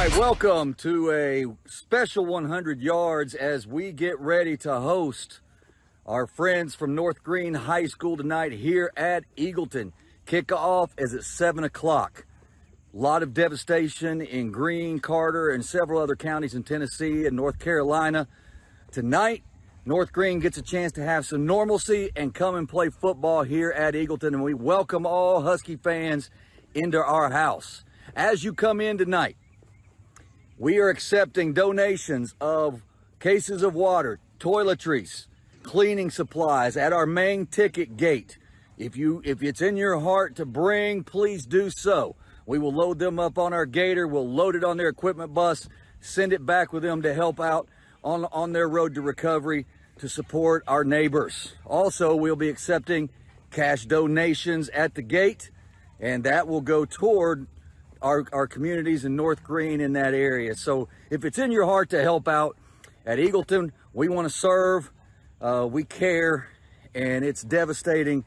right, welcome to a special 100 yards as we get ready to host our friends from North Greene High School tonight here at Eagleton. Kickoff is at 7 o'clock. A lot of devastation in Greene, Carter, and several other counties in Tennessee and North Carolina. Tonight, North Greene gets a chance to have some normalcy and come and play football here at Eagleton, and we welcome all Husky fans into our house. As you come in tonight, we are accepting donations of cases of water, toiletries, cleaning supplies at our main ticket gate. If it's in your heart to bring, please do so. We will load them up on our gator. We'll load it on their equipment bus, send it back with them to help out on their road to recovery to support our neighbors. Also, we'll be accepting cash donations at the gate, and that will go toward our communities in North Greene in that area. So if it's in your heart to help out at Eagleton, we want to serve, we care, and it's devastating.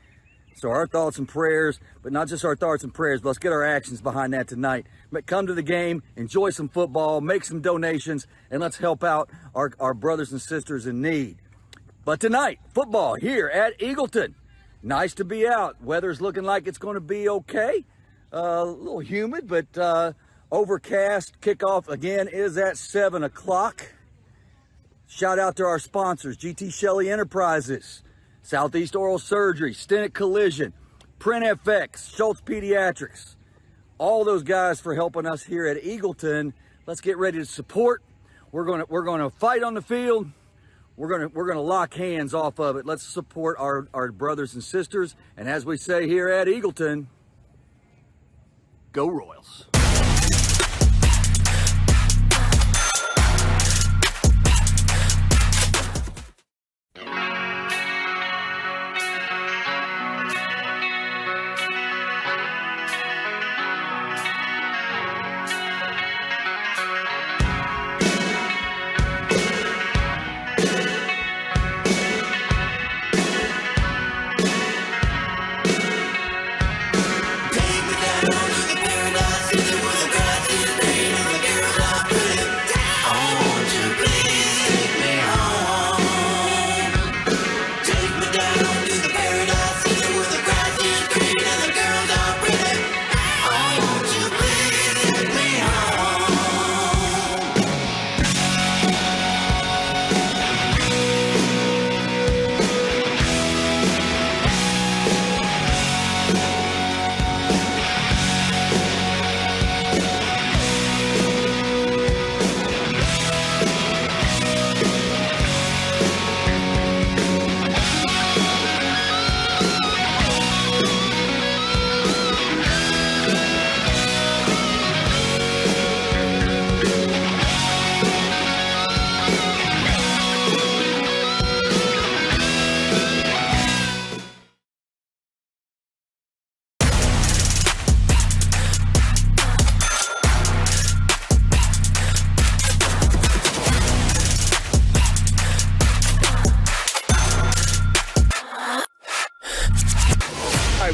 So our thoughts and prayers, but not just our thoughts and prayers, but let's get our actions behind that tonight. But come to the game, enjoy some football, make some donations, and let's help out our brothers and sisters in need. But tonight, football here at Eagleton. Nice to be out. Weather's looking like it's going to be okay. A little humid, but overcast. Kickoff again is at 7 o'clock. Shout out to our sponsors, GT Shelley Enterprises, Southeast Oral Surgery, Stennett Collision, Print FX, Schultz Pediatrics. All those guys for helping us here at Eagleton. Let's get ready to support. We're gonna fight on the field. We're gonna lock hands off of it. Let's support our brothers and sisters. And as we say here at Eagleton, go Royals.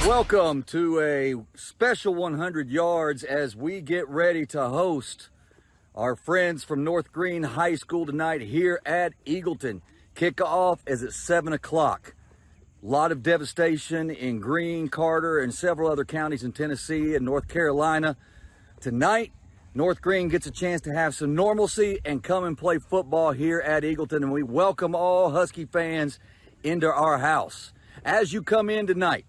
Welcome to a special 100 yards as we get ready to host our friends from North Greene High School tonight here at Eagleton. Kickoff is at 7 o'clock. A lot of devastation in Greene, Carter, and several other counties in Tennessee and North Carolina. Tonight, North Greene gets a chance to have some normalcy and come and play football here at Eagleton, and we welcome all Husky fans into our house. As you come in tonight,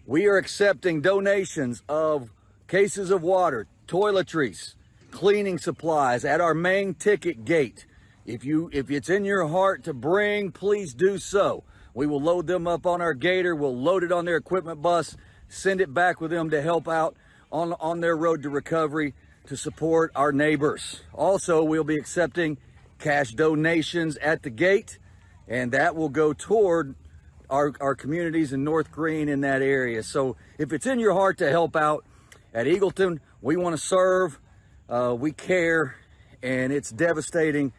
we are accepting donations of cases of water, toiletries, cleaning supplies at our main ticket gate. If it's in your heart to bring, please do so. We will load them up on our gator. We'll load it on their equipment bus, send it back with them to help out on their road to recovery to support our neighbors. Also, we'll be accepting cash donations at the gate, and that will go toward our communities in North Greene in that area. So if it's in your heart to help out at Eagleton, we want to serve, we care, and it's devastating.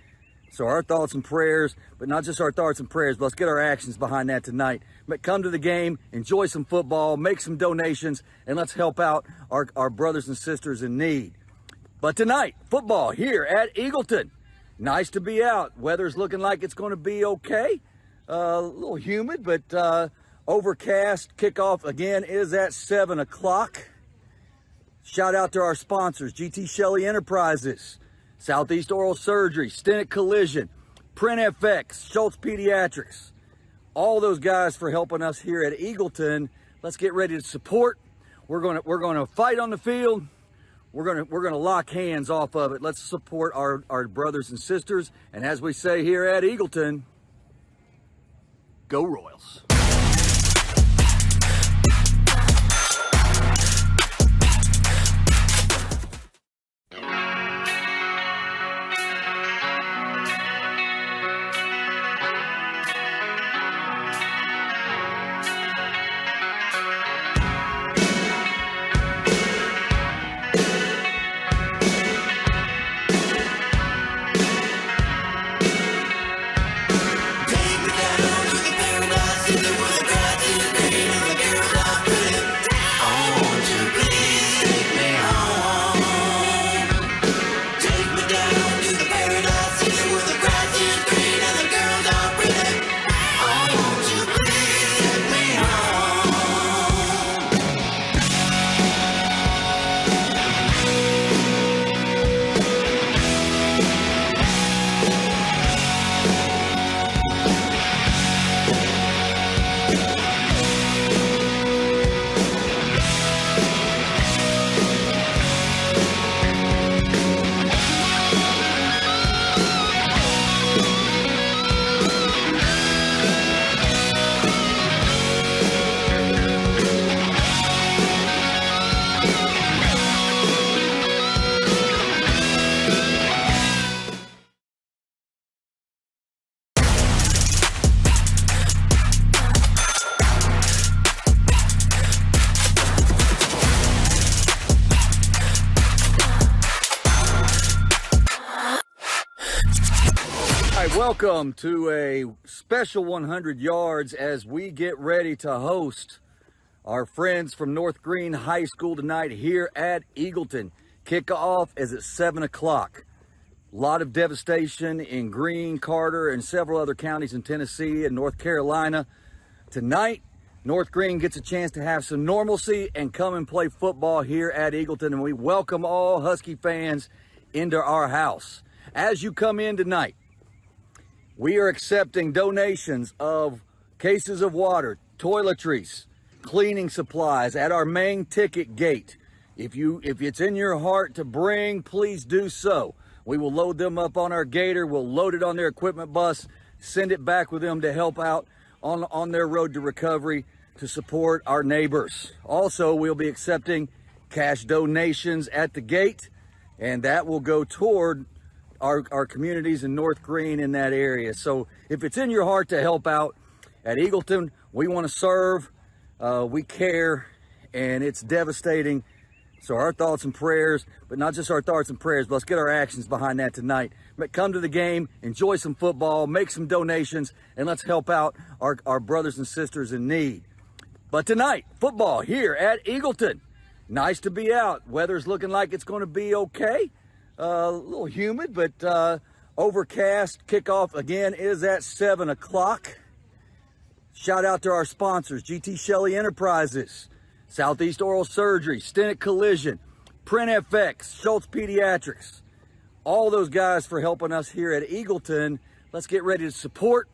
So our thoughts and prayers, but not just our thoughts and prayers, but let's get our actions behind that tonight. But come to the game, enjoy some football, make some donations, and let's help out our brothers and sisters in need. But tonight, football here at Eagleton. Nice to be out. Weather's looking like it's going to be okay. A little humid, but overcast. Kickoff again is at 7 o'clock. Shout out to our sponsors, GT Shelley Enterprises, Southeast Oral Surgery, Stenic Collision, Print FX, Schultz Pediatrics. All those guys for helping us here at Eagleton. Let's get ready to support. We're gonna fight on the field. We're gonna lock hands off of it. Let's support our brothers and sisters. And as we say here at Eagleton, go Royals. Welcome to a special 100 yards as we get ready to host our friends from North Greene High School tonight here at Eagleton. Kickoff is at 7 o'clock. A lot of devastation in Greene, Carter, and several other counties in Tennessee and North Carolina. Tonight, North Greene gets a chance to have some normalcy and come and play football here at Eagleton, and we welcome all Husky fans into our house. As you come in tonight, we are accepting donations of cases of water, toiletries, cleaning supplies at our main ticket gate. If it's in your heart to bring, please do so. We will load them up on our gator. We'll load it on their equipment bus, send it back with them to help out on their road to recovery to support our neighbors. Also, we'll be accepting cash donations at the gate, and that will go toward our communities in North Greene in that area. So if it's in your heart to help out at Eagleton, we want to serve, we care, and it's devastating. So our thoughts and prayers, but not just our thoughts and prayers, but let's get our actions behind that tonight. But come to the game, enjoy some football, make some donations, and let's help out our brothers and sisters in need. But tonight, football here at Eagleton. Nice to be out. Weather's looking like it's going to be okay. A little humid, but overcast. Kickoff again is at 7 o'clock. Shout out to our sponsors, GT Shelley Enterprises, Southeast Oral Surgery, Stenic Collision, Print FX, Schultz Pediatrics. All those guys for helping us here at Eagleton. Let's get ready to support.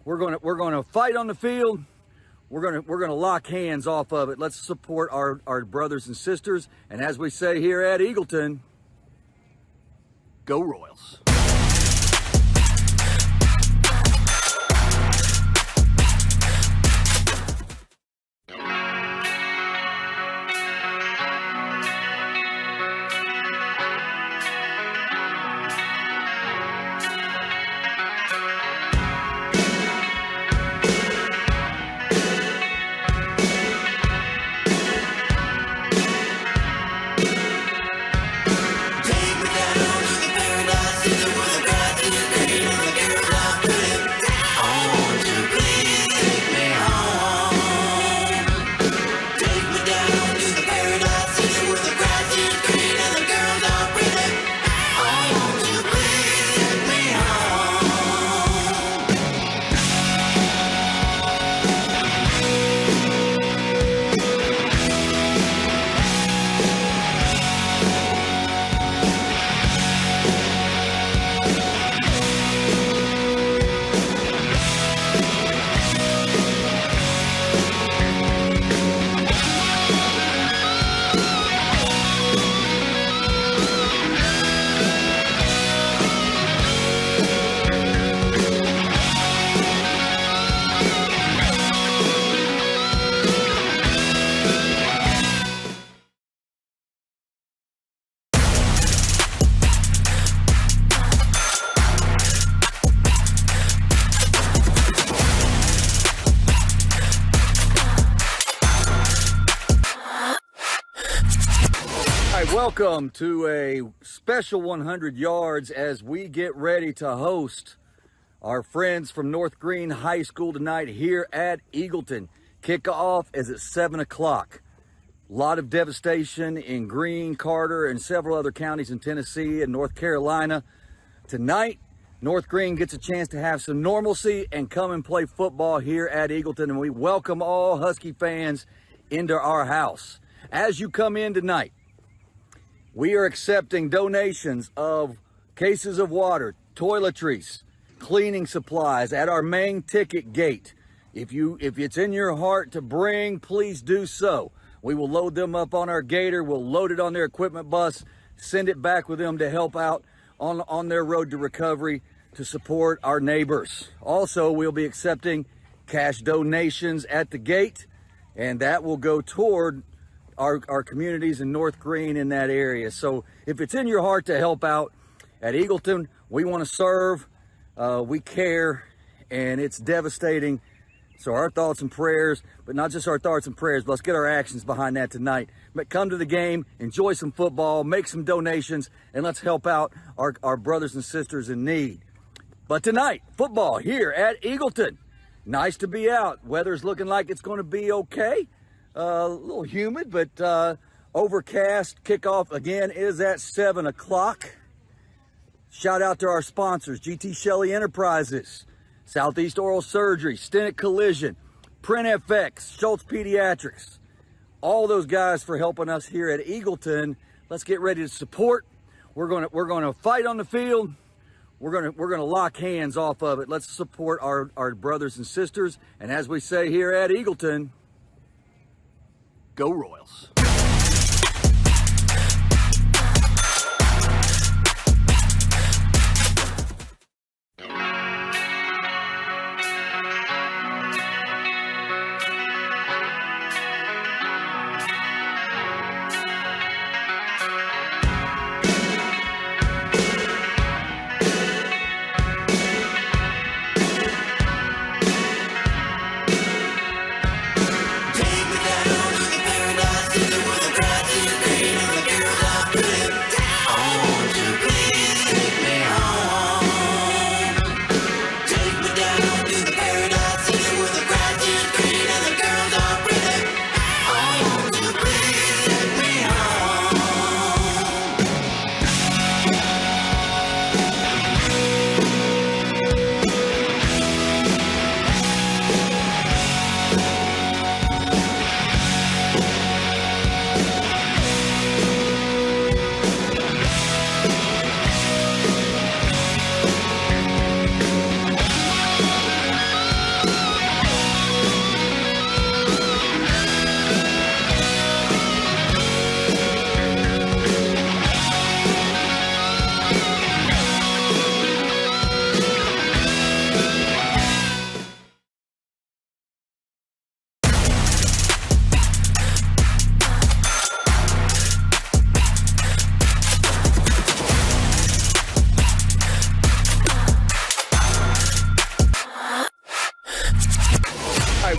We're gonna fight on the field. We're gonna lock hands off of it. Let's support our brothers and sisters. And as we say here at Eagleton, go Royals. Take me down to the paradise. welcome to a special 100 yards as we get ready to host our friends from North Greene High School tonight here at Eagleton. Kickoff is at 7 o'clock. A lot of devastation in Greene, Carter, and several other counties in Tennessee and North Carolina. Tonight, North Greene gets a chance to have some normalcy and come and play football here at Eagleton, and we welcome all Husky fans into our house. As you come in tonight, we are accepting donations of cases of water, toiletries, cleaning supplies at our main ticket gate. If it's in your heart to bring, please do so. We will load them up on our gator. We'll load it on their equipment bus, send it back with them to help out on their road to recovery to support our neighbors. Also, we'll be accepting cash donations at the gate, and that will go toward our communities in North Greene in that area. So if it's in your heart to help out at Eagleton, we want to serve, we care, and it's devastating. So our thoughts and prayers, but not just our thoughts and prayers, but let's get our actions behind that tonight. But come to the game, enjoy some football, make some donations, and let's help out our brothers and sisters in need. But tonight, football here at Eagleton. Nice to be out. Weather's looking like it's going to be okay. A little humid, but overcast. Kickoff again is at 7 o'clock. Shout out to our sponsors, GT Shelley Enterprises, Southeast Oral Surgery, Stennett Collision, Print FX, Schultz Pediatrics. All those guys for helping us here at Eagleton. Let's get ready to support. We're gonna fight on the field. We're gonna lock hands off of it. Let's support our brothers and sisters. And as we say here at Eagleton, go Royals.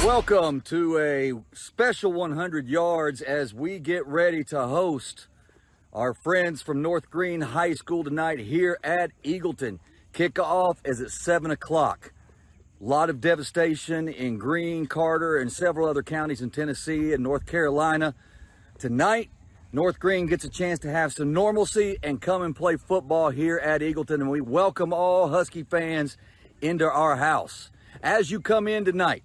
Welcome to a special 100 yards as we get ready to host our friends from North Greene High School tonight here at Eagleton. Kickoff is at 7 o'clock. A lot of devastation in Greene, Carter, and several other counties in Tennessee and North Carolina. Tonight, North Greene gets a chance to have some normalcy and come and play football here at Eagleton, and we welcome all Husky fans into our house. As you come in tonight,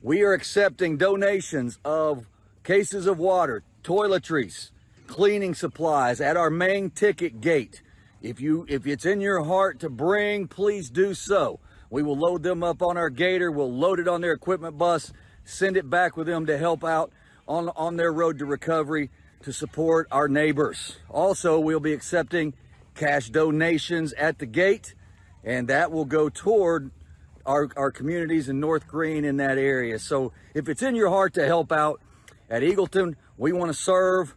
we are accepting donations of cases of water, toiletries, cleaning supplies at our main ticket gate. If it's in your heart to bring, please do so. We will load them up on our gator. We'll load it on their equipment bus, send it back with them to help out on their road to recovery to support our neighbors. Also, we'll be accepting cash donations at the gate, and that will go toward our communities in North Greene in that area. So if it's in your heart to help out at Eagleton, we want to serve,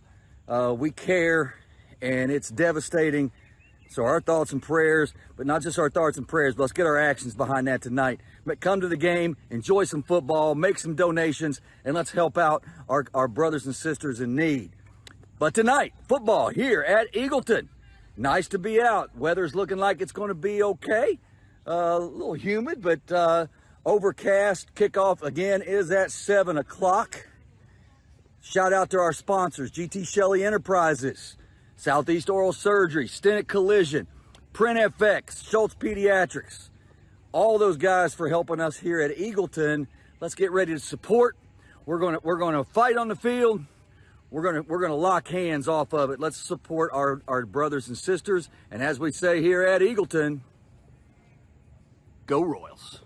we care, and it's devastating. So our thoughts and prayers, but not just our thoughts and prayers, but let's get our actions behind that tonight. But come to the game, enjoy some football, make some donations, and let's help out our brothers and sisters in need. But tonight, football here at Eagleton. Nice to be out. Weather's looking like it's going to be okay. A little humid, but overcast. Kickoff again is at 7 o'clock. Shout out to our sponsors, GT Shelley Enterprises, Southeast Oral Surgery, Stennett Collision, Print FX, Schultz Pediatrics. All those guys for helping us here at Eagleton. Let's get ready to support. We're gonna fight on the field. We're gonna lock hands off of it. Let's support our brothers and sisters. And as we say here at Eagleton, go Royals.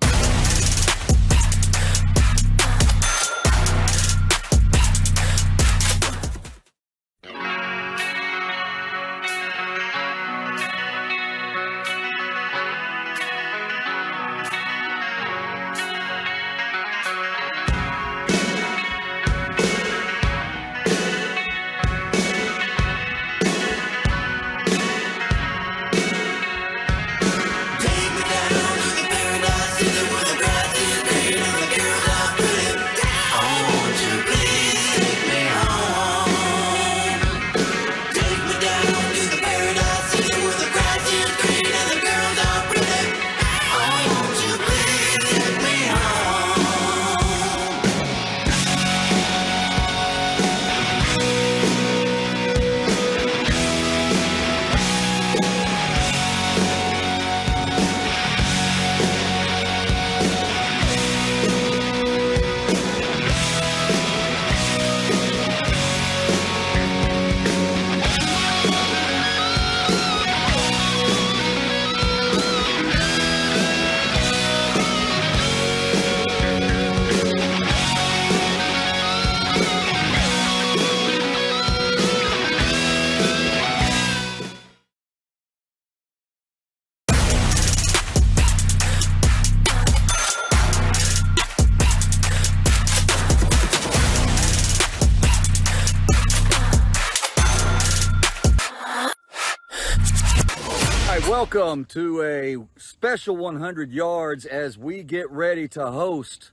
Welcome to a special 100 yards as we get ready to host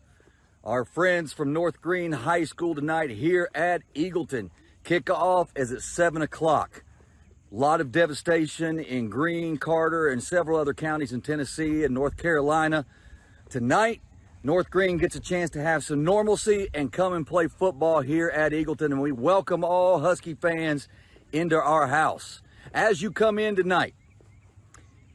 our friends from North Greene High School tonight here at Eagleton. Kickoff is at 7 o'clock. A lot of devastation in Greene, Carter, and several other counties in Tennessee and North Carolina. Tonight, North Greene gets a chance to have some normalcy and come and play football here at Eagleton, and we welcome all Husky fans into our house. As you come in tonight,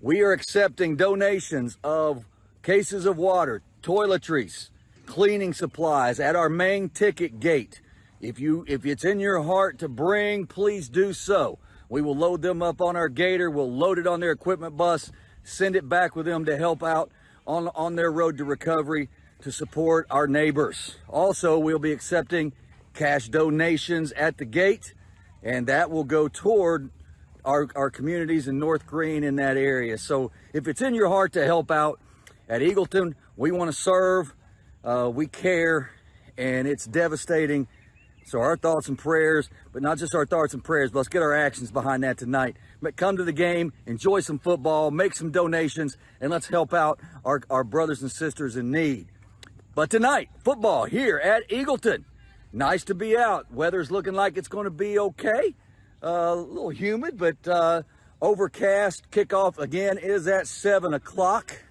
we are accepting donations of cases of water, toiletries, cleaning supplies at our main ticket gate. If it's in your heart to bring, please do so. We will load them up on our gator. We'll load it on their equipment bus, send it back with them to help out on their road to recovery to support our neighbors. Also, we'll be accepting cash donations at the gate, and that will go toward our communities in North Greene in that area. So if it's in your heart to help out at Eagleton, we want to serve, we care, and it's devastating. So our thoughts and prayers, but not just our thoughts and prayers, but let's get our actions behind that tonight. But come to the game, enjoy some football, make some donations, and let's help out our brothers and sisters in need. But tonight, football here at Eagleton. Nice to be out. Weather's looking like it's going to be okay. A little humid, but overcast. Kickoff again is at 7 o'clock.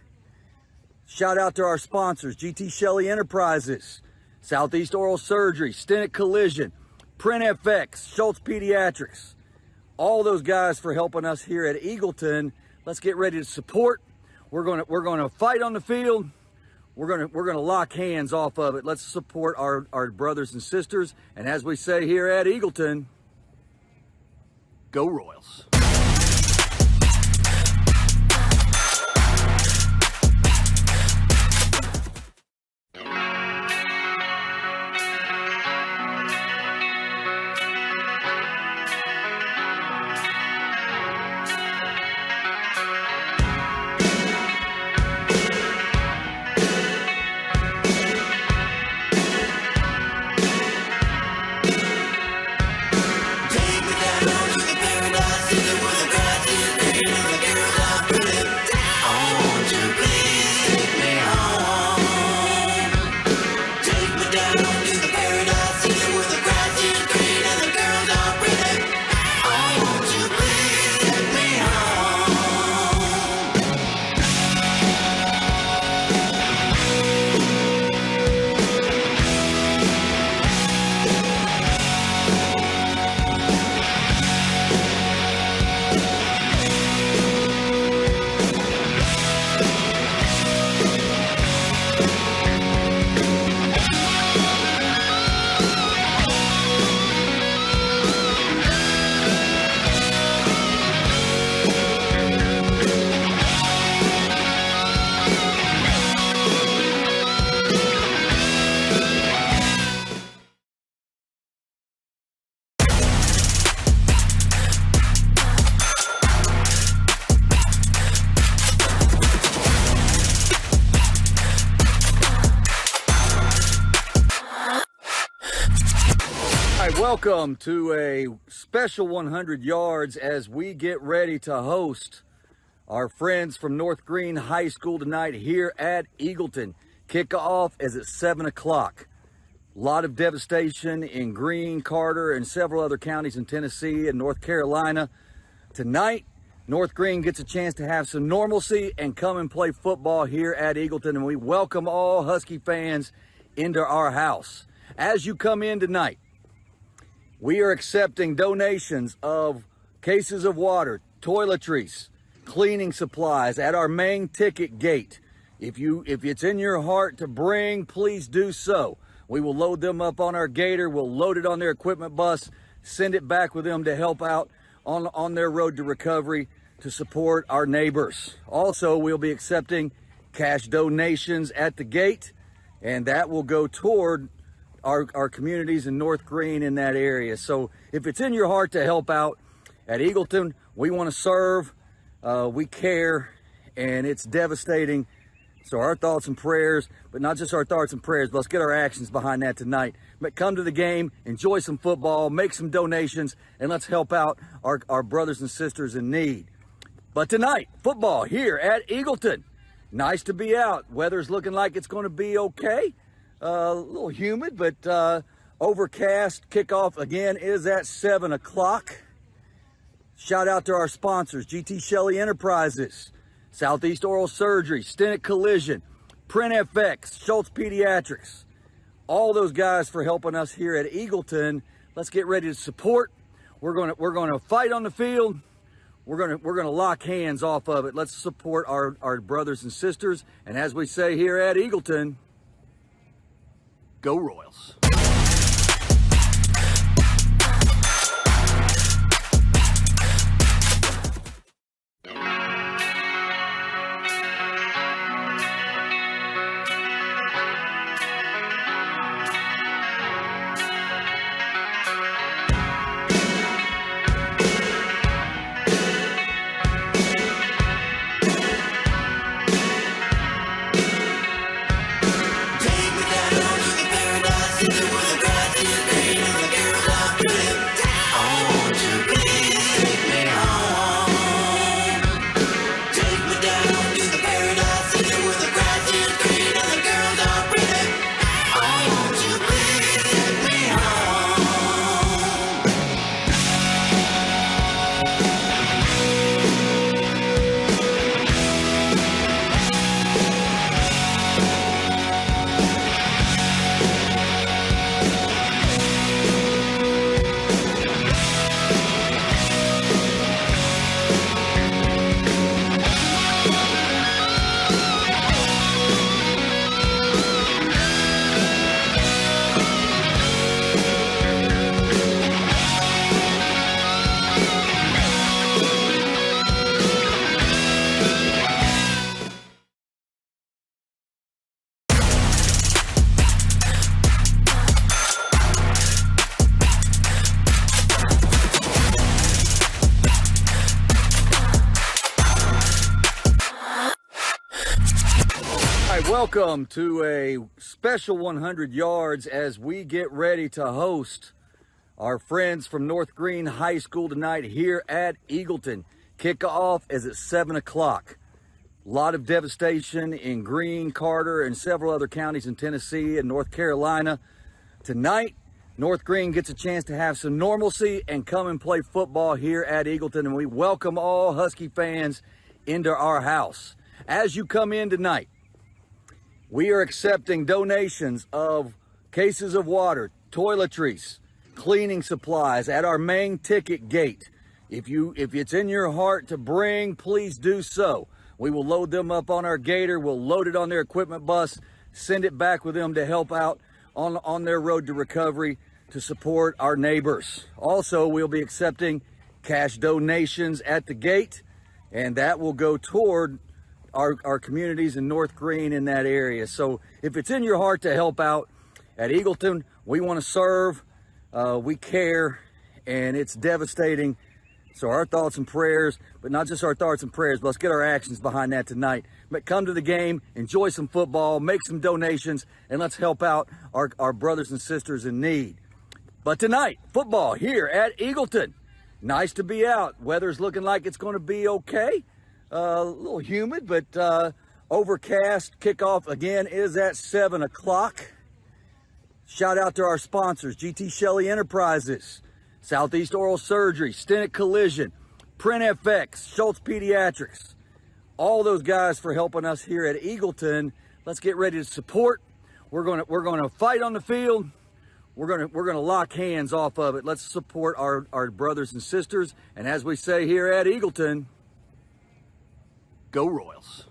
Shout out to our sponsors, GT Shelley Enterprises, Southeast Oral Surgery, Stennett Collision, Print FX, Schultz Pediatrics. All those guys for helping us here at Eagleton. Let's get ready to support. We're gonna fight on the field. We're gonna lock hands off of it. Let's support our brothers and sisters. And as we say here at Eagleton, go Royals. Take me down to the paradise. welcome to a special 100 yards as we get ready to host our friends from North Greene High School tonight here at Eagleton. Kickoff is at 7 o'clock. A lot of devastation in Greene, Carter, and several other counties in Tennessee and North Carolina. Tonight, North Greene gets a chance to have some normalcy and come and play football here at Eagleton, and we welcome all Husky fans into our house. As you come in tonight, we are accepting donations of cases of water, toiletries, cleaning supplies at our main ticket gate. If it's in your heart to bring, please do so. We will load them up on our gator. We'll load it on their equipment bus, send it back with them to help out on their road to recovery to support our neighbors. Also, we'll be accepting cash donations at the gate, and that will go toward our communities in North Greene in that area. So if it's in your heart to help out at Eagleton, we want to serve, we care, and it's devastating. So our thoughts and prayers, but not just our thoughts and prayers, but let's get our actions behind that tonight. But come to the game, enjoy some football, make some donations, and let's help out our brothers and sisters in need. But tonight, football here at Eagleton. Nice to be out. Weather's looking like it's going to be okay. A little humid, but overcast. Kickoff again is at 7 o'clock. Shout out to our sponsors, GT Shelley Enterprises, Southeast Oral Surgery, Stennett Collision, Print FX, Schultz Pediatrics. All those guys for helping us here at Eagleton. Let's get ready to support. We're gonna fight on the field. We're gonna lock hands off of it. Let's support our brothers and sisters. And as we say here at Eagleton, go Royals. Welcome to a special 100 yards as we get ready to host our friends from North Greene High School tonight here at Eagleton. Kickoff is at 7 o'clock. A lot of devastation in Greene, Carter, and several other counties in Tennessee and North Carolina. Tonight, North Greene gets a chance to have some normalcy and come and play football here at Eagleton, and we welcome all Husky fans into our house. As you come in tonight, we are accepting donations of cases of water, toiletries, cleaning supplies at our main ticket gate. If it's in your heart to bring, please do so. We will load them up on our gator. We'll load it on their equipment bus, send it back with them to help out on their road to recovery to support our neighbors. Also, we'll be accepting cash donations at the gate, and that will go toward our communities in North Greene in that area. So if it's in your heart to help out at Eagleton, we want to serve, we care, and it's devastating. So our thoughts and prayers, but not just our thoughts and prayers, but let's get our actions behind that tonight. But come to the game, enjoy some football, make some donations, and let's help out our brothers and sisters in need. But tonight, football here at Eagleton. Nice to be out. Weather's looking like it's going to be okay. A little humid, but overcast. Kickoff again is at 7 o'clock. Shout out to our sponsors, GT Shelley Enterprises, Southeast Oral Surgery, Stenick Collision, Print FX, Schultz Pediatrics. All those guys for helping us here at Eagleton. Let's get ready to support. We're gonna fight on the field. We're gonna lock hands off of it. Let's support our brothers and sisters. And as we say here at Eagleton, go Royals.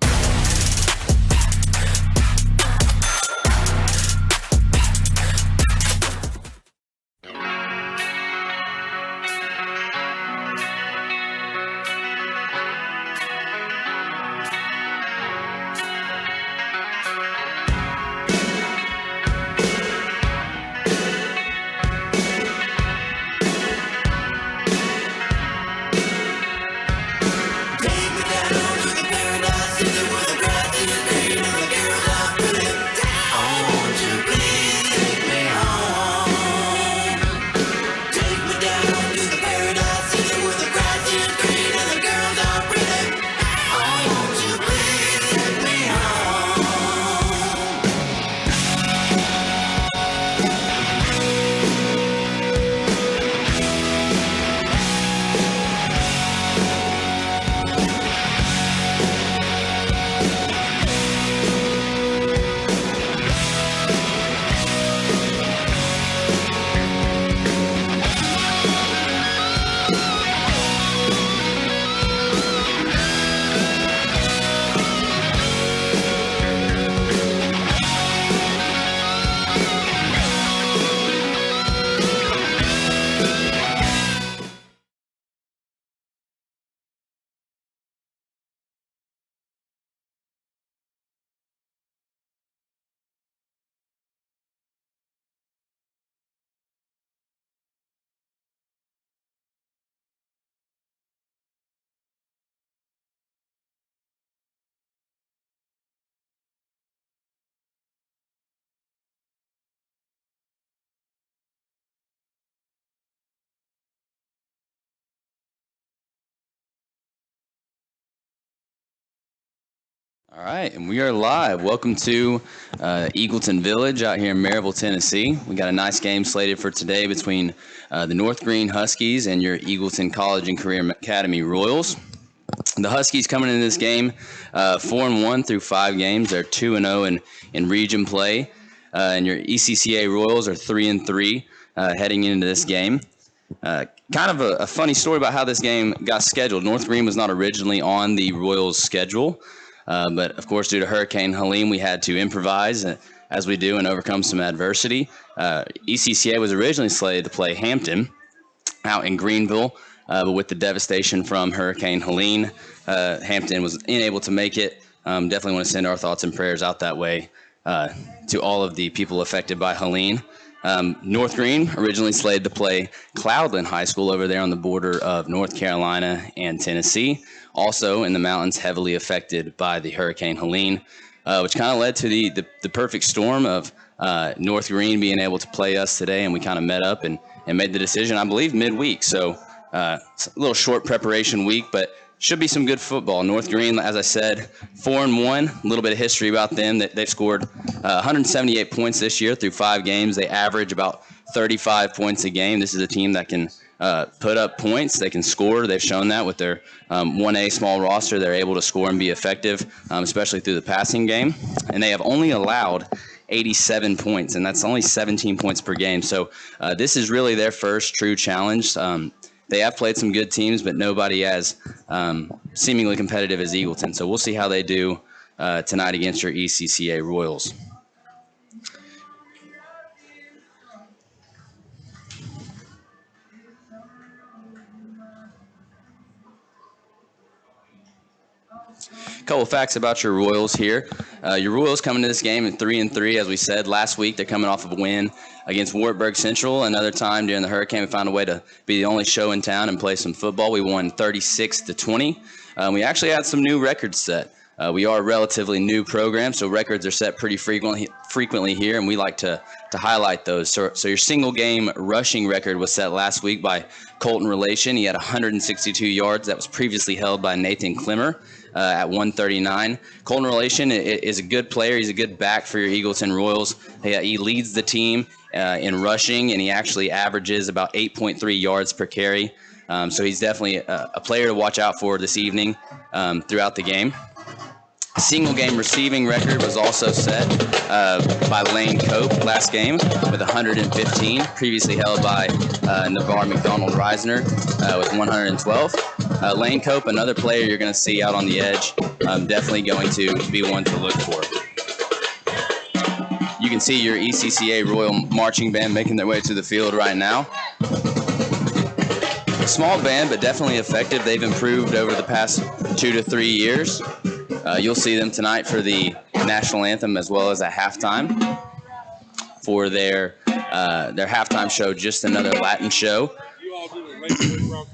All right, and we are live. Welcome to Eagleton Village out here in Maryville, Tennessee. We got a nice game slated for today between the North Greene Huskies and your Eagleton College and Career Academy Royals. The Huskies coming into this game 4-1 through 5 games. They're 2-0 in region play, and your ECCA Royals are 3-3 heading into this game. Kind of a funny story about how this game got scheduled. North Greene was not originally on the Royals' schedule. But, of course, due to Hurricane Helene, we had to improvise, as we do, and overcome some adversity. ECCA was originally slated to play Hampton out in Greenville, but with the devastation from Hurricane Helene, Hampton was unable to make it. Definitely want to send our thoughts and prayers out that way to all of the people affected by Helene. North Greene originally slated to play Cloudland High School over there on the border of North Carolina and Tennessee, also in the mountains heavily affected by the Hurricane Helene, which kind of led to the perfect storm of North Greene being able to play us today, and we kind of met up and made the decision, I believe, midweek. So it's a little short preparation week, but should be some good football. North Greene, as I said, 4-1. A little bit of history about them. They've scored 178 points this year through 5 games. They average about 35 points a game. This is a team that can put up points. They can score. They've shown that with their 1A small roster. They're able to score and be effective, especially through the passing game. And they have only allowed 87 points, and that's only 17 points per game. So this is really their first true challenge. They have played some good teams, but nobody as seemingly competitive as Eagleton. So we'll see how they do tonight against your ECCA Royals. Couple of facts about your Royals here. Your Royals coming to this game at 3-3, as we said last week. They're coming off of a win against Wartburg Central. Another time during the hurricane, we found a way to be the only show in town and play some football. We won 36-20. We actually had some new records set. We are a relatively new program, so records are set pretty frequently here, and we like to highlight those. So your single game rushing record was set last week by Colton Relation. He had 162 yards. That was previously held by Nathan Klimmer at 139. Colton Relation is a good player. He's a good back for your Eagleton Royals. He leads the team in rushing, and he actually averages about 8.3 yards per carry. So he's definitely a player to watch out for this evening throughout the game. A single game receiving record was also set by Lane Cope last game with 115, previously held by Navarre McDonald Reisner with 112. Lane Cope, another player you're going to see out on the edge, definitely going to be one to look for. You can see your ECCA Royal Marching Band making their way to the field right now. Small band, but definitely effective. They've improved over the past 2 to 3 years. You'll see them tonight for the national anthem as well as a halftime for their halftime show, Just Another Latin Show. You all do the radio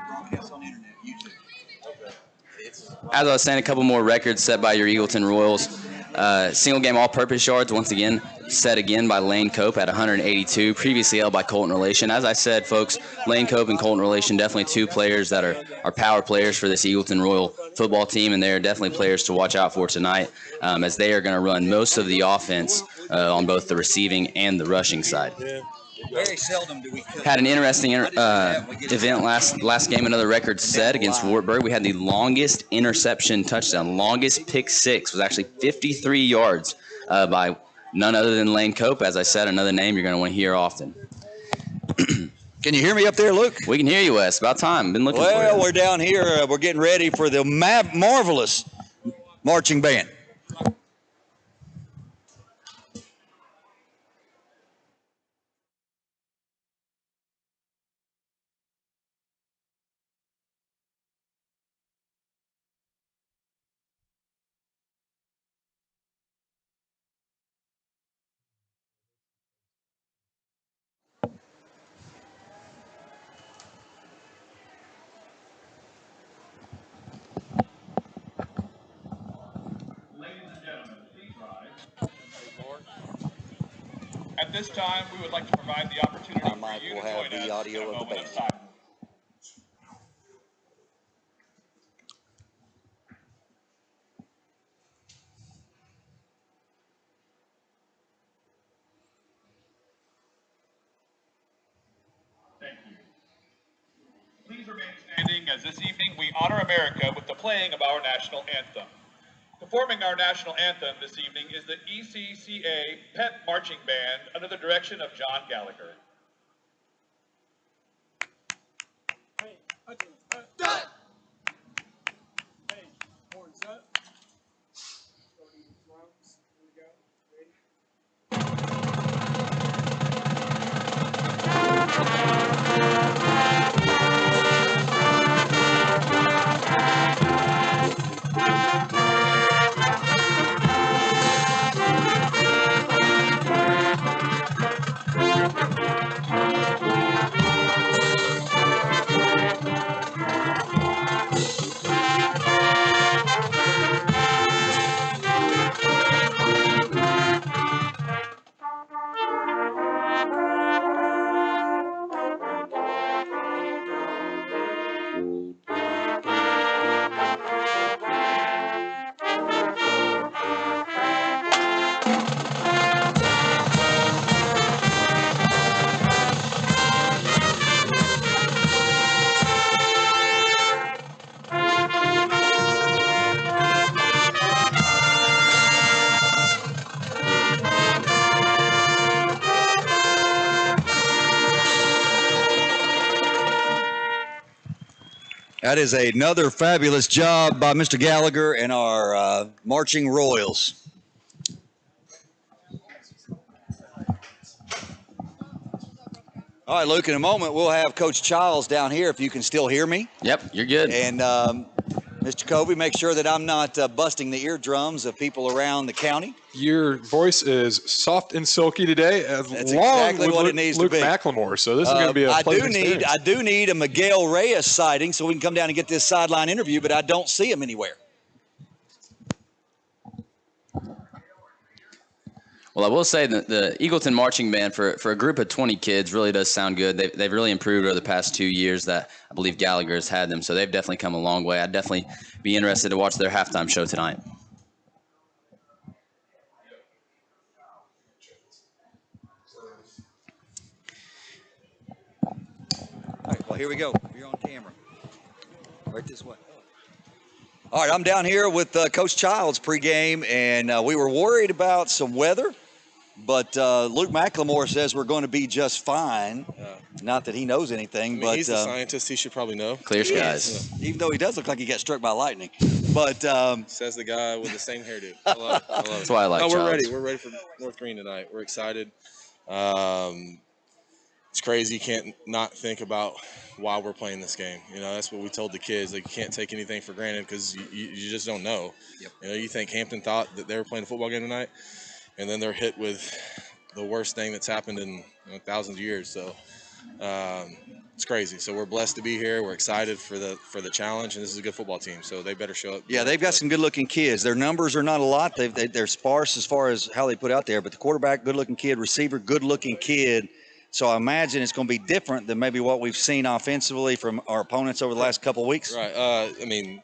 broadcast on the internet, YouTube. Okay. As I was saying, a couple more records set by your Eagleton Royals. Single game all-purpose yards, once again, set again by Lane Cope at 182, previously held by Colton Relation. As I said, folks, Lane Cope and Colton Relation, definitely two players that are power players for this Eagleton Royal football team, and they're definitely players to watch out for tonight as they are going to run most of the offense on both the receiving and the rushing side. Very seldom do we Had an interesting event last game. Another record set against Wartburg. We had the longest interception touchdown. Longest pick six was actually 53 yards by none other than Lane Cope. As I said, another name you're going to want to hear often. Can you hear me up there, Luke? We can hear you, Wes. About time. Been looking for you. Well, we're down here. We're getting ready for the marvelous marching band. At this time, we would like to provide the opportunity for Mike you will to have join us the audio in a of the moment band. silence. Thank you. Please remain standing as this evening we honor America with the playing of our national anthem. Performing our national anthem this evening is the ECCA Pet Marching Band under the direction of John Gallagher. Hey, done. Hey, horns up. Starting the drums. Here we go. Ready? That is another fabulous job by Mr. Gallagher and our marching Royals. All right, Luke, in a moment we'll have Coach Childs down here if you can still hear me. Yep, you're good. And Mr. Covey, make sure that I'm not busting the eardrums of people around the county. Your voice is soft and silky today, That's along exactly with what it needs to Luke be. McLemore. So this is going to be a pleasant experience. I do need a Miguel Reyes sighting so we can come down and get this sideline interview, but I don't see him anywhere. Well, I will say that the Eagleton marching band for a group of 20 kids really does sound good. They've really improved over the past 2 years that I believe Gallagher has had them. So they've definitely come a long way. I'd definitely be interested to watch their halftime show tonight. All right, well, here we go. You're on camera. Right this way. All right, I'm down here with Coach Childs pregame, and we were worried about some weather, but Luke McLemore says we're going to be just fine. Not that he knows anything, but he's a scientist. He should probably know. Clear skies. Yeah. Even though he does look like he got struck by lightning. But says the guy with the same hairdo. I love it. That's why I like Childs. Childs. We're ready. We're ready for North Greene tonight. We're excited. It's crazy. You can't not think about why we're playing this game. You know, that's what we told the kids. Like, you can't take anything for granted because you just don't know. Yep. You know, you think Hampton thought that they were playing a football game tonight, and then they're hit with the worst thing that's happened in thousands of years. So it's crazy. So we're blessed to be here. We're excited for the challenge, and this is a good football team. So they better show up. yeah, they've got some good-looking kids. Their numbers are not a lot. They're sparse as far as how they put out there. But the quarterback, good-looking kid. Receiver, good-looking kid. So I imagine it's going to be different than maybe what we've seen offensively from our opponents over the last couple of weeks. Right. I mean,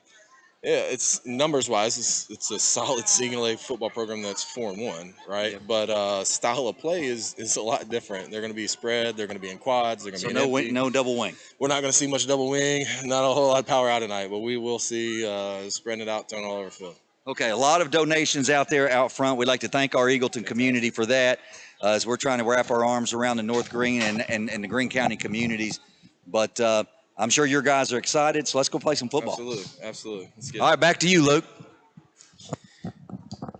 yeah, it's numbers-wise, it's a solid single A football program that's 4-1, right? Yep. But style of play is a lot different. They're going to be spread. They're going to be in quads. They're going to be empty. No double wing. We're not going to see much double wing. Not a whole lot of power out tonight, but we will see spreading it out, throwing all over the field. Okay, a lot of donations out there out front. We'd like to thank our Eagleton community for that. As we're trying to wrap our arms around the North Greene and the Greene County communities. But I'm sure your guys are excited, so let's go play some football. Absolutely. Let's get All right, back to you, Luke.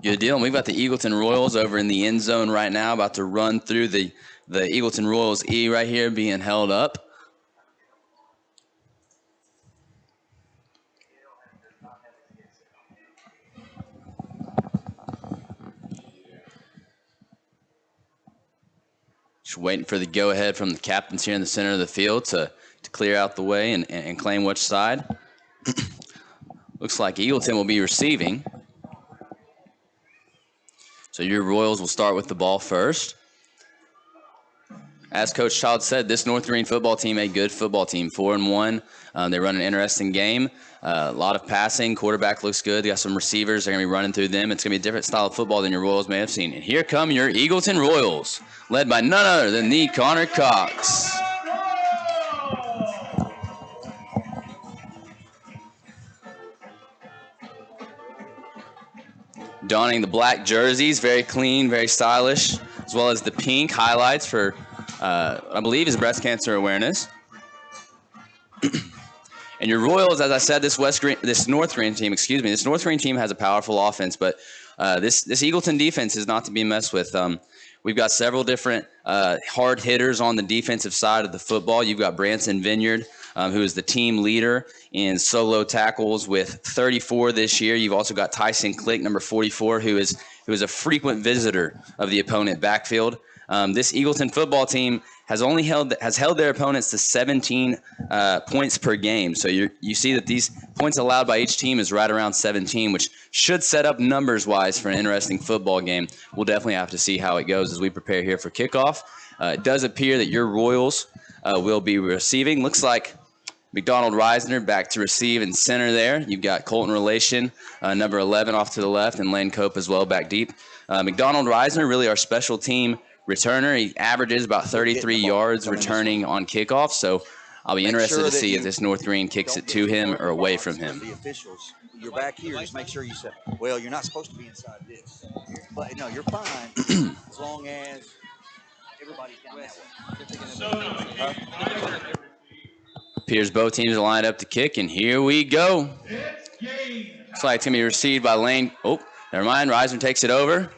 Good deal. And we've got the Eagleton Royals over in the end zone right now, about to run through the Eagleton Royals E right here being held up. Just waiting for the go-ahead from the captains here in the center of the field to clear out the way and claim which side. Looks like Eagleton will be receiving. So your Royals will start with the ball first. As Coach Child said, this North Greene football team, a good football team, 4-1. They run an interesting game. A lot of passing. Quarterback looks good. They got some receivers. They're going to be running through them. It's going to be a different style of football than your Royals may have seen. And here come your Eagleton Royals, led by none other than the Connor Cox. Donning the black jerseys, very clean, very stylish, as well as the pink highlights for, I believe, is breast cancer awareness. And your Royals, as I said, this North Greene team has a powerful offense, but this Eagleton defense is not to be messed with. We've got several different hard hitters on the defensive side of the football. You've got Branson Vineyard, who is the team leader in solo tackles with 34 this year. You've also got Tyson Click, number 44, who is a frequent visitor of the opponent backfield. This Eagleton football team has held their opponents to 17 points per game. So you see that these points allowed by each team is right around 17, which should set up numbers-wise for an interesting football game. We'll definitely have to see how it goes as we prepare here for kickoff. It does appear that your Royals will be receiving. Looks like McDonald Reisner back to receive in center there. You've got Colton Relation, number 11, off to the left, and Lane Cope as well back deep. McDonald Reisner, really our special team returner. He averages about 33 yards returning on kickoff, so I'll be interested to see if this North Greene kicks it to him or away from him. The officials, you're back here. Just make sure you say, well, you're not supposed to be inside this. But no, you're fine as long as everybody's down that way. Appears both teams are lined up to kick, and here we go. Looks like it's going to be received by Lane. Oh, never mind. Reisner takes it over.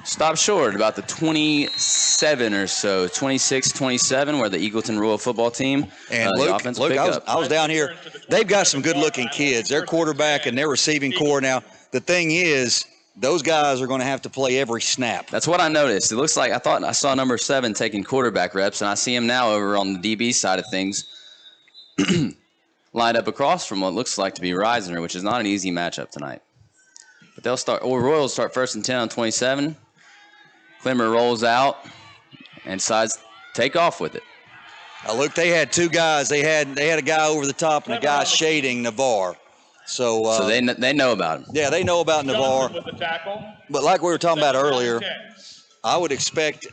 Stop short, about the 27 or so, 26-27, where the Eagleton Royal football team. And Luke, I was down here. They've got some good-looking kids. Their quarterback and their receiving core. Now, the thing is, those guys are going to have to play every snap. That's what I noticed. It looks like I thought I saw number 7 taking quarterback reps, and I see him now over on the DB side of things, lined up across from what looks like to be Reisner, which is not an easy matchup tonight. But they'll start, or Royals start 1st and 10 on 27. Clemmer rolls out and decides to take off with it. Now, look, they had two guys. They had a guy over the top and a guy shading Navarre. So they know about him. Yeah, they know about Navarre. Johnson with the tackle. But like we were talking about earlier, I would expect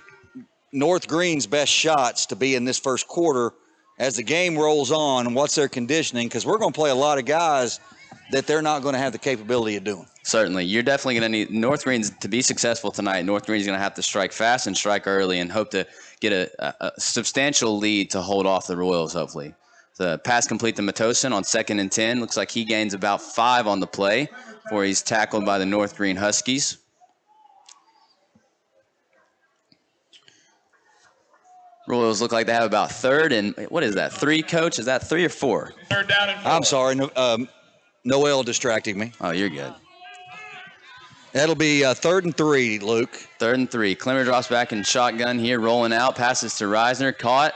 North Greene's best shots to be in this first quarter as the game rolls on and what's their conditioning, because we're going to play a lot of guys that they're not going to have the capability of doing. Certainly. You're definitely going to need North Greene's to be successful tonight. North Greene's going to have to strike fast and strike early and hope to get a substantial lead to hold off the Royals, hopefully. The pass complete to Matosin on 2nd and 10. Looks like he gains about 5 on the play before he's tackled by the North Greene Huskies. Royals look like they have about 3rd and, what is that, 3, Coach? Is that 3 or 4? 3rd down and 4. I'm sorry. Noel distracted me. Oh, you're good. That'll be 3rd and 3, Luke. 3rd and 3. Clemmer drops back in shotgun here, rolling out, passes to Reisner, caught.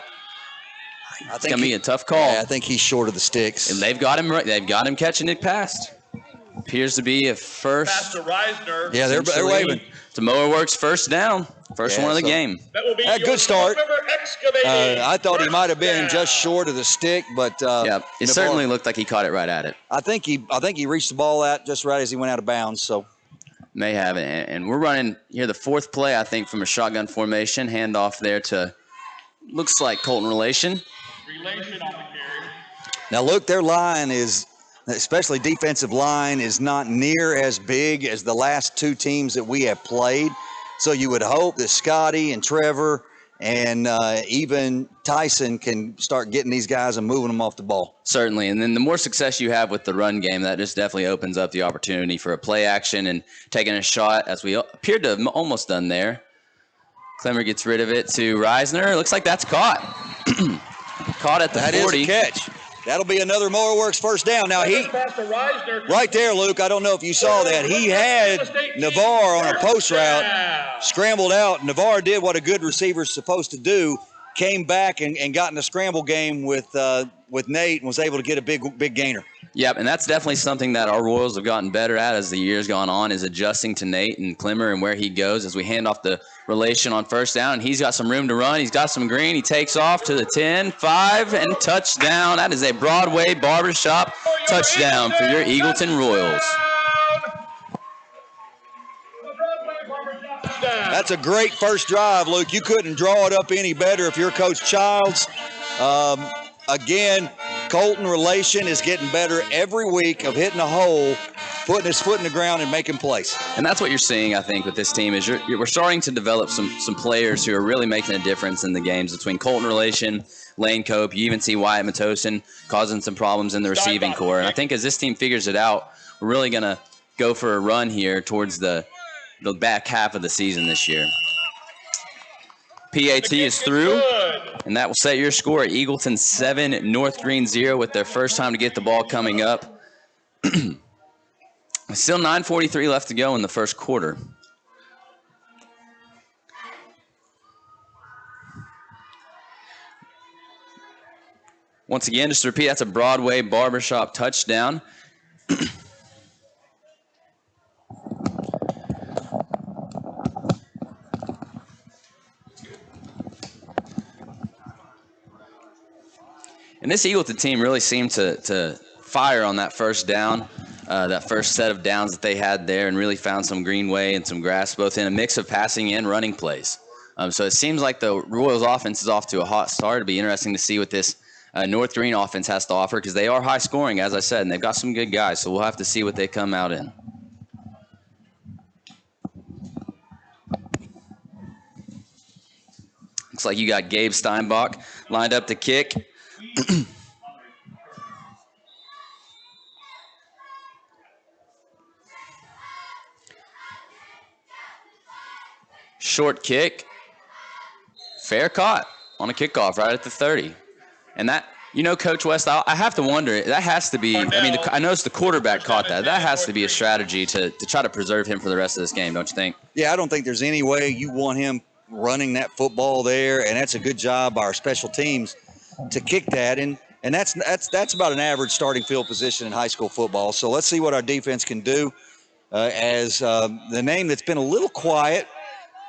It's going to be a tough call. Yeah, I think he's short of the sticks. And they've got him catching it past. Appears to be a first. Pass to Reisner. Yeah, they're waving. Samoa works first down. First one of the game. That will be a good start. Excavating. I thought he might have been just short of the stick, but yeah, it certainly looked like he caught it right at it. I think he reached the ball out just right as he went out of bounds. So may have it, and we're running here the 4th play, I think, from a shotgun formation. Handoff there to looks like Colton Relation. Relation on the carry. Now look, their line is, especially defensive line, is not near as big as the last 2 teams that we have played. So you would hope that Scotty and Trevor and even Tyson can start getting these guys and moving them off the ball. Certainly, and then the more success you have with the run game, that just definitely opens up the opportunity for a play action and taking a shot, as we appeared to have almost done there. Clemmer gets rid of it to Reisner. Looks like that's caught. Caught at the 40. That is a catch. That'll be another Mowerworks first down. Now right there, Luke, I don't know if you saw that. He had Navarre on a post route, scrambled out. Navarre did what a good receiver is supposed to do, came back and got in a scramble game with Nate and was able to get a big gainer. Yep, and that's definitely something that our Royals have gotten better at as the years gone on, is adjusting to Nate and Clemmer and where he goes as we hand off the Relation on first down. And he's got some room to run. He's got some green. He takes off to the 10, 5, and touchdown. That is a Broadway barbershop touchdown for your Eagleton Royals. That's a great first drive, Luke. You couldn't draw it up any better if you're Coach Childs. Again, Colton Relation is getting better every week of hitting a hole, putting his foot in the ground and making plays. And that's what you're seeing, I think, with this team is we're starting to develop some players who are really making a difference in the games between Colton Relation, Lane Cope. You even see Wyatt Matosin causing some problems in the receiving core. And I think as this team figures it out, we're really going to go for a run here towards the back half of the season this year. PAT is through, and that will set your score at Eagleton 7, North Greene 0 with their first time to get the ball coming up. Still 9:43 left to go in the first quarter. Once again, just to repeat, that's a Broadway barbershop touchdown. And this Eagleton team really seemed to fire on that first down, that first set of downs that they had there, and really found some greenway and some grass, both in a mix of passing and running plays. So it seems like the Royals offense is off to a hot start. It'll be interesting to see what this North Greene offense has to offer, because they are high scoring, as I said, and they've got some good guys. So we'll have to see what they come out in. Looks like you got Gabe Steinbach lined up to kick. Short kick. Fair caught on a kickoff right at the 30. And that, Coach West, I have to wonder, that has to be, I noticed the quarterback caught that. That has to be a strategy to try to preserve him for the rest of this game, don't you think? Yeah, I don't think there's any way you want him running that football there, and that's a good job by our special teams to kick that. And that's about an average starting field position in high school football. So let's see what our defense can do. as the name that's been a little quiet,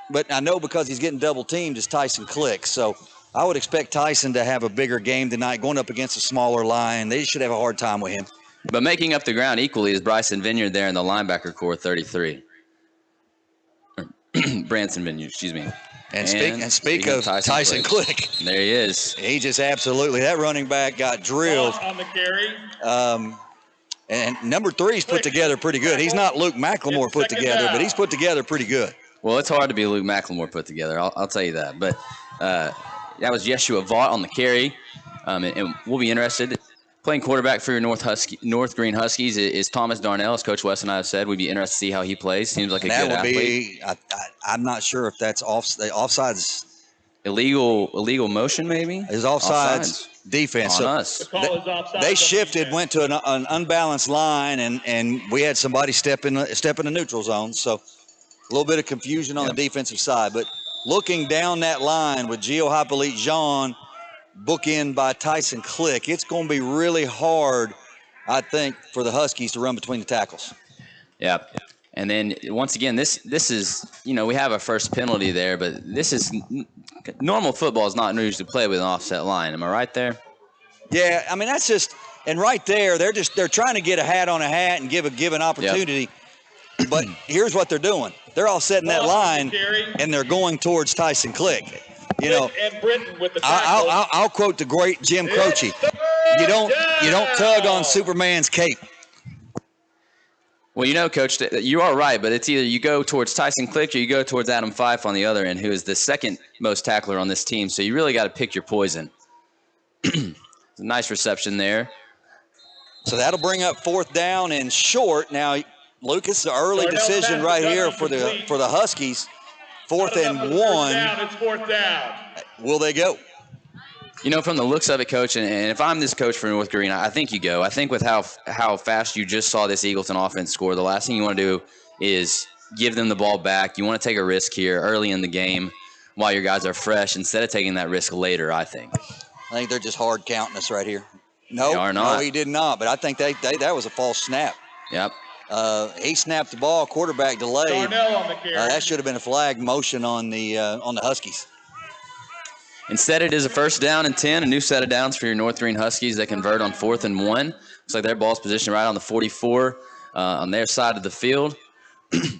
but I know because he's getting double teamed is Tyson Click. So I would expect Tyson to have a bigger game tonight going up against a smaller line. They should have a hard time with him. But making up the ground equally is Bryson Vineyard there in the linebacker core, 33. Branson Vineyard, excuse me. And speak of Tyson Click. There he is. He just absolutely, that running back got drilled. On the carry. And number 3's put together pretty good. He's not Luke McLemore put together, but he's put together pretty good. Well, it's hard to be Luke McLemore put together. I'll tell you that. But that was Yeshua Vaught on the carry. And we'll be interested. Playing quarterback for your North Greene Huskies is Thomas Darnell, as Coach West and I have said. We'd be interested to see how he plays. Seems like a good athlete. I'm not sure if that's offsides. Illegal motion, maybe? Is offsides defense. On us. They shifted, went to an unbalanced line, and we had somebody step in the neutral zone. So a little bit of confusion on the defensive side. But looking down that line with Gio Hippolyte Jean, bookend by Tyson Click, it's going to be really hard, I think, for the Huskies to run between the tackles. Yeah. And then, once again, this is, we have our first penalty there, but this is – normal football is not usually played with an offset line. Am I right there? Yeah, I mean, that's just – and right there, they're trying to get a hat on a hat and give an opportunity. Yep. But here's what they're doing. They're all setting that line, and they're going towards Tyson Click. And Britton with the tackle. I'll quote the great Jim Croce. You don't tug on Superman's cape. Well, Coach, you are right, but it's either you go towards Tyson Click or you go towards Adam Fife on the other end, who is the second most tackler on this team. So you really got to pick your poison. It's a nice reception there. So that'll bring up 4th down and short. Now, Lucas, the early decision right here for the Huskies. 4th and 1. It's 4th down. Will they go? From the looks of it, Coach, and if I'm this coach for North Greene, I think you go. I think with how fast you just saw this Eagleton offense score, the last thing you want to do is give them the ball back. You want to take a risk here early in the game while your guys are fresh instead of taking that risk later, I think. I think they're just hard counting us right here. No, they are not. No, he did not, but I think that was a false snap. Yep. He snapped the ball, quarterback delayed. Darnell on the carry. That should have been a flag motion on the Huskies. Instead, it is a 1st down and 10, a new set of downs for your North Greene Huskies. They convert on 4th and 1. Looks like their ball's positioned right on the 44 on their side of the field. I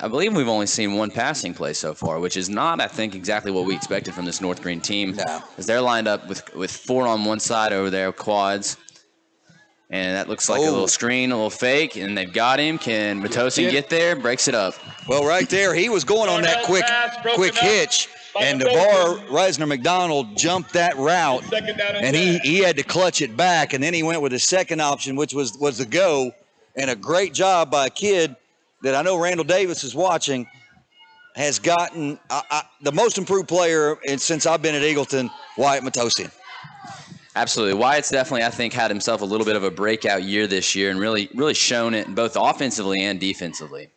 believe we've only seen one passing play so far, which is not, I think, exactly what we expected from this North Greene team. No. As they're lined up with 4 on one side over there, quads. And that looks like a little screen, a little fake, and they've got him. Can Matosin get there? Breaks it up. Well, right there, he was going on that quick hitch, and DeVar Reisner-McDonald jumped that route, and he had to clutch it back, and then he went with the second option, which was the go, and a great job by a kid that I know Randall Davis is watching, has gotten the most improved player since I've been at Eagleton, Wyatt Matossian. Absolutely. Wyatt's definitely, I think, had himself a little bit of a breakout year this year and really shown it both offensively and defensively.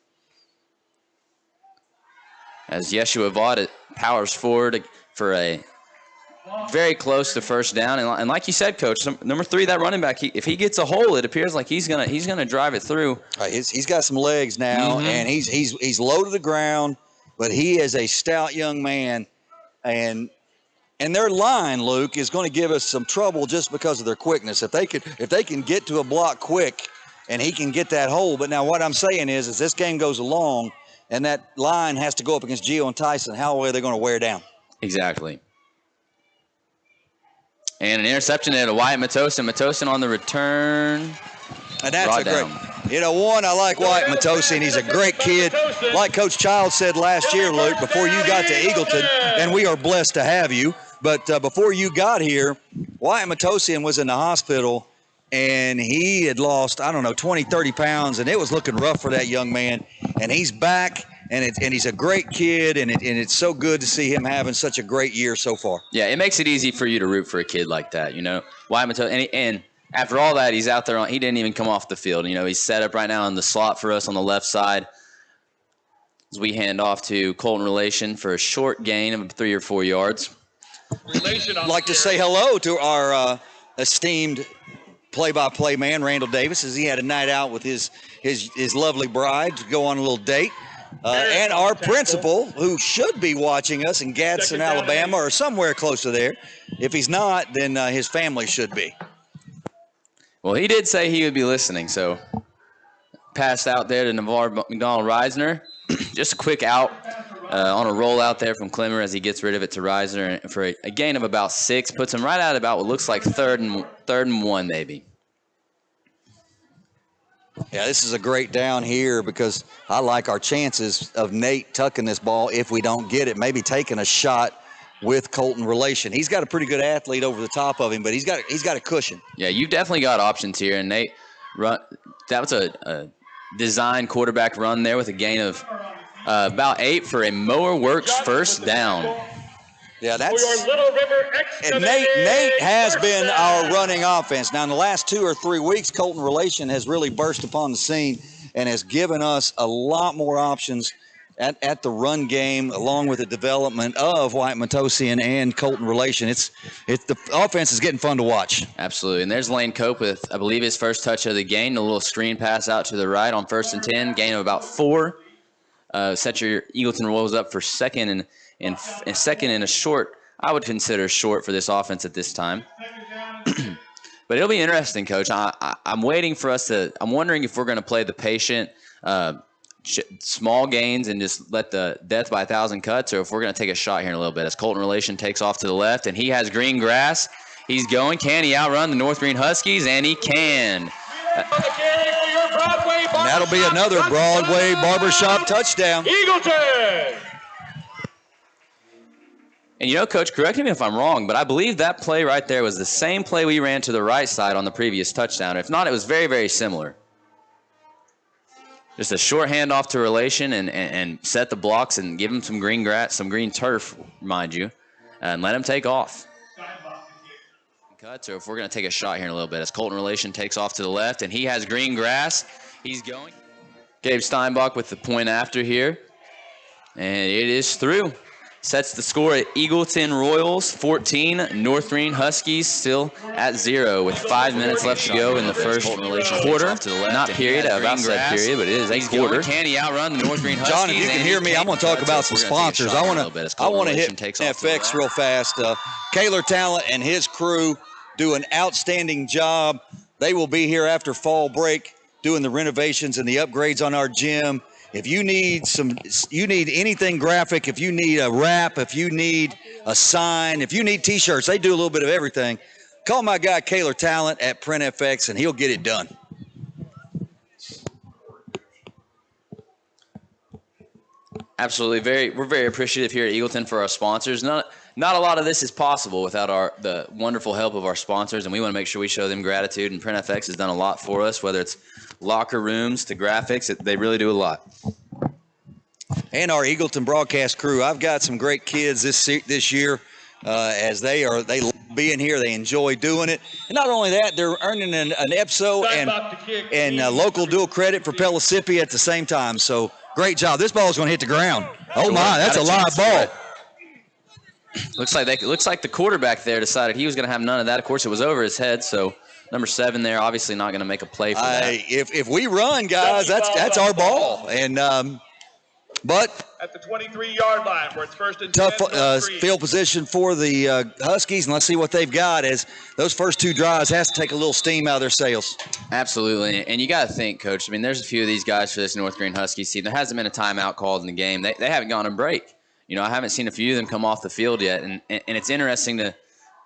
As Yeshua Vaught powers forward for a very close to 1st down. And like you said, Coach, number 3, that running back, if he gets a hole, it appears like he's gonna drive it through. Right, he's got some legs now, and he's low to the ground, but he is a stout young man, and their line, Luke, is going to give us some trouble just because of their quickness. If they can get to a block quick, and he can get that hole. But now what I'm saying is, as this game goes along, and that line has to go up against Gio and Tyson, how are they going to wear down? Exactly. And an interception there to Wyatt Matosin. Matosin on the return. And that's a great. I like Wyatt Matosin. He's a great kid. Like Coach Child said last year, Luke, before you got to Eagleton, and we are blessed to have you. But before you got here, Wyatt Matossian was in the hospital, and he had lost, 20, 30 pounds, and it was looking rough for that young man. And he's back, and he's a great kid, and it's so good to see him having such a great year so far. Yeah, it makes it easy for you to root for a kid like that, Wyatt Matossian, and after all that, he's out there. He didn't even come off the field. He's set up right now in the slot for us on the left side. As we hand off to Colton Relation for a short gain of 3 or 4 yards. I'd like to say hello to our esteemed play-by-play man, Randall Davis, as he had a night out with his lovely bride to go on a little date. And our principal, who should be watching us in Gadsden, Alabama, or somewhere close to there. If he's not, then his family should be. Well, he did say he would be listening, so passed out there to Navarre McDonald-Reisner. Just a quick out on a roll out there from Clemmer as he gets rid of it to Reisner for a gain of about 6. Puts him right at about what looks like third and 1 maybe. Yeah, this is a great down here because I like our chances of Nate tucking this ball if we don't get it, maybe taking a shot with Colton Relation. He's got a pretty good athlete over the top of him, but he's got a cushion. Yeah, you've definitely got options here, and Nate, that was a design quarterback run there with a gain of about 8 for a Mower Works first down. Yeah, that's and Nate has been our running offense. Now, in the last 2 or 3 weeks, Colton Relation has really burst upon the scene and has given us a lot more options at the run game, along with the development of White Matosian and Colton Relation. It's the offense is getting fun to watch. Absolutely, and there's Lane Cope with, I believe, his first touch of the game. A little screen pass out to the right on 1st and 10, gain of about 4. Set your Eagleton Royals up for second and second in a short, I would consider short for this offense at this time. But it'll be interesting, Coach. I'm waiting for us to – I'm wondering if we're going to play the patient small gains and just let the death by 1,000 cuts, or if we're going to take a shot here in a little bit as Colton Relation takes off to the left, and he has green grass. He's going. Can he outrun the North Greene Huskies? And he can. And that'll be another Broadway barbershop touchdown. Eagleton! And you know, Coach, correct me if I'm wrong, but I believe that play right there was the same play we ran to the right side on the previous touchdown. If not, it was very, very similar. Just a short handoff to Relation and set the blocks and give him some green grass, some green turf, mind you, and let him take off. Cuts, or if we're going to take a shot here in a little bit as Colton Relation takes off to the left, and he has green grass. He's going. Gabe Steinbach with the point after here, and it is through. Sets the score at Eagleton Royals 14, North Greene Huskies still at 0 with 5 minutes left to go in the first quarter. Not period, about said period, but it is a quarter. Can he outrun the North Greene Huskies? John, if you can hear me, I'm going to talk about some sponsors. I want to hit FX real fast. Kaler Talent and his crew do an outstanding job. They will be here after fall break doing the renovations and the upgrades on our gym. If you need anything graphic, if you need a wrap, if you need a sign, if you need T-shirts, they do a little bit of everything. Call my guy Kaler Talent at PrintFX, and he'll get it done. Absolutely, we're very appreciative here at Eagleton for our sponsors. Not a lot of this is possible without the wonderful help of our sponsors, and we want to make sure we show them gratitude. And PrintFX has done a lot for us, whether it's locker rooms to graphics. They really do a lot. And our Eagleton broadcast crew. I've got some great kids this year, as they love being here. They enjoy doing it, and not only that, they're earning an EPSO and local dual credit for Pellissippi at the same time. So great job. This ball is going to hit the ground. Oh my, that's a live ball. Looks like the quarterback there decided he was going to have none of that. Of course, it was over his head, so number 7 there obviously not going to make a play for that. If we run, guys, that's our ball. And but at the 23-yard line where it's 1st and 10. Tough field position for the Huskies, and let's see what they've got as those first 2 drives has to take a little steam out of their sails. Absolutely, and you got to think, Coach. I mean, there's a few of these guys for this North Greene Huskies team. There hasn't been a timeout called in the game. They haven't gone on break. You know, I haven't seen a few of them come off the field yet, and it's interesting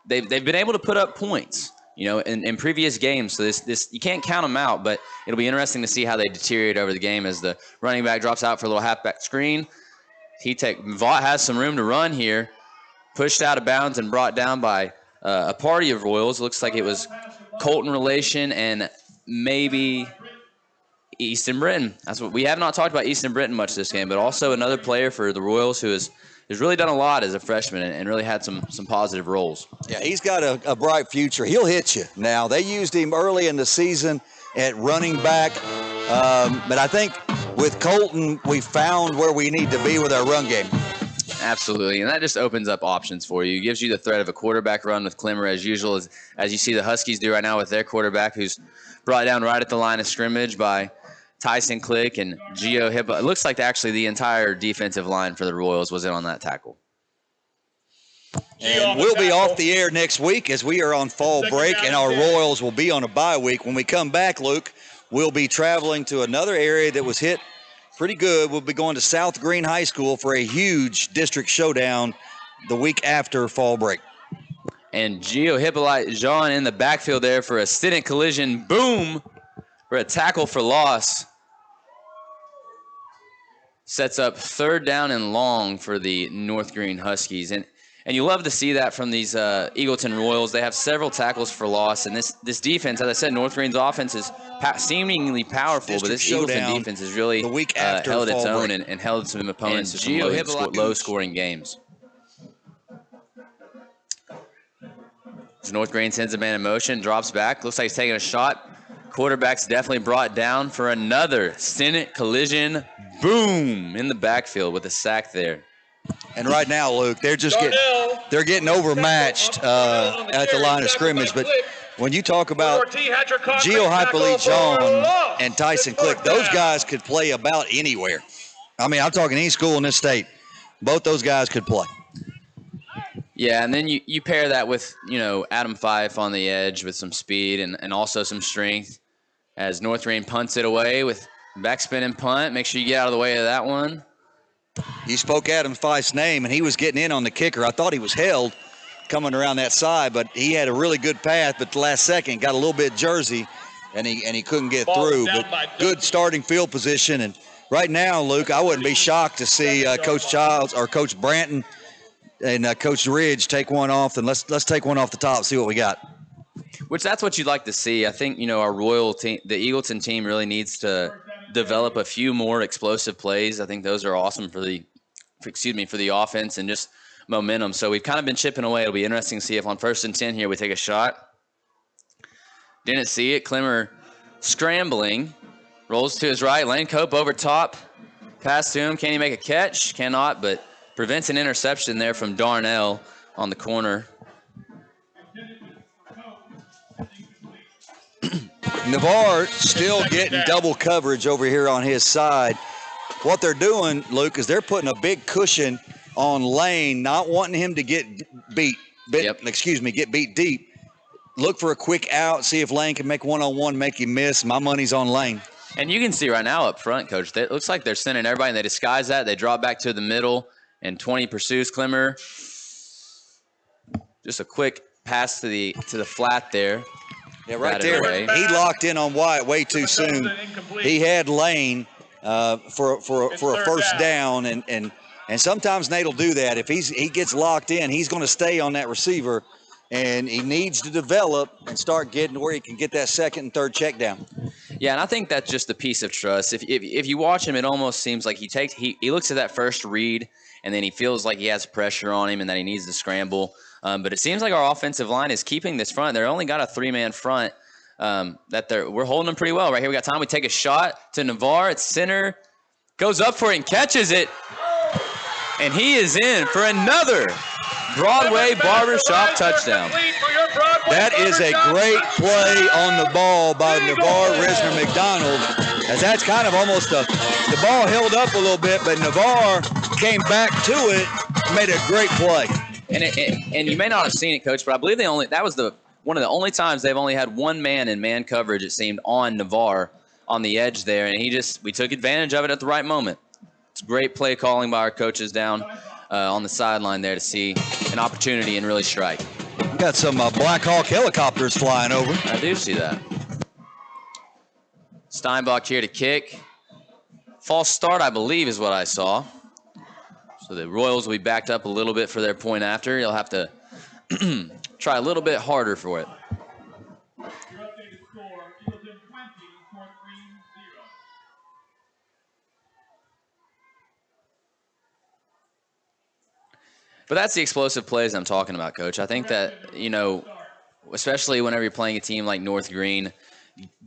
they've been able to put up points, you know, in previous games. So this you can't count them out, but it'll be interesting to see how they deteriorate over the game as the running back drops out for a little halfback screen. Vaught has some room to run here, pushed out of bounds and brought down by a party of Royals. Looks like it was Colton Relation and maybe Easton Britton. That's what we have not talked about Easton Britton much this game, but also another player for the Royals who has really done a lot as a freshman and really had some positive roles. Yeah, he's got a bright future. He'll hit you. Now, they used him early in the season at running back, but I think with Colton, we found where we need to be with our run game. Absolutely, and that just opens up options for you. It gives you the threat of a quarterback run with Clemmer as usual, as you see the Huskies do right now with their quarterback, who's brought down right at the line of scrimmage by Tyson Click and Gio Hippa. It looks like actually the entire defensive line for the Royals was in on that tackle. And we'll be off the air next week as we are on fall break, and our Royals will be on a bye week. When we come back, Luke, we'll be traveling to another area that was hit pretty good. We'll be going to South Greene High School for a huge district showdown the week after fall break. And Gio Hippolyte Jean in the backfield there for a student collision. Boom! For a tackle for loss. Sets up 3rd down and long for the North Greene Huskies. And you love to see that from these Eagleton Royals. They have several tackles for loss. And this defense, as I said, North Greene's offense is seemingly powerful, but this Eagleton defense has really held its own and held some opponents to some low-scoring games. As North Greene sends a man in motion, drops back. Looks like he's taking a shot. Quarterback's definitely brought down for another student collision. Boom! In the backfield with a sack there. And right now, Luke, they're getting overmatched at the line of scrimmage. But when you talk about Gio Hippolyte Jean and Tyson Click, those guys could play about anywhere. I mean, I'm talking any school in this state. Both those guys could play. Yeah, and then you pair that with, Adam Fife on the edge with some speed and also some strength as North Greene punts it away with backspin and punt. Make sure you get out of the way of that one. You spoke Adam Fife's name, and he was getting in on the kicker. I thought he was held coming around that side, but he had a really good path, but the last second got a little bit jersey, and he couldn't get through. But good starting field position. And right now, Luke, I wouldn't be shocked to see Coach Childs or Coach Branton and Coach Ridge take one off, and let's take one off the top, see what we got. Which that's what you'd like to see. I think, our Royal team, the Eagleton team really needs to develop a few more explosive plays. I think those are awesome for the offense and just momentum. So we've kind of been chipping away. It'll be interesting to see if on 1st and 10 here we take a shot. Didn't see it. Clemmer scrambling. Rolls to his right. Lane Cope over top. Pass to him. Can he make a catch? Cannot, but prevents an interception there from Darnell on the corner. Navarre still getting double coverage over here on his side. What they're doing, Luke, is they're putting a big cushion on Lane, not wanting him to get beat deep. Look for a quick out, see if Lane can make one-on-one, make him miss. My money's on Lane. And you can see right now up front, Coach, it looks like they're sending everybody, and they disguise that. They drop back to the middle, and 20 pursues Clemmer. Just a quick pass to the flat there. Yeah, right there. He locked in on Wyatt way too soon. He had Lane for a first down, and sometimes Nate will do that. If he gets locked in, he's going to stay on that receiver, and he needs to develop and start getting where he can get that 2nd and 3rd check down. Yeah, and I think that's just a piece of trust. If you watch him, it almost seems like he looks at that first read, and then he feels like he has pressure on him and that he needs to scramble. But it seems like our offensive line is keeping this front. They're only got a 3-man front we're holding them pretty well. Right here we got time. We take a shot to Navarre at center. Goes up for it and catches it. And he is in for another Broadway Barbershop touchdown. That is a great play on the ball by Navarre Risner McDonald. As that's kind of almost the ball held up a little bit, but Navarre came back to it, made a great play. And you may not have seen it, Coach, but I believe that was one of the only times they've only had one man in man coverage, it seemed, on Navarre on the edge there, and we took advantage of it at the right moment. It's great play calling by our coaches down on the sideline there to see an opportunity and really strike. We got some Black Hawk helicopters flying over. I do see that. Steinbach here to kick. False start, I believe, is what I saw. So the Royals will be backed up a little bit for their point after. You'll have to try a little bit harder for it. Your updated score, Eagleton 20, North Greene 0. But that's the explosive plays I'm talking about, Coach. I think that, especially whenever you're playing a team like North Greene,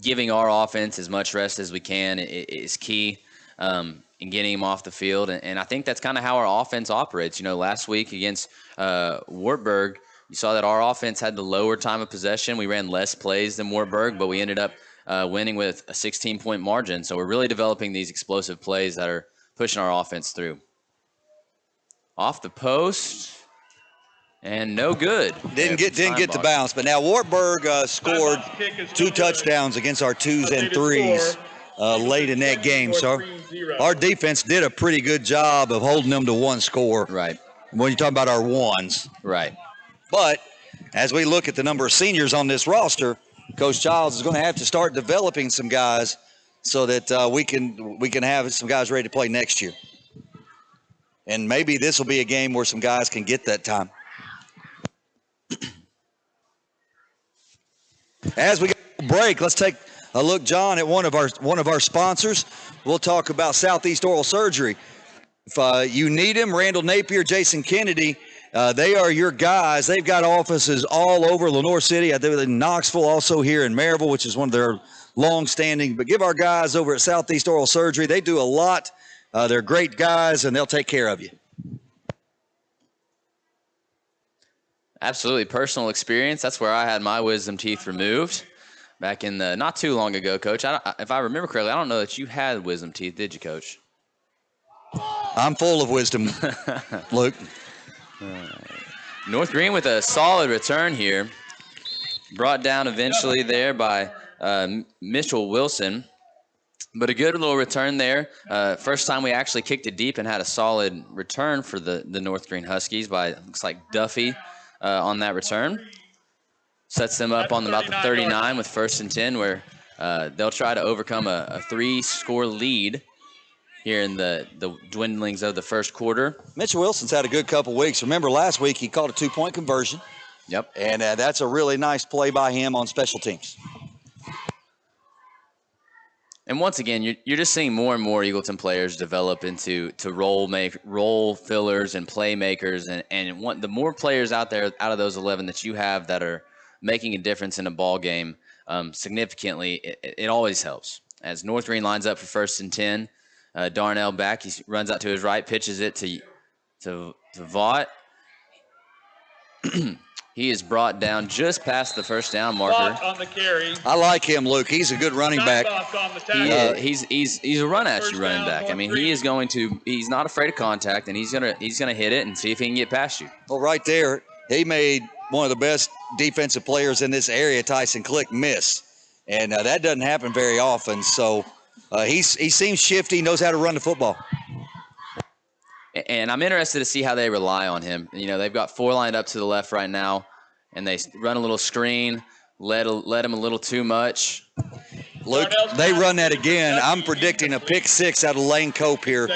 giving our offense as much rest as we can is key. and getting him off the field. And I think that's kind of how our offense operates. Last week against Wartburg, you saw that our offense had the lower time of possession. We ran less plays than Wartburg, but we ended up winning with a 16-point margin. So we're really developing these explosive plays that are pushing our offense through. Off the post. And no good. Didn't get the bounce. But now Wartburg scored 2 touchdowns against our 2s and 3s late in that game. So our defense did a pretty good job of holding them to 1 score. Right. When you're talking about our 1s. Right. But as we look at the number of seniors on this roster, Coach Childs is going to have to start developing some guys so that we can have some guys ready to play next year. And maybe this will be a game where some guys can get that time. As we go to break, let's take a look, John, at one of our sponsors. We'll talk about Southeast Oral Surgery. If you need them, Randall Napier, Jason Kennedy, they are your guys. They've got offices all over Lenoir City. I think in Knoxville, also here in Maryville, which is one of their long-standing. But give our guys over at Southeast Oral Surgery. They do a lot. They're great guys, and they'll take care of you. Absolutely. Personal experience. That's where I had my wisdom teeth removed back in not too long ago, Coach. If I remember correctly, I don't know that you had wisdom teeth, did you, Coach? I'm full of wisdom, Luke. North Greene with a solid return here. Brought down eventually there by Mitchell Wilson. But a good little return there. First time we actually kicked it deep and had a solid return for the North Greene Huskies by, looks like, Duffy on that return. Sets them up on about the 39 with 1st and 10, where they'll try to overcome a 3-score lead here in the dwindlings of the first quarter. Mitchell Wilson's had a good couple weeks. Remember last week he called a 2-point conversion. Yep. And that's a really nice play by him on special teams. And once again, you're just seeing more and more Eagleton players develop into role fillers and playmakers, and the more players out there out of those 11 that you have that are making a difference in a ball game significantly, it always helps. As North Greene lines up for 1st and 10, Darnell back, he runs out to his right, pitches it to Vaught. He is brought down just past the first down marker. On the carry. I like him, Luke. He's a good running back. He's a run at you running back. I mean, he's not afraid of contact, and he's gonna hit it and see if he can get past you. Well, right there, he made one of the best defensive players in this area, Tyson Click, miss, and that doesn't happen very often. So he seems shifty, knows how to run the football. And I'm interested to see how they rely on him. They've got 4 lined up to the left right now, and they run a little screen, let him a little too much. Luke, they run that again. I'm predicting a pick 6 out of Lane Cope here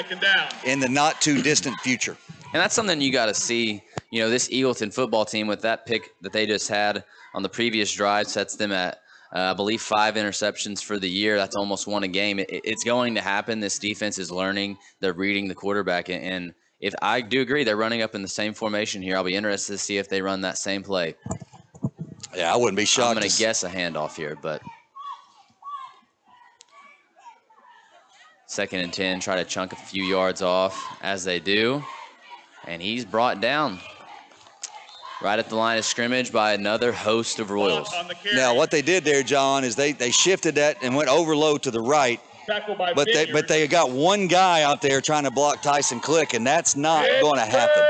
in the not-too-distant future. And that's something you got to see. This Eagleton football team with that pick that they just had on the previous drive sets them at, I believe, 5 interceptions for the year. That's almost 1 a game. It's going to happen. This defense is learning. They're reading the quarterback. And if I do agree, they're running up in the same formation here. I'll be interested to see if they run that same play. Yeah, I wouldn't be shocked. I'm going to guess a handoff here, but 2nd and 10, try to chunk a few yards off as they do. And he's brought down right at the line of scrimmage by another host of Royals. Now, what they did there, John, is they shifted that and went overload to the right. But they got one guy out there trying to block Tyson Click, and that's not going to happen.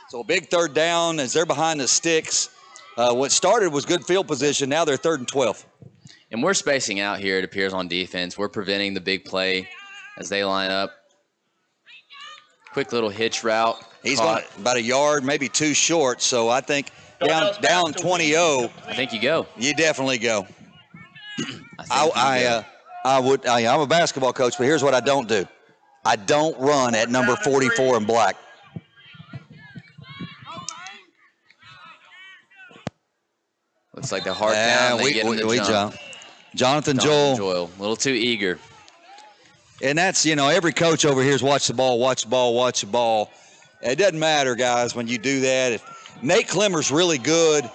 So a big 3rd down as they're behind the sticks. What started was good field position. Now they're 3rd and 12. And we're spacing out here, it appears, on defense. We're preventing the big play as they line up. Quick little hitch route. He's going about a yard, maybe 2 short. So I think down 20-0. I think you go. You definitely go. I'm a basketball coach, but here's what I don't do. I don't run at number 44 in black. Looks like they're hard down. Jonathan Joel. A little too eager. And that's, every coach over here is watch the ball, watch the ball, watch the ball. It doesn't matter, guys, when you do that. If Nate Clemmer's really good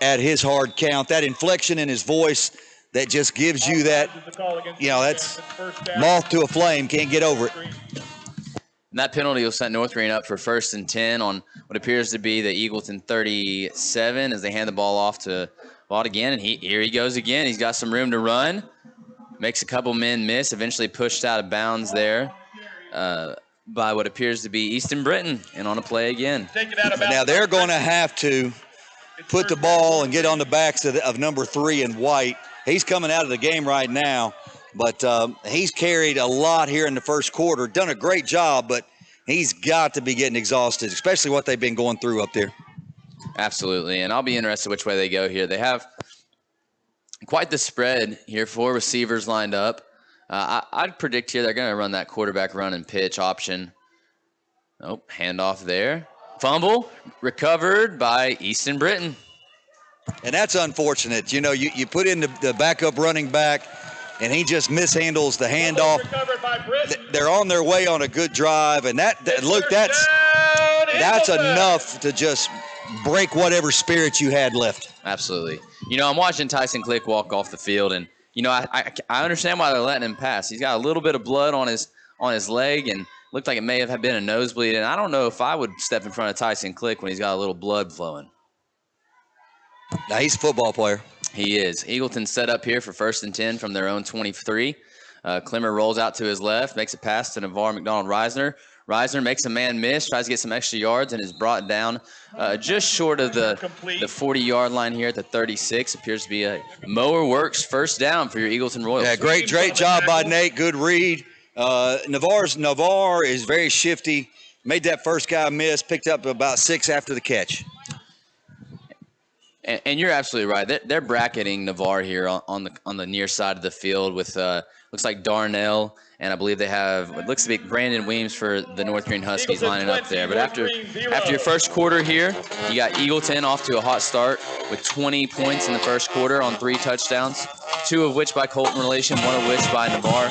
at his hard count, that inflection in his voice, that just gives you that, that's moth to a flame, can't get over it. And that penalty will set North Greene up for 1st and 10 on what appears to be the Eagleton 37 as they hand the ball off to Vaught again. And here he goes again. He's got some room to run. Makes a couple men miss, eventually pushed out of bounds there by what appears to be Easton Britton, and on a play again. Now they're going to have to put the ball and get on the backs of number 3 in White. He's coming out of the game right now, but he's carried a lot here in the first quarter, done a great job, but he's got to be getting exhausted, especially what they've been going through up there. Absolutely, and I'll be interested which way they go here. They have quite the spread here, 4 receivers lined up. I'd predict here they're going to run that quarterback run and pitch option. Oh, handoff there. Fumble, recovered by Easton Britton. And that's unfortunate. You know, you put in the backup running back, and he just mishandles the handoff. They're on their way on a good drive, and that's enough to just break whatever spirit you had left. Absolutely. You know, I'm watching Tyson Click walk off the field, and you know, I understand why they're letting him pass. He's got a little bit of blood on his leg, and looked like it may have been a nosebleed. And I don't know if I would step in front of Tyson Click when he's got a little blood flowing. Now he's a football player. He is. Eagleton set up here for 1st and 10 from their own 23. Clemmer rolls out to his left, makes a pass to Navarre McDonald-Reisner. Reisner makes a man miss, tries to get some extra yards, and is brought down just short of the 40-yard line here at the 36. Appears to be a mower works first down for your Eagleton Royals. Yeah, great job by Nate. Good read. Navarre is very shifty. Made that first guy miss, picked up about 6 after the catch. And you're absolutely right. They're bracketing Navarre here on the near side of the field with looks like Darnell, and I believe they have what looks to be Brandon Weems for the North Greene Huskies lining up there. But after your first quarter here, you got Eagleton off to a hot start with 20 points in the first quarter on 3 touchdowns, 2 of which by Colton Relation, 1 of which by Navarre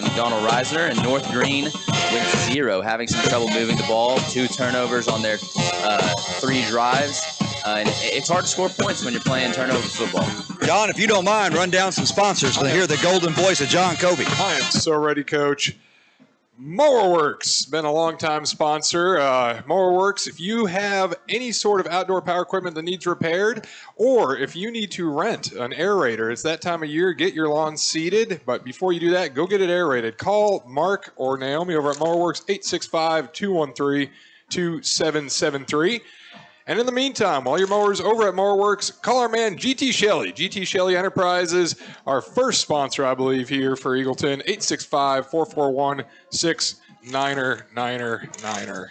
McDonald-Reisner, and North Greene with 0, having some trouble moving the ball, 2 turnovers on their 3 drives. And it's hard to score points when you're playing turnover football. John, if you don't mind, run down some sponsors to hear the golden voice of John Kobe. I am so ready, Coach. Mowerworks, been a long-time sponsor. Mowerworks, if you have any sort of outdoor power equipment that needs repaired, or if you need to rent an aerator, it's that time of year, get your lawn seeded. But before you do that, go get it aerated. Call Mark or Naomi over at Mowerworks, 865-213-2773. And in the meantime, while your mower's over at Mowerworks, call our man GT Shelley. GT Shelley Enterprises, our first sponsor, I believe, here for Eagleton, 865-441-6999.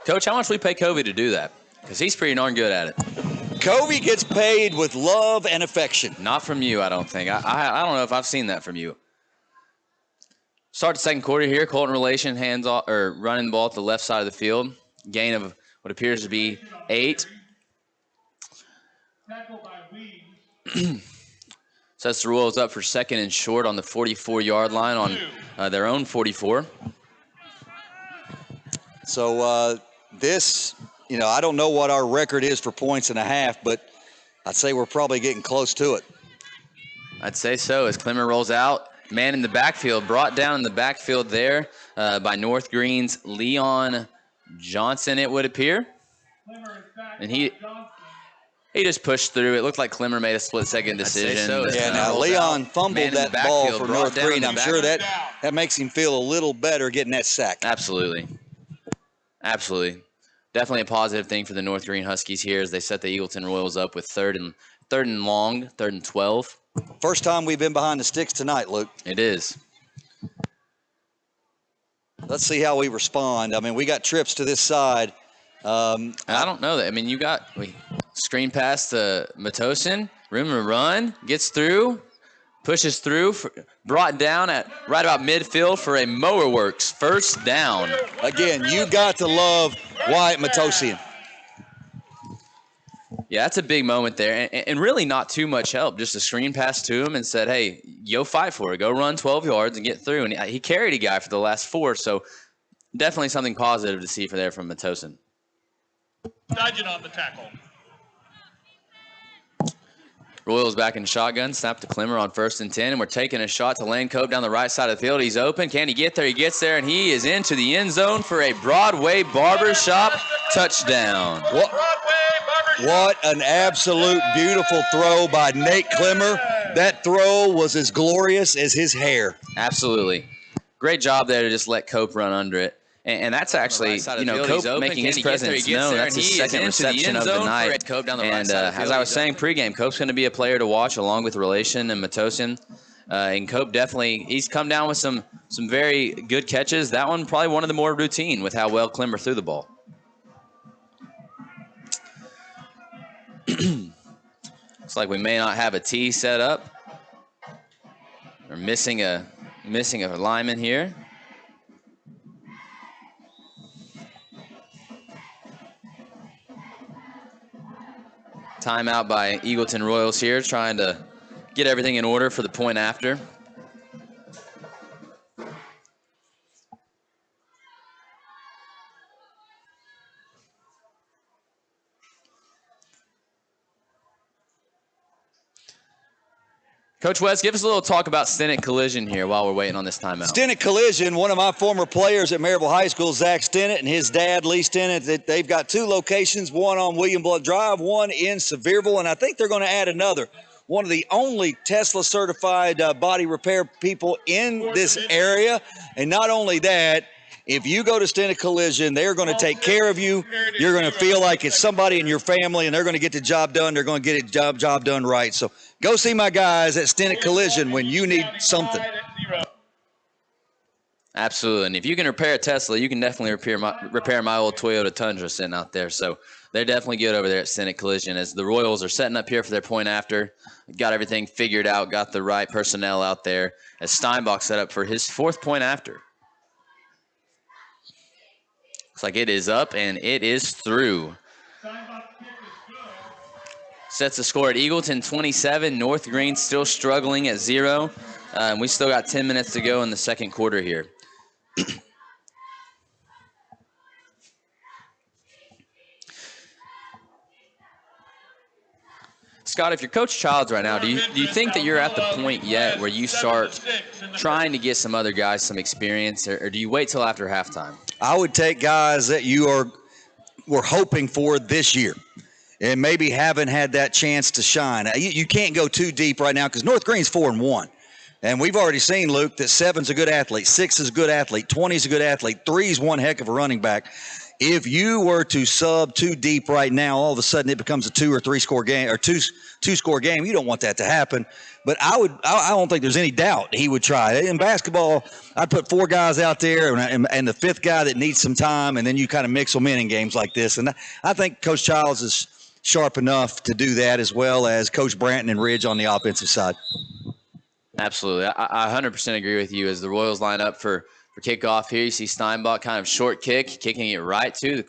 Coach, how much we pay Covey to do that? Because he's pretty darn good at it. Covey gets paid with love and affection. Not from you, I don't think. I don't know if I've seen that from you. Start the second quarter here. Colton Relation hands off or running the ball at the left side of the field. Gain of what appears to be 8. Sets the Royals up for 2nd and short on the 44-yard line on their own 44. So this, I don't know what our record is for points and a half, but I'd say we're probably getting close to it. I'd say so as Clemmer rolls out. Man in the backfield, brought down in the backfield there by North Greene's Leon Johnson, it would appear. And he just pushed through. It looked like Clemmer made a split-second decision. So. Yeah, now Leon fumbled that ball for North Greene. I'm sure that makes him feel a little better getting that sack. Absolutely. Absolutely. Definitely a positive thing for the North Greene Huskies here as they set the Eagleton Royals up with third and long, 3rd and 12. First time we've been behind the sticks tonight, Luke. It is. Let's see how we respond. I mean, we got trips to this side. I don't know that. I mean, screen pass to Matosin, room to run, gets through, pushes through, brought down at right about midfield for a Mowerworks first down. Again, you got to love Wyatt Matossian. Yeah, that's a big moment there, and really not too much help. Just a screen pass to him and said, hey, go fight for it. Go run 12 yards and get through. And he carried a guy for the last 4, so definitely something positive to see from Matosin. Dodging on the tackle. Royals back in shotgun, snap to Clemmer on 1st and 10, and we're taking a shot to Lane Cope down the right side of the field. He's open. Can he get there? He gets there, and he is into the end zone for a Broadway Barbershop touchdown. What an absolute beautiful throw by Nate Clemmer. That throw was as glorious as his hair. Absolutely. Great job there to just let Cope run under it. And that's actually, Cope making his presence known. That's his second reception of the night. And as I was saying pregame, Cope's going to be a player to watch along with Relation and Matosin. And Cope definitely, he's come down with some very good catches. That one probably one of the more routine with how well Clemmer threw the ball. Looks like we may not have a tee set up. We're missing a lineman here. Timeout by Eagleton Royals here, trying to get everything in order for the point after. Coach West, give us a little talk about Stennett Collision here while we're waiting on this timeout. Stennett Collision, one of my former players at Maryville High School, Zach Stennett, and his dad, Lee Stennett, they've got 2 locations, one on William Blunt Drive, one in Sevierville, and I think they're going to add another. One of the only Tesla-certified body repair people in this area. And not only that, if you go to Stennett Collision, they're going to take care of you. You're going to feel like it's somebody in your family, and they're going to get the job done. They're going to get the job done right. So go see my guys at Stennett Collision when you need something. Absolutely. And if you can repair a Tesla, you can definitely repair my old Toyota Tundra sitting out there. So they're definitely good over there at Stennett Collision as the Royals are setting up here for their point after. Got everything figured out, got the right personnel out there as Steinbach set up for his 4th point after. Looks like it is up and it is through. Sets the score at Eagleton 27. North Greene still struggling at 0. And we still got 10 minutes to go in the second quarter here. Scott, if you're Coach Childs right now, do you think that you're at the point yet where you start trying to get some other guys some experience, or do you wait till after halftime? I would take guys that were hoping for this year and maybe haven't had that chance to shine. You can't go too deep right now because North Greene's 4-1. And we've already seen, Luke, that 7's a good athlete, 6 is a good athlete, 20's a good athlete, 3's one heck of a running back. If you were to sub too deep right now, all of a sudden it becomes a 2 or 3 score game or two score game. You don't want that to happen. But I don't think there's any doubt he would try. In basketball, I'd put 4 guys out there and the 5th guy that needs some time, and then you kind of mix them in games like this. And I think Coach Childs is sharp enough to do that, as well as Coach Branton and Ridge on the offensive side. Absolutely. I 100% agree with you. As the Royals line up for kickoff here, you see Steinbach kind of short kicking it right to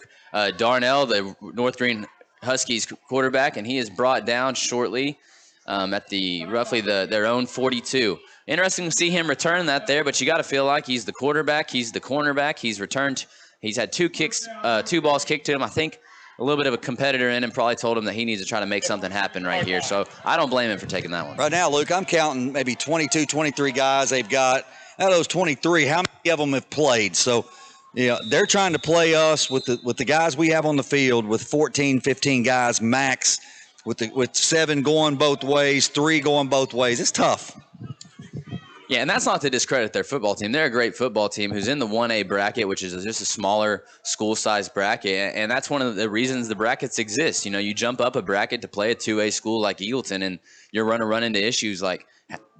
Darnell, the North Greene Huskies quarterback, and he is brought down shortly at roughly their own 42. Interesting to see him return that there, but you got to feel like he's the quarterback, he's the cornerback. He's had 2 balls kicked to him. I think a little bit of a competitor in him probably told him that he needs to try to make something happen right here. So I don't blame him for taking that one. Right now, Luke, I'm counting maybe 22, 23 guys they've got. Out of those 23, how many of them have played? So, they're trying to play us with the guys we have on the field with 14, 15 guys max, with 7 going both ways, 3 going both ways. It's tough. Yeah, and that's not to discredit their football team. They're a great football team who's in the 1A bracket, which is just a smaller school-sized bracket, and that's one of the reasons the brackets exist. You jump up a bracket to play a 2A school like Eagleton, and you're going to run into issues like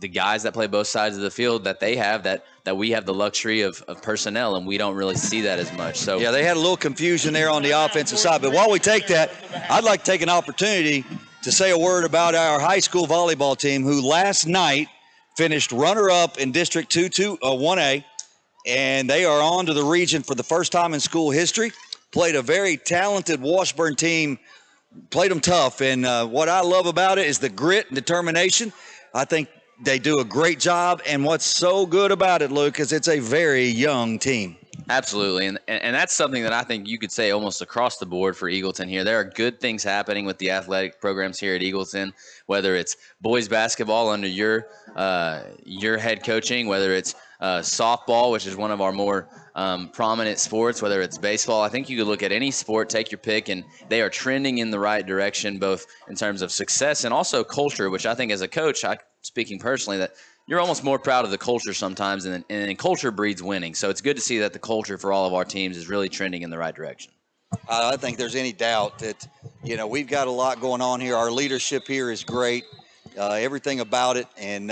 the guys that play both sides of the field that they have that we have the luxury of personnel, and we don't really see that as much. So yeah, they had a little confusion there on the offensive side. But while we take that, I'd like to take an opportunity to say a word about our high school volleyball team, who last night finished runner-up in District 1A, and they are on to the region for the first time in school history. Played a very talented Washburn team, played them tough, and what I love about it is the grit and determination. I think they do a great job, and what's so good about it, Luke, is it's a very young team. Absolutely, and that's something that I think you could say almost across the board for Eagleton here. There are good things happening with the athletic programs here at Eagleton, whether it's boys basketball under your head coaching, whether it's softball, which is one of our more prominent sports, whether it's baseball. I think you could look at any sport, take your pick, and they are trending in the right direction, both in terms of success and also culture, which I think as a coach, speaking personally, that you're almost more proud of the culture sometimes, and culture breeds winning. So it's good to see that the culture for all of our teams is really trending in the right direction. I don't think there's any doubt that, we've got a lot going on here. Our leadership here is great, everything about it, and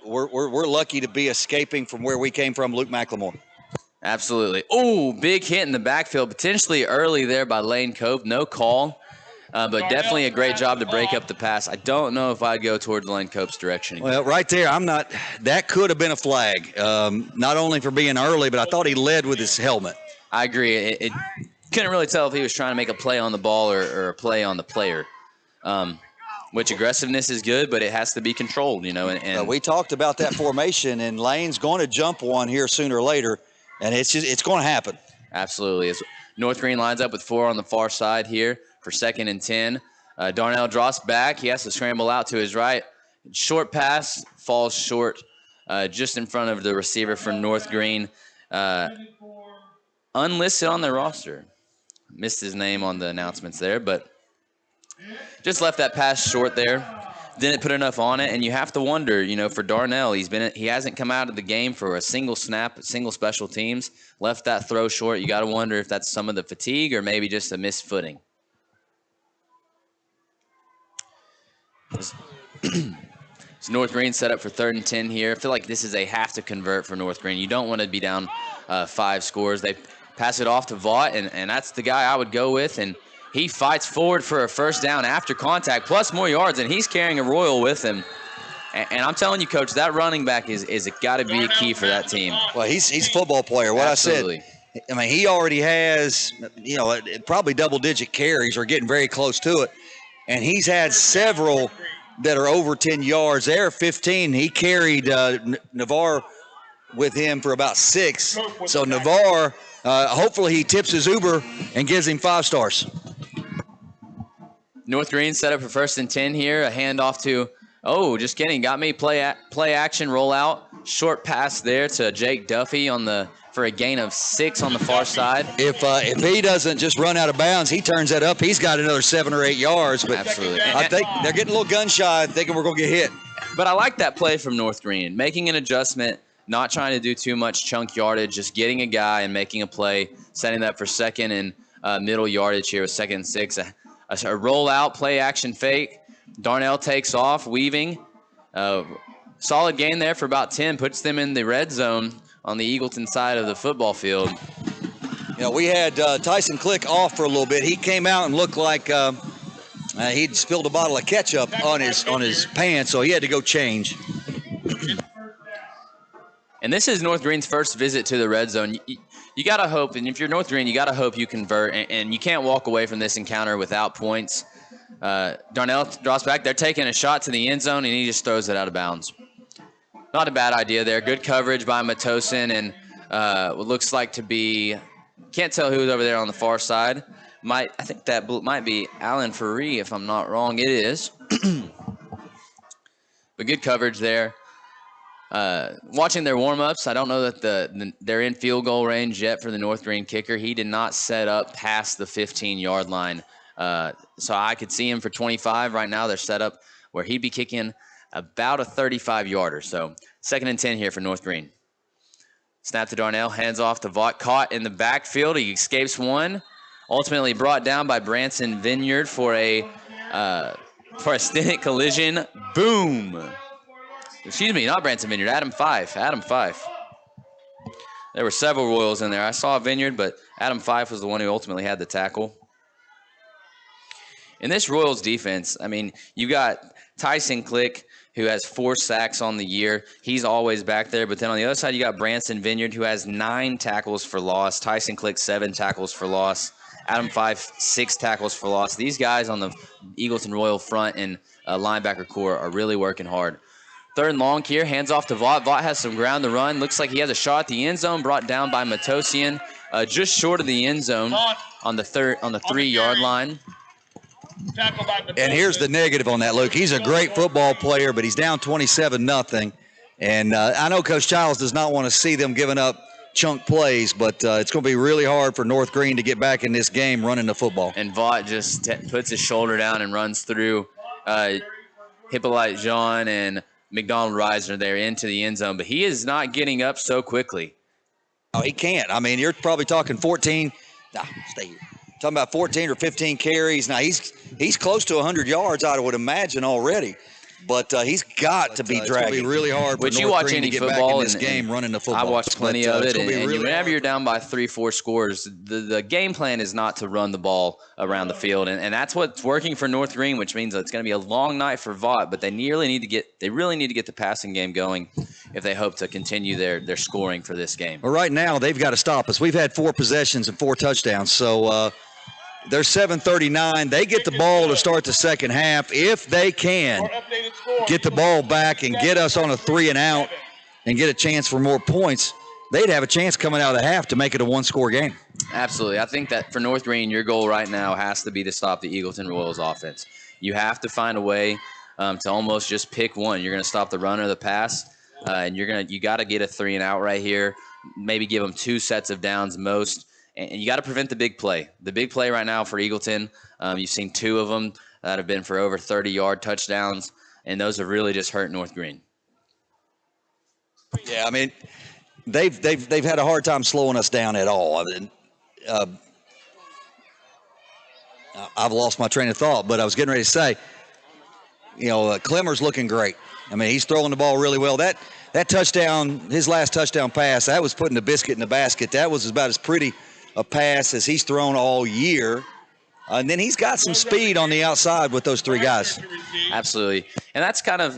we're lucky to be escaping from where we came from, Luke McLemore. Absolutely. Oh, big hit in the backfield, potentially early there by Lane Cope. No call. But definitely a great job to break up the pass. I don't know if I'd go towards Lane Cope's direction again. Well, right there, that could have been a flag, not only for being early, but I thought he led with his helmet. I agree. It couldn't really tell if he was trying to make a play on the ball or a play on the player, which aggressiveness is good, but it has to be controlled, And we talked about that formation, and Lane's going to jump one here sooner or later, and it's going to happen. Absolutely. North Greene lines up with 4 on the far side here for 2nd and 10. Darnell drops back. He has to scramble out to his right. Short pass, falls short just in front of the receiver from North Greene. Unlisted on their roster. Missed his name on the announcements there, but just left that pass short there. Didn't put enough on it, and you have to wonder, for Darnell, he hasn't come out of the game for a single snap, single special teams. Left that throw short. You got to wonder if that's some of the fatigue or maybe just a missed footing. So North Greene set up for 3rd and 10 here. I feel like this is a have to convert for North Greene. You don't want to be down 5 scores. They pass it off to Vaught, and that's the guy I would go with. And he fights forward for a first down after contact, plus more yards, and he's carrying a Royal with him. And I'm telling you, Coach, that running back is got to be a key for that team. Well, he's a football player. What Absolutely. I said, he already has, probably double-digit carries or getting very close to it. And he's had several that are over 10 yards. There, 15. He carried Navarre with him for about 6. So Navarre, hopefully he tips his Uber and gives him 5 stars. North Greene set up for 1st and 10 here. A handoff to, just kidding. Got me play action, roll out. Short pass there to Jake Duffy for a gain of 6 on the far side. If he doesn't just run out of bounds, he turns that up. He's got another 7 or 8 yards. But Absolutely. I think they're getting a little gun shy, thinking we're going to get hit. But I like that play from North Greene, making an adjustment, not trying to do too much chunk yardage, just getting a guy and making a play, setting that for 2nd and middle yardage here with 2nd and 6. A rollout, play action fake. Darnell takes off, weaving. Solid gain there for about 10, puts them in the red zone on the Eagleton side of the football field. We had Tyson Click off for a little bit. He came out and looked like he'd spilled a bottle of ketchup on his pants, so he had to go change. And this is North Greene's first visit to the red zone. You got to hope, and if you're North Greene, you got to hope you convert, and you can't walk away from this encounter without points. Darnell drops back. They're taking a shot to the end zone, and he just throws it out of bounds. Not a bad idea there. Good coverage by Matosin, and what looks like to be, can't tell who was over there on the far side. I think that might be Alan Faree, if I'm not wrong. It is. But good coverage there. Watching their warm-ups, I don't know that they're in field goal range yet for the North Greene kicker. He did not set up past the 15-yard line. So I could see him for 25. Right now they're set up where he'd be kicking about a 35-yarder. So 2nd and 10 here for North Greene. Snap to Darnell, hands off to Vaught. Caught in the backfield. He escapes one. Ultimately brought down by Branson Vineyard for a stinted collision. Boom. Excuse me, not Branson Vineyard. Adam Fife. There were several Royals in there. I saw Vineyard, but Adam Fife was the one who ultimately had the tackle. In this Royals defense, you got Tyson Click, who has 4 sacks on the year. He's always back there. But then on the other side, you got Branson Vineyard, who has 9 tackles for loss. Tyson Click, 7 tackles for loss. Adam Fife, 6 tackles for loss. These guys on the Eagleton Royal front and linebacker core are really working hard. Third and long here, hands off to Vaught. Vaught has some ground to run. Looks like he has a shot at the end zone, brought down by Matosian, just short of the end zone on the 3-yard line. And here's the negative on that, Luke. He's a great football player, but he's down 27-0. And I know Coach Childs does not want to see them giving up chunk plays, but it's going to be really hard for North Greene to get back in this game running the football. And Vaught just puts his shoulder down and runs through Hippolyte Jean and McDonald Reisner there into the end zone, but he is not getting up so quickly. Oh, he can't. I mean, you're probably talking 14. Nah, stay here. Talking about 14 or 15 carries. Now, he's close to 100 yards, I would imagine, already. But he's got to be dragging. It's going to be really hard for North Greene to get back in this game running the football. I watched plenty of it, and whenever you're down by 3-4 scores, the game plan is not to run the ball around the field, and that's what's working for North Greene, which means it's going to be a long night for Vaught, but they really need to get the passing game going if they hope to continue their scoring for this game. Well, right now, they've got to stop us. We've had 4 possessions and 4 touchdowns, so they're 7:39. They get the ball to start the second half. If they can get the ball back and get us on a 3-and-out and get a chance for more points, they'd have a chance coming out of the half to make it a 1-score game. Absolutely. I think that for North Greene, your goal right now has to be to stop the Eagleton Royals offense. You have to find a way to almost just pick one. You're going to stop the run or the pass, and you got to get a 3-and-out right here. Maybe give them 2 sets of downs most. And you got to prevent the big play. The big play right now for Eagleton, you've seen 2 of them that have been for over 30-yard touchdowns, and those have really just hurt North Greene. Yeah, I mean, they've had a hard time slowing us down at all. I mean, I've lost my train of thought, but I was getting ready to say, Clemmer's looking great. I mean, he's throwing the ball really well. That touchdown, his last touchdown pass, that was putting the biscuit in the basket. That was about as pretty a pass as he's thrown all year. And then he's got some speed on the outside with those 3 guys. Absolutely. And that's kind of,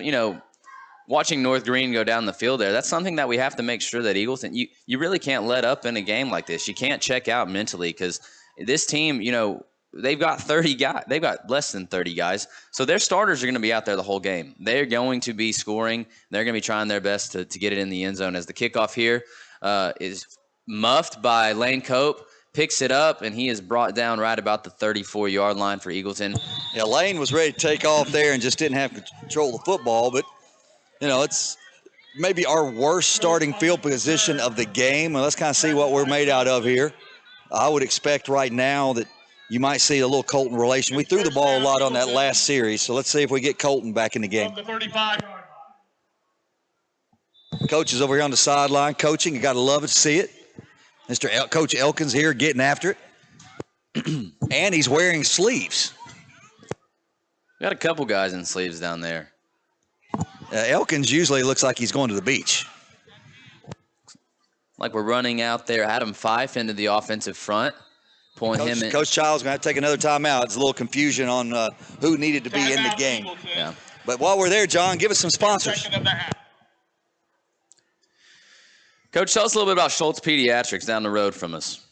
watching North Greene go down the field there, that's something that we have to make sure that Eagleton, you really can't let up in a game like this. You can't check out mentally because this team, they've got 30 guys. They've got less than 30 guys. So their starters are going to be out there the whole game. They're going to be scoring. They're going to be trying their best to get it in the end zone. As the kickoff here is muffed by Lane Cope, picks it up, and he is brought down right about the 34-yard line for Eagleton. Yeah, Lane was ready to take off there and just didn't have control of the football, but, it's maybe our worst starting field position of the game. Well, let's kind of see what we're made out of here. I would expect right now that you might see a little Colton relation. We threw the ball a lot on that last series, so let's see if we get Colton back in the game. Coach is over here on the sideline coaching. You got to love it to see it. Coach Elkins here getting after it. And he's wearing sleeves. We got a couple guys in sleeves down there. Elkins usually looks like he's going to the beach. Like we're running out there. Adam Fife into the offensive front. Pulling him in. Coach Childs going to have to take another timeout. It's a little confusion on who needed to be in the game. Yeah. But while we're there, John, give us some sponsors. Coach, tell us a little bit about Schultz Pediatrics down the road from us.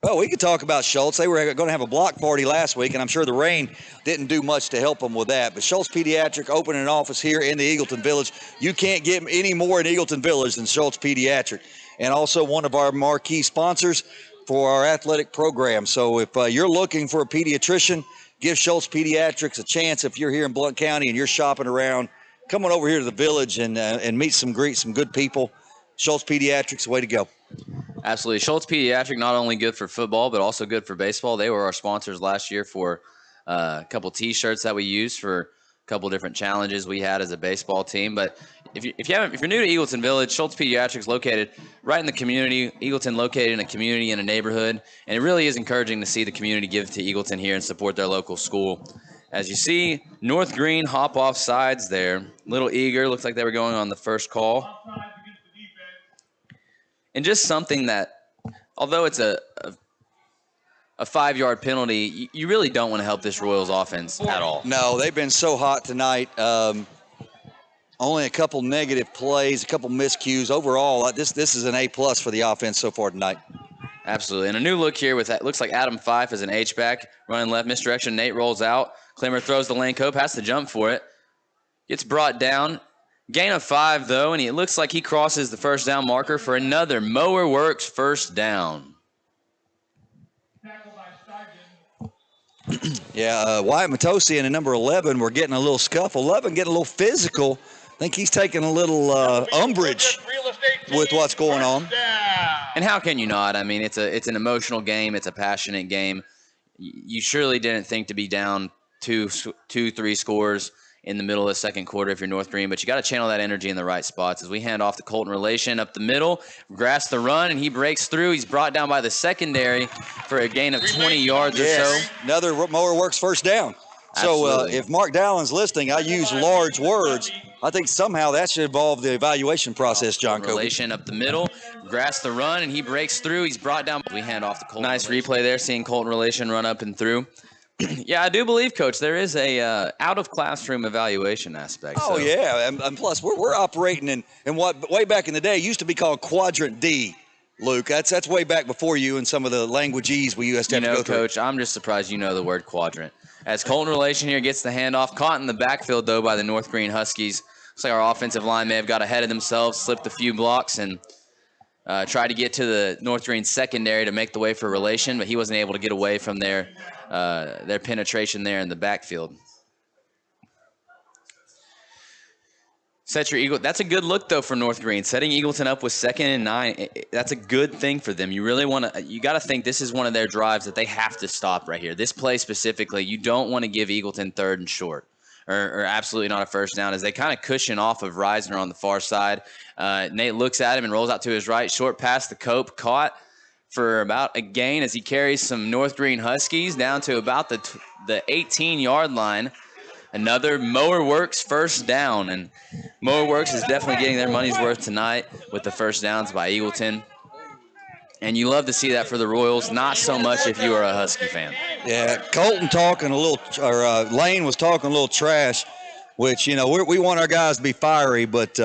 Well, we could talk about Schultz. They were going to have a block party last week, and I'm sure the rain didn't do much to help them with that. But Schultz Pediatric opening an office here in the Eagleton Village. You can't get any more in Eagleton Village than Schultz Pediatric. And also one of our marquee sponsors for our athletic program. So if you're looking for a pediatrician, give Schultz Pediatrics a chance. If you're here in Blount County and you're shopping around, come on over here to the village and greet some good people. Schultz Pediatrics, way to go. Absolutely. Schultz Pediatric, not only good for football, but also good for baseball. They were our sponsors last year for a couple T-shirts that we used for a couple different challenges we had as a baseball team. But if you're new to Eagleton Village, Schultz Pediatrics located right in the community. Eagleton located in a community in a neighborhood, and it really is encouraging to see the community give to Eagleton here and support their local school. As you see, North Greene hop off sides there. A little eager. Looks like they were going on the first call. And just something that, although it's a 5-yard penalty, you really don't want to help this Royals offense at all. No, they've been so hot tonight. Only a couple negative plays, a couple miscues. Overall, this is an A+ for the offense so far tonight. Absolutely. And a new look here with that. Looks like Adam Fife as an H-back running left misdirection. Nate rolls out. Clemmer throws the lane. Cope has to jump for it. Gets brought down. Gain of 5, though, and it looks like he crosses the first down marker for another Mower Works first down. Yeah, Wyatt Matosian and number 11 were getting a little scuffle. 11 getting a little physical. I think he's taking a little umbrage with what's going on. And how can you not? I mean, it's an emotional game. It's a passionate game. You surely didn't think to be down 2-3 scores in the middle of the second quarter if you're North Greene, but you got to channel that energy in the right spots. As we hand off to Colton Relation up the middle, grasps the run, and he breaks through. He's brought down by the secondary for a gain of 20 yards or so. Another Mower Works first down. So if Mark Dowlin's listening, I use large words. I think somehow that should involve the evaluation process, John Kobe. Relation up the middle, grasps the run, and he breaks through. He's brought down. We hand off to Colton. Nice replay there, seeing Colton Relation run up and through. Yeah, I do believe, Coach, there is a out-of-classroom evaluation aspect. Oh, yeah, and plus we're operating in what way back in the day used to be called Quadrant D, Luke. That's way back before you and some of the languages we used to have to go through. Coach, I'm just surprised you know the word quadrant. As Colton Relation here gets the handoff, caught in the backfield, though, by the North Greene Huskies. Looks like our offensive line may have got ahead of themselves, slipped a few blocks, and tried to get to the North Greene secondary to make the way for Relation, but he wasn't able to get away from their penetration there in the backfield. Set your Eagle. That's a good look, though, for North Greene. Setting Eagleton up with 2nd and 9, that's a good thing for them. You really want to. You got to think this is one of their drives that they have to stop right here. This play specifically, you don't want to give Eagleton 3rd and short, or absolutely not a first down, as they kind of cushion off of Reisner on the far side. Nate looks at him and rolls out to his right, short pass to Cope, caught for about a gain as he carries some North Greene Huskies down to about the 18-yard line. Another Mower Works first down, and Mower Works is definitely getting their money's worth tonight with the first downs by Eagleton. And you love to see that for the Royals, not so much if you are a Husky fan. Yeah, Colton talking a little, or Lane was talking a little trash, which, we want our guys to be fiery, but,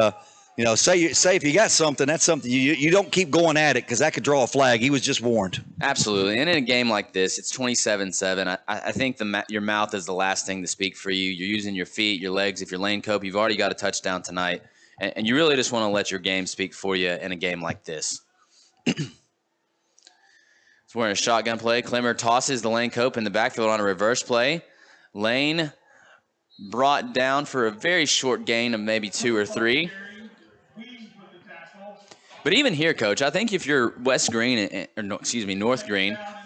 say if you got something, that's something you don't keep going at it because that could draw a flag. He was just warned. Absolutely. And in a game like this, it's 27-7. I think your mouth is the last thing to speak for you. You're using your feet, your legs. If you're Lane Cope, you've already got a touchdown tonight. And you really just want to let your game speak for you in a game like this. So we're in a shotgun play. Clemmer tosses the Lane Cope in the backfield on a reverse play. Lane brought down for a very short gain of maybe 2 or 3. But even here, Coach, I think if you're North Greene,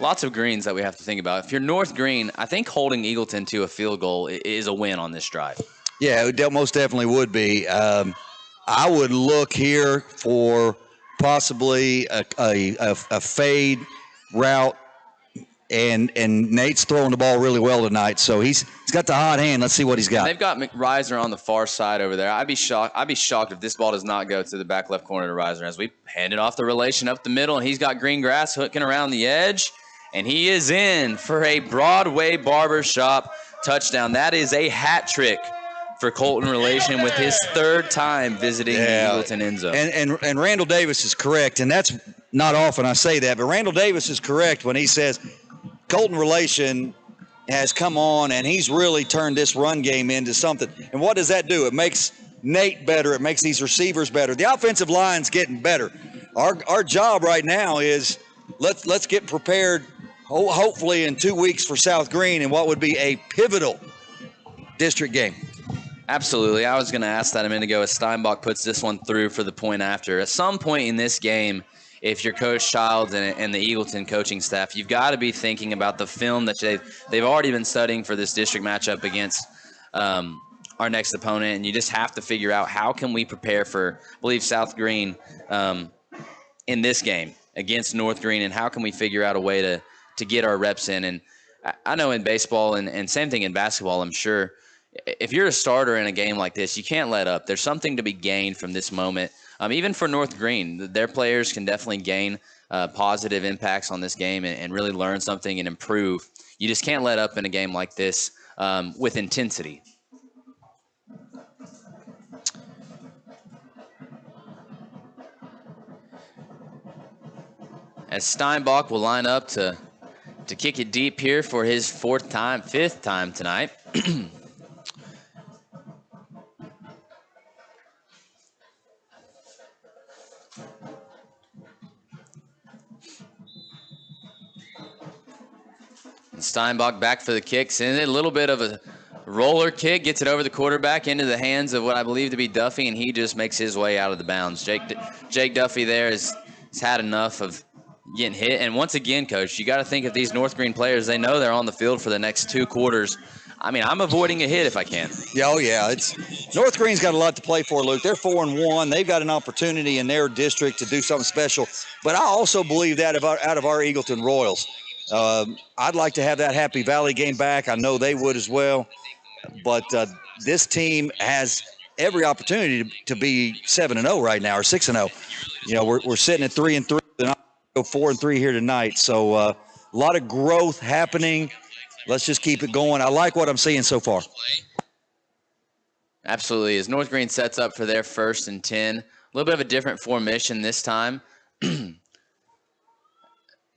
lots of greens that we have to think about. If you're North Greene, I think holding Eagleton to a field goal is a win on this drive. Yeah, it most definitely would be. I would look here for possibly a fade route, and Nate's throwing the ball really well tonight, so he's got the hot hand. Let's see what he's got. And they've got Reisner on the far side over there. I'd be shocked if this ball does not go to the back left corner to Reisner as we hand it off the Relation up the middle, and he's got green grass hooking around the edge, and he is in for a Broadway Barbershop touchdown. That is a hat trick for Colton Relation with his 3rd time visiting the Eagleton end zone. And Randall Davis is correct, and that's not often I say that, but Randall Davis is correct when he says Colton Relation has come on, and he's really turned this run game into something. And what does that do? It makes Nate better. It makes these receivers better. The offensive line's getting better. Our job right now is let's get prepared, hopefully in 2 weeks for South Greene and what would be a pivotal district game. Absolutely. I was going to ask that a minute ago as Steinbach puts this one through for the point after. At some point in this game, if you're Coach Childs and the Eagleton coaching staff, you've got to be thinking about the film that they've already been studying for this district matchup against our next opponent, and you just have to figure out how can we prepare for, I believe, South Greene in this game against North Greene, and how can we figure out a way to get our reps in. And I know in baseball and same thing in basketball, I'm sure, if you're a starter in a game like this, you can't let up. There's something to be gained from this moment. Even for North Greene, their players can definitely gain positive impacts on this game and really learn something and improve. You just can't let up in a game like this with intensity. As Steinbach will line up to kick it deep here for his 5th time tonight. Steinbach back for the kick, sends it a little bit of a roller kick, gets it over the quarterback into the hands of what I believe to be Duffy, and he just makes his way out of the bounds. Jake Duffy there has had enough of getting hit. And once again, Coach, you got to think of these North Greene players. They know they're on the field for the next 2 quarters. I mean, I'm avoiding a hit if I can. Yeah, oh yeah. It's North Greene's got a lot to play for, Luke. They're 4-1. They've got an opportunity in their district to do something special. But I also believe that out of our Eagleton Royals. I'd like to have that Happy Valley game back. I know they would as well. But this team has every opportunity to be 7-0 right now, or 6-0. You know, we're sitting at 3-3, and I'll go 4-3 here tonight. So a lot of growth happening. Let's just keep it going. I like what I'm seeing so far. Absolutely. As North Greene sets up for their 1st and 10, a little bit of a different formation this time.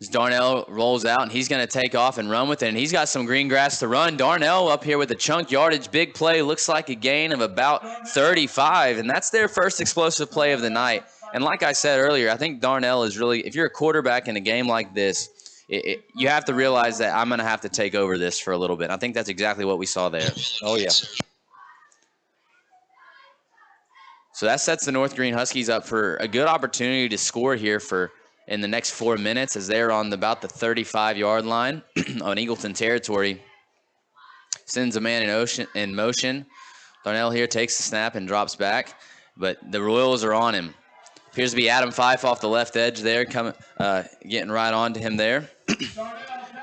As Darnell rolls out, and he's going to take off and run with it, and he's got some green grass to run. Darnell up here with a chunk yardage, big play, looks like a gain of about 35, and that's their first explosive play of the night. And like I said earlier, I think Darnell is really, if you're a quarterback in a game like this, you have to realize that I'm going to have to take over this for a little bit. I think that's exactly what we saw there. Oh, yeah. So that sets the North Greene Huskies up for a good opportunity to score here in the next 4 minutes, as they're on about the 35-yard line on Eagleton territory. Sends a man in motion. Darnell here takes the snap and drops back, but the Royals are on him. Appears to be Adam Fife off the left edge there, getting right onto him there.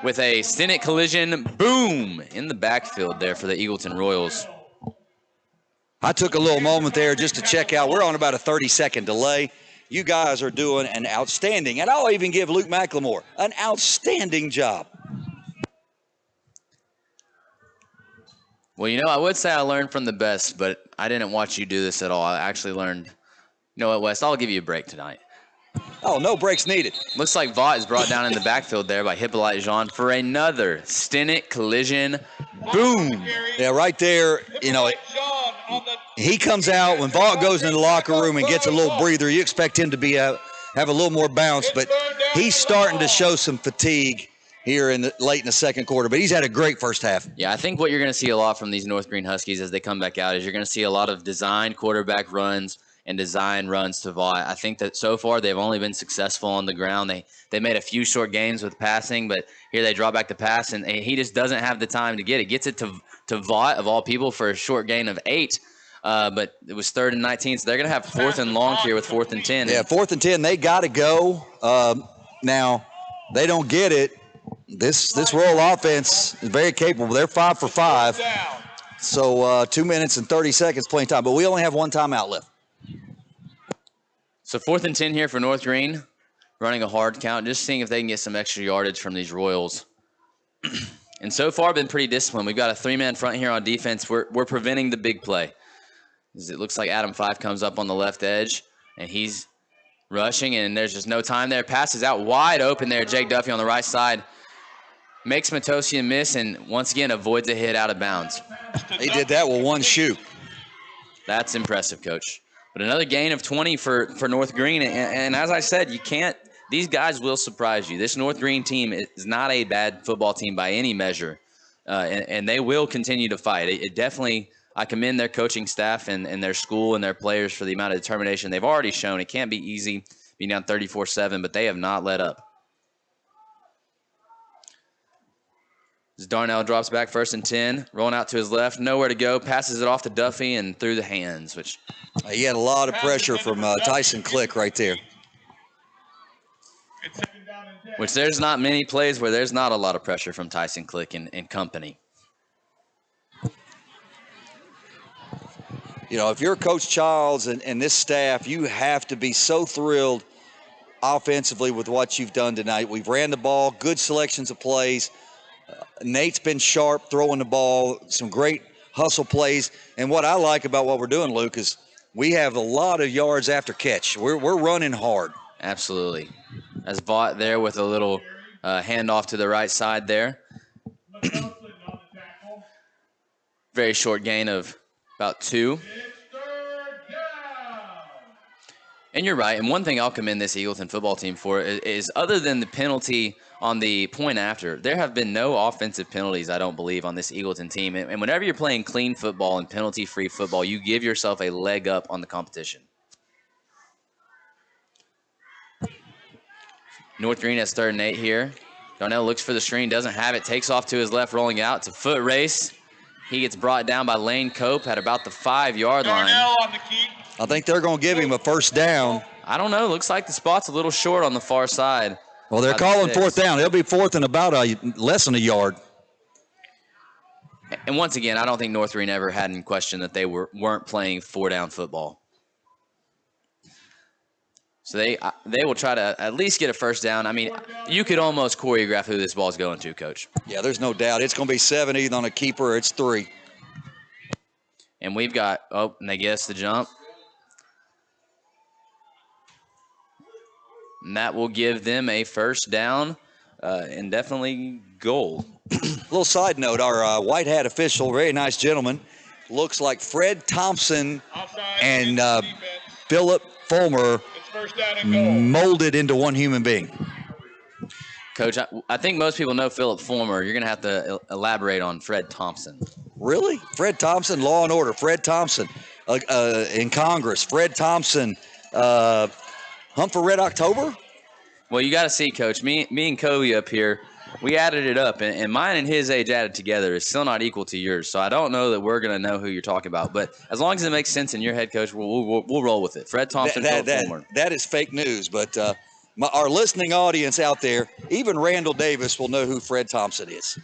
With a Stinnett collision, boom, in the backfield there for the Eagleton Royals. I took a little moment there just to check out. We're on about a 30-second delay. You guys are doing an outstanding, and I'll even give Luke McLemore an outstanding job. Well, you know, I would say I learned from the best, but I didn't watch you do this at all. I actually learned, you know what, Wes, I'll give you a break tonight. Oh, no breaks needed. Looks like Vaught is brought down in the backfield there by Hippolyte Jean for another Stinnett collision. Boom. Yeah, right there, you know, he comes out when Vaught goes into the locker room and gets a little breather. You expect him to be have a little more bounce, but he's starting to show some fatigue here late in the second quarter. But he's had a great first half. Yeah, I think what you're going to see a lot from these North Greene Huskies as they come back out is you're going to see a lot of designed quarterback runs and design runs to Vaught. I think that so far they've only been successful on the ground. They made a few short gains with passing, but here they draw back the pass, and he just doesn't have the time to get it. Gets it to Vaught, of all people, for a short gain of 8. But it was 3rd and 19, so they're going to have 4th and long here with 4th and 10. Yeah, 4th and 10, they got to go. Now, they don't get it. This Royal offense is very capable. They're 5 for 5. So 2 minutes and 30 seconds playing time, but we only have one timeout left. So 4th and 10 here for North Greene, running a hard count, just seeing if they can get some extra yardage from these Royals. And so far been pretty disciplined. We've got a 3-man front here on defense. We're preventing the big play. It looks like Adam Fife comes up on the left edge, and he's rushing, and there's just no time there. Passes out wide open there. Jake Duffy on the right side makes Matosian miss, and once again avoids a hit out of bounds. He did that with one shoot. That's impressive, Coach. But another gain of 20 for North Greene, and as I said, you can't. These guys will surprise you. This North Greene team is not a bad football team by any measure, and they will continue to fight. It definitely. I commend their coaching staff and their school and their players for the amount of determination they've already shown. It can't be easy being down 34-7, but they have not let up. As Darnell drops back 1st and 10, rolling out to his left, nowhere to go, passes it off to Duffy and through the hands, which he had a lot of pressure from Tyson Click right there. Which there's not many plays where there's not a lot of pressure from Tyson Click and company. You know, if you're Coach Childs and this staff, you have to be so thrilled offensively with what you've done tonight. We've ran the ball, good selections of plays. Nate's been sharp throwing the ball, some great hustle plays. And what I like about what we're doing, Luke, is we have a lot of yards after catch. We're running hard. Absolutely. As Vaught there with a little handoff to the right side there. Very short gain of about 2. And you're right. And one thing I'll commend this Eagleton football team for is other than the penalty on the point after, there have been no offensive penalties, I don't believe, on this Eagleton team. And whenever you're playing clean football and penalty-free football, you give yourself a leg up on the competition. North Greene has 3rd and 8 here. Darnell looks for the screen, doesn't have it, takes off to his left, rolling out. It's a foot race. He gets brought down by Lane Cope at about the 5-yard line. Darnell on the key. I think they're going to give him a first down. I don't know. Looks like the spot's a little short on the far side. Well, they're calling 4th down. It'll be 4th and about less than a yard. And once again, I don't think North Greene ever had in question that they weren't playing 4-down football. So they will try to at least get a first down. I mean, you could almost choreograph who this ball's going to, Coach. Yeah, there's no doubt. It's going to be 7 either on a keeper or it's 3. And we've got, and they guess the jump. And that will give them a first down and definitely goal. Little side note, our white hat official, very nice gentleman, looks like Fred Thompson Offside, and defense. Philip Fulmer It's first down and goal. molded into one human being. Coach, I think most people know Philip Fulmer. You're going to have to elaborate on Fred Thompson. Really? Fred Thompson, Law and Order. Fred Thompson in Congress. Fred Thompson, Hunt for Red October? Well, you got to see, Coach. Me and Kobe up here, we added it up, and mine and his age added together is still not equal to yours. So I don't know that we're going to know who you're talking about. But as long as it makes sense in your head, Coach, we'll roll with it. Fred Thompson, Philip Fulmer. That is fake news, but our listening audience out there, even Randall Davis will know who Fred Thompson is.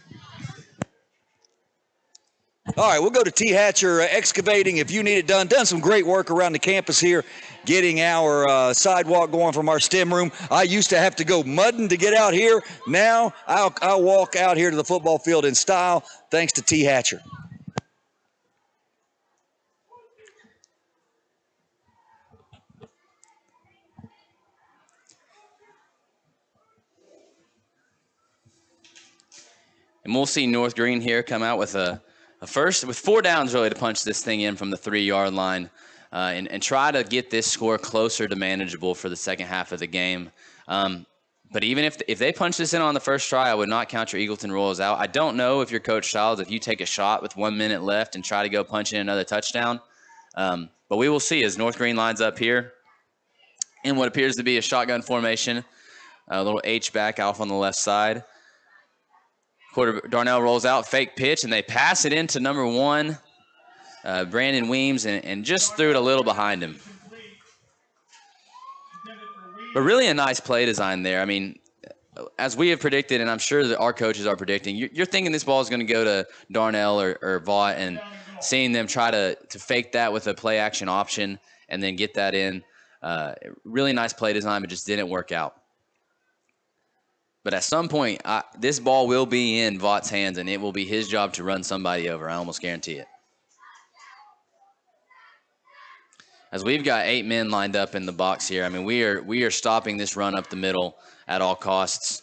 All right, we'll go to T. Hatcher Excavating. If you need it done some great work around the campus here, getting our sidewalk going from our STEM room. I used to have to go mudding to get out here. Now I'll walk out here to the football field in style, thanks to T. Hatcher. And we'll see North Greene here come out with a first, with 4 downs really to punch this thing in from the 3-yard line and try to get this score closer to manageable for the second half of the game. But even if they punch this in on the first try, I would not count your Eagleton Royals out. I don't know if you're Coach Childs, if you take a shot with 1 minute left and try to go punch in another touchdown. But we will see as North Greene lines up here in what appears to be a shotgun formation, a little H-back off on the left side. Darnell rolls out, fake pitch, and they pass it into number 1, Brandon Weems, and just threw it a little behind him. But really a nice play design there. I mean, as we have predicted, and I'm sure that our coaches are predicting, you're thinking this ball is going to go to Darnell or Vaught, and seeing them try to fake that with a play-action option and then get that in. Really nice play design, but just didn't work out. But at some point, this ball will be in Vaught's hands, and it will be his job to run somebody over. I almost guarantee it. As we've got 8 men lined up in the box here, I mean, we are stopping this run up the middle at all costs.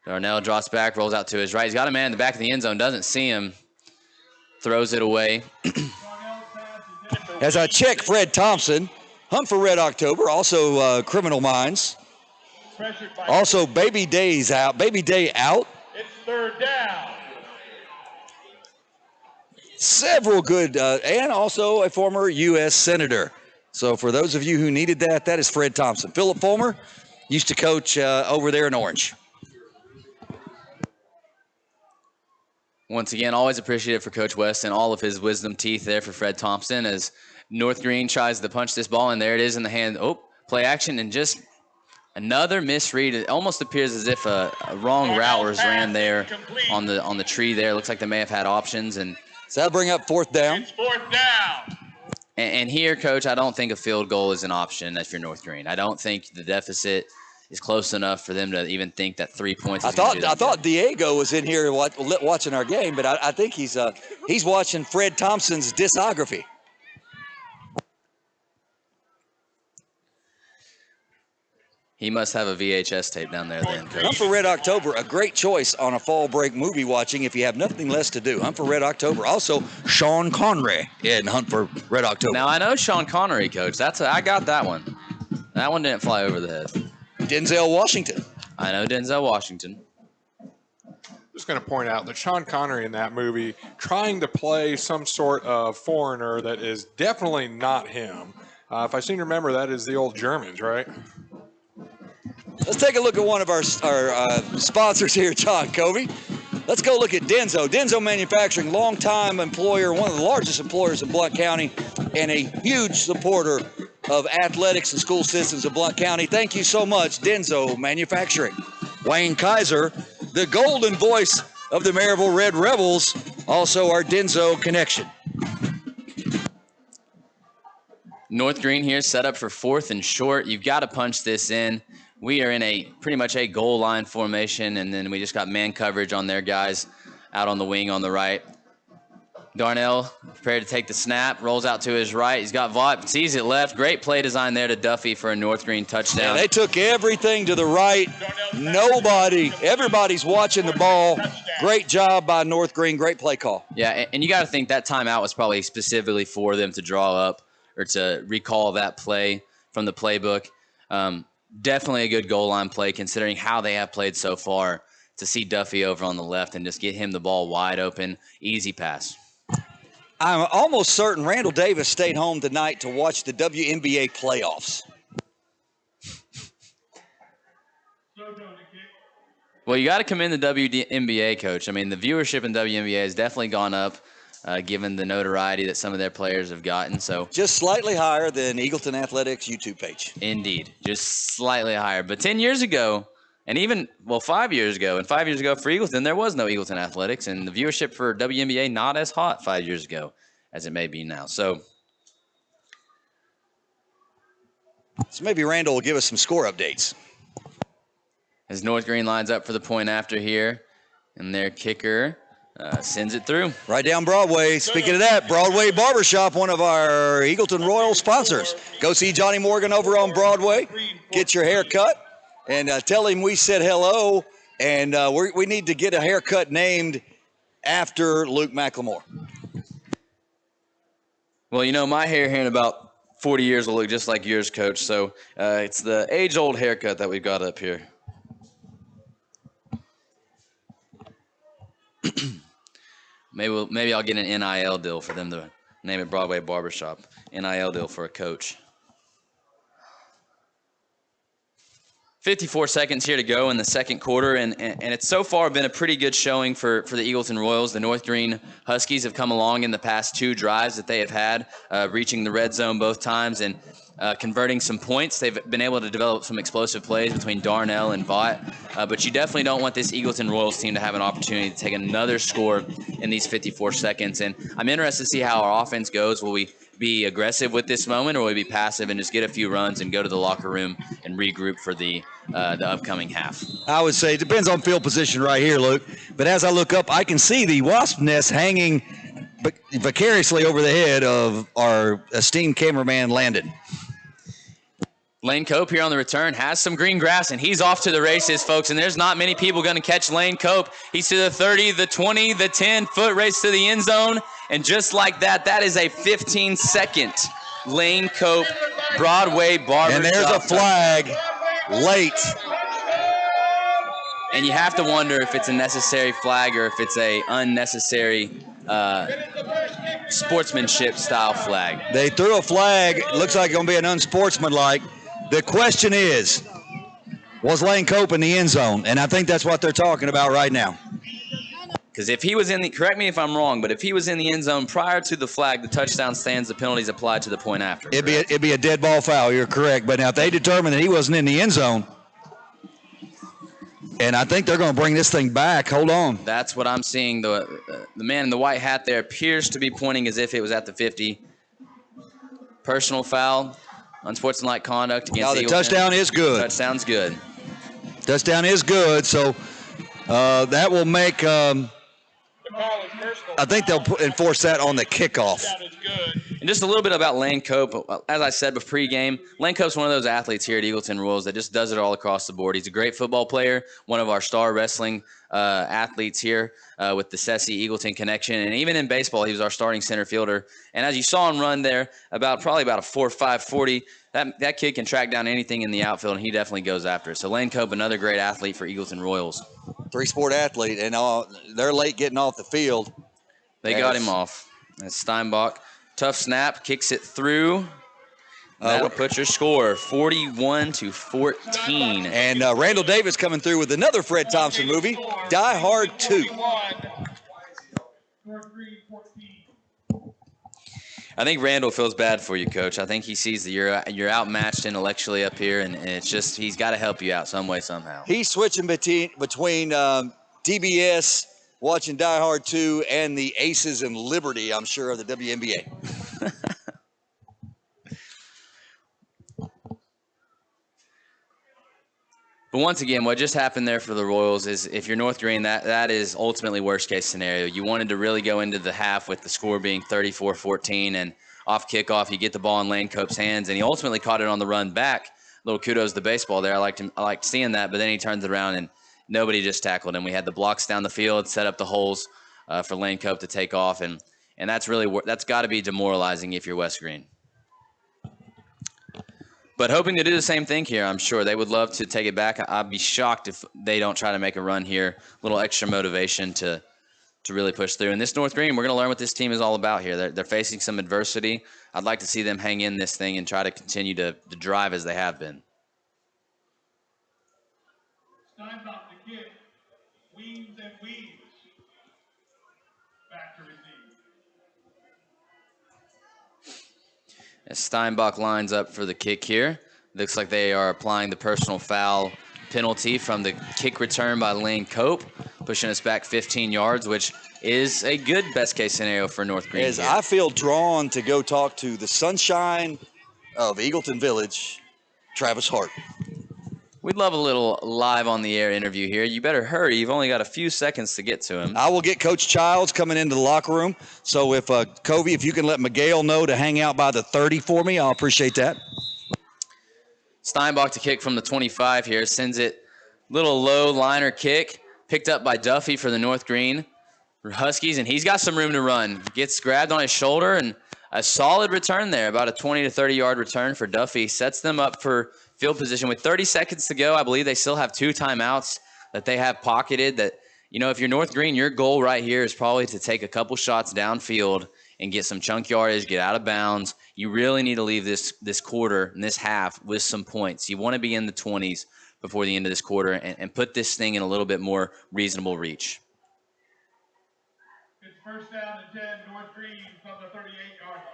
Darnell drops back, rolls out to his right. He's got a man in the back of the end zone, doesn't see him, throws it away. As I check Fred Thompson, Hunt for Red October, also Criminal Minds. Also, Baby Day out. It's third down. Several good, and also a former U.S. Senator. So for those of you who needed that, that is Fred Thompson. Philip Fulmer used to coach over there in Orange. Once again, always appreciative for Coach West and all of his wisdom teeth there for Fred Thompson as North Greene tries to punch this ball, and there it is in the hand. Oh, play action, and just another misread. It almost appears as if a wrong route was ran there on the tree there. Looks like they may have had options. And so that'll bring up 4th down. It's 4th down. And here, Coach, I don't think a field goal is an option if you're North Greene. I don't think the deficit is close enough for them to even think that 3 points. I thought Diego was in here watching our game, but I think he's watching Fred Thompson's discography. He must have a VHS tape down there then, Coach. Hunt for Red October, a great choice on a fall break movie watching if you have nothing less to do. Hunt for Red October. Also, Sean Connery in Hunt for Red October. Now, I know Sean Connery, Coach. I got that one. That one didn't fly over the head. Denzel Washington. I know Denzel Washington. Just going to point out that Sean Connery in that movie trying to play some sort of foreigner that is definitely not him. If I seem to remember, that is the old Germans, right? Let's take a look at one of our sponsors here, John Covey. Let's go look at Denso. Denso Manufacturing, longtime employer, one of the largest employers in Blount County, and a huge supporter of athletics and school systems of Blount County. Thank you so much, Denso Manufacturing. Wayne Kaiser, the golden voice of the Maryville Red Rebels, also our Denso connection. North Greene here set up for 4th and short. You've got to punch this in. We are in pretty much a goal line formation, and then we just got man coverage on their guys out on the wing on the right. Darnell prepared to take the snap, rolls out to his right. He's got Vaught, sees it left. Great play design there to Duffy for a North Greene touchdown. Yeah, they took everything to the right. Everybody's watching the ball. Great job by North Greene. Great play call. Yeah, and you got to think that timeout was probably specifically for them to draw up or to recall that play from the playbook. Definitely a good goal line play considering how they have played so far, to see Duffy over on the left and just get him the ball wide open. Easy pass. I'm almost certain Randall Davis stayed home tonight to watch the WNBA playoffs. Well, you got to commend the WNBA, Coach. I mean, the viewership in WNBA has definitely gone up, given the notoriety that some of their players have gotten. So just slightly higher than Eagleton Athletics YouTube page. Indeed, just slightly higher. But 10 years ago, and even, 5 years ago, and 5 years ago for Eagleton, there was no Eagleton Athletics, and the viewership for WNBA not as hot 5 years ago as it may be now. So maybe Randall will give us some score updates. As North Greene lines up for the point after here, and their kicker sends it through. Right down Broadway. Speaking of that, Broadway Barbershop, one of our Eagleton Royal sponsors. Go see Johnny Morgan over on Broadway. Get your hair cut. And tell him we said hello, and we need to get a haircut named after Luke McLemore. Well, my hair here in about 40 years will look just like yours, Coach. So it's the age-old haircut that we've got up here. Maybe I'll get an NIL deal for them to name it Broadway Barbershop. NIL deal for a coach. 54 seconds here to go in the second quarter, and it's so far been a pretty good showing for the Eagleton Royals. The North Greene Huskies have come along in the past 2 drives that they have had, reaching the red zone both times and converting some points. They've been able to develop some explosive plays between Darnell and Vaught, but you definitely don't want this Eagleton Royals team to have an opportunity to take another score in these 54 seconds. And I'm interested to see how our offense goes. Will we be aggressive with this moment, or will we be passive and just get a few runs and go to the locker room and regroup for the upcoming half? I would say it depends on field position right here, Luke. But as I look up, I can see the wasp nest hanging vicariously over the head of our esteemed cameraman, Landon. Lane Cope here on the return has some green grass, and he's off to the races, folks. And there's not many people going to catch Lane Cope. He's to the 30, the 20, the 10-foot race to the end zone. And just like that, that is a 15-second Lane Cope Broadway Barbershop. And there's a flag late. And you have to wonder if it's a necessary flag or if it's a unnecessary sportsmanship style flag. They threw a flag. It looks like it's going to be an unsportsmanlike. The question is, was Lane Cope in the end zone? And I think that's what they're talking about right now. Because if he was in the, correct me if I'm wrong, but if he was in the end zone prior to the flag, the touchdown stands, the penalty's applied to the point after. It'd be a dead ball foul. You're correct. But now if they determine that he wasn't in the end zone, and I think they're going to bring this thing back. Hold on. That's what I'm seeing. The man in the white hat there appears to be pointing as if it was at the 50. Personal foul, unsportsmanlike conduct against the Eagleton. Touchdown is good. Touchdown's good. Touchdown is good. So that will make. I think they'll enforce that on the kickoff. And just a little bit about Lane Cope. As I said pregame, Lane Cope's one of those athletes here at Eagleton Royals that just does it all across the board. He's a great football player, one of our star wrestling athletes here with the Sessi Eagleton connection. And even in baseball, he was our starting center fielder. And as you saw him run there, probably about a 4.5 40, that kid can track down anything in the outfield, and he definitely goes after it. So Lane Cope, another great athlete for Eagleton Royals. Three-sport athlete, and they're late getting off the field. They got him off. That's Steinbach. Tough snap, kicks it through. That'll put your score 41-14. And Randall Davis coming through with another Fred Thompson movie, Die Hard 2. North Greene 14. I think Randall feels bad for you, Coach. I think he sees that you're outmatched intellectually up here, and it's just he's got to help you out some way, somehow. He's switching between TBS, watching Die Hard 2, and the Aces and Liberty, I'm sure, of the WNBA. But once again, what just happened there for the Royals is if you're North Greene, that is ultimately worst-case scenario. You wanted to really go into the half with the score being 34-14, and off kickoff, you get the ball in Lane Cope's hands, and he ultimately caught it on the run back. Little kudos to baseball there. I liked seeing that, but then he turns it around, and nobody just tackled him. We had the blocks down the field, set up the holes for Lane Cope to take off, and that's got to be demoralizing if you're West Greene. But hoping to do the same thing here, I'm sure. They would love to take it back. I'd be shocked if they don't try to make a run here. A little extra motivation to really push through. And this North Greene, we're going to learn what this team is all about here. They're facing some adversity. I'd like to see them hang in this thing and try to continue to drive as they have been. Steinbach to kick. Weaves and weaves. Back to receive. As Steinbach lines up for the kick here, looks like they are applying the personal foul penalty from the kick return by Lane Cope, pushing us back 15 yards, which is a good best-case scenario for North Greene. As I feel drawn to go talk to the sunshine of Eagleton Village, Travis Hart. We'd love a little live on the air interview here. You better hurry. You've only got a few seconds to get to him. I will get Coach Childs coming into the locker room. So if Covey, if you can let Miguel know to hang out by the 30 for me, I'll appreciate that. Steinbach to kick from the 25 here. Sends it little low liner kick. Picked up by Duffy for the North Greene Huskies, and he's got some room to run. Gets grabbed on his shoulder, and a solid return there. About a 20 to 30-yard return for Duffy. Sets them up for field position with 30 seconds to go. I believe they still have 2 timeouts that they have pocketed. That, you know, if you're North Greene, your goal right here is probably to take a couple shots downfield and get some chunk yardage, get out of bounds. You really need to leave this quarter and this half with some points. You want to be in the 20s before the end of this quarter and put this thing in a little bit more reasonable reach. It's first down and 10, North Greene from the 38-yard line.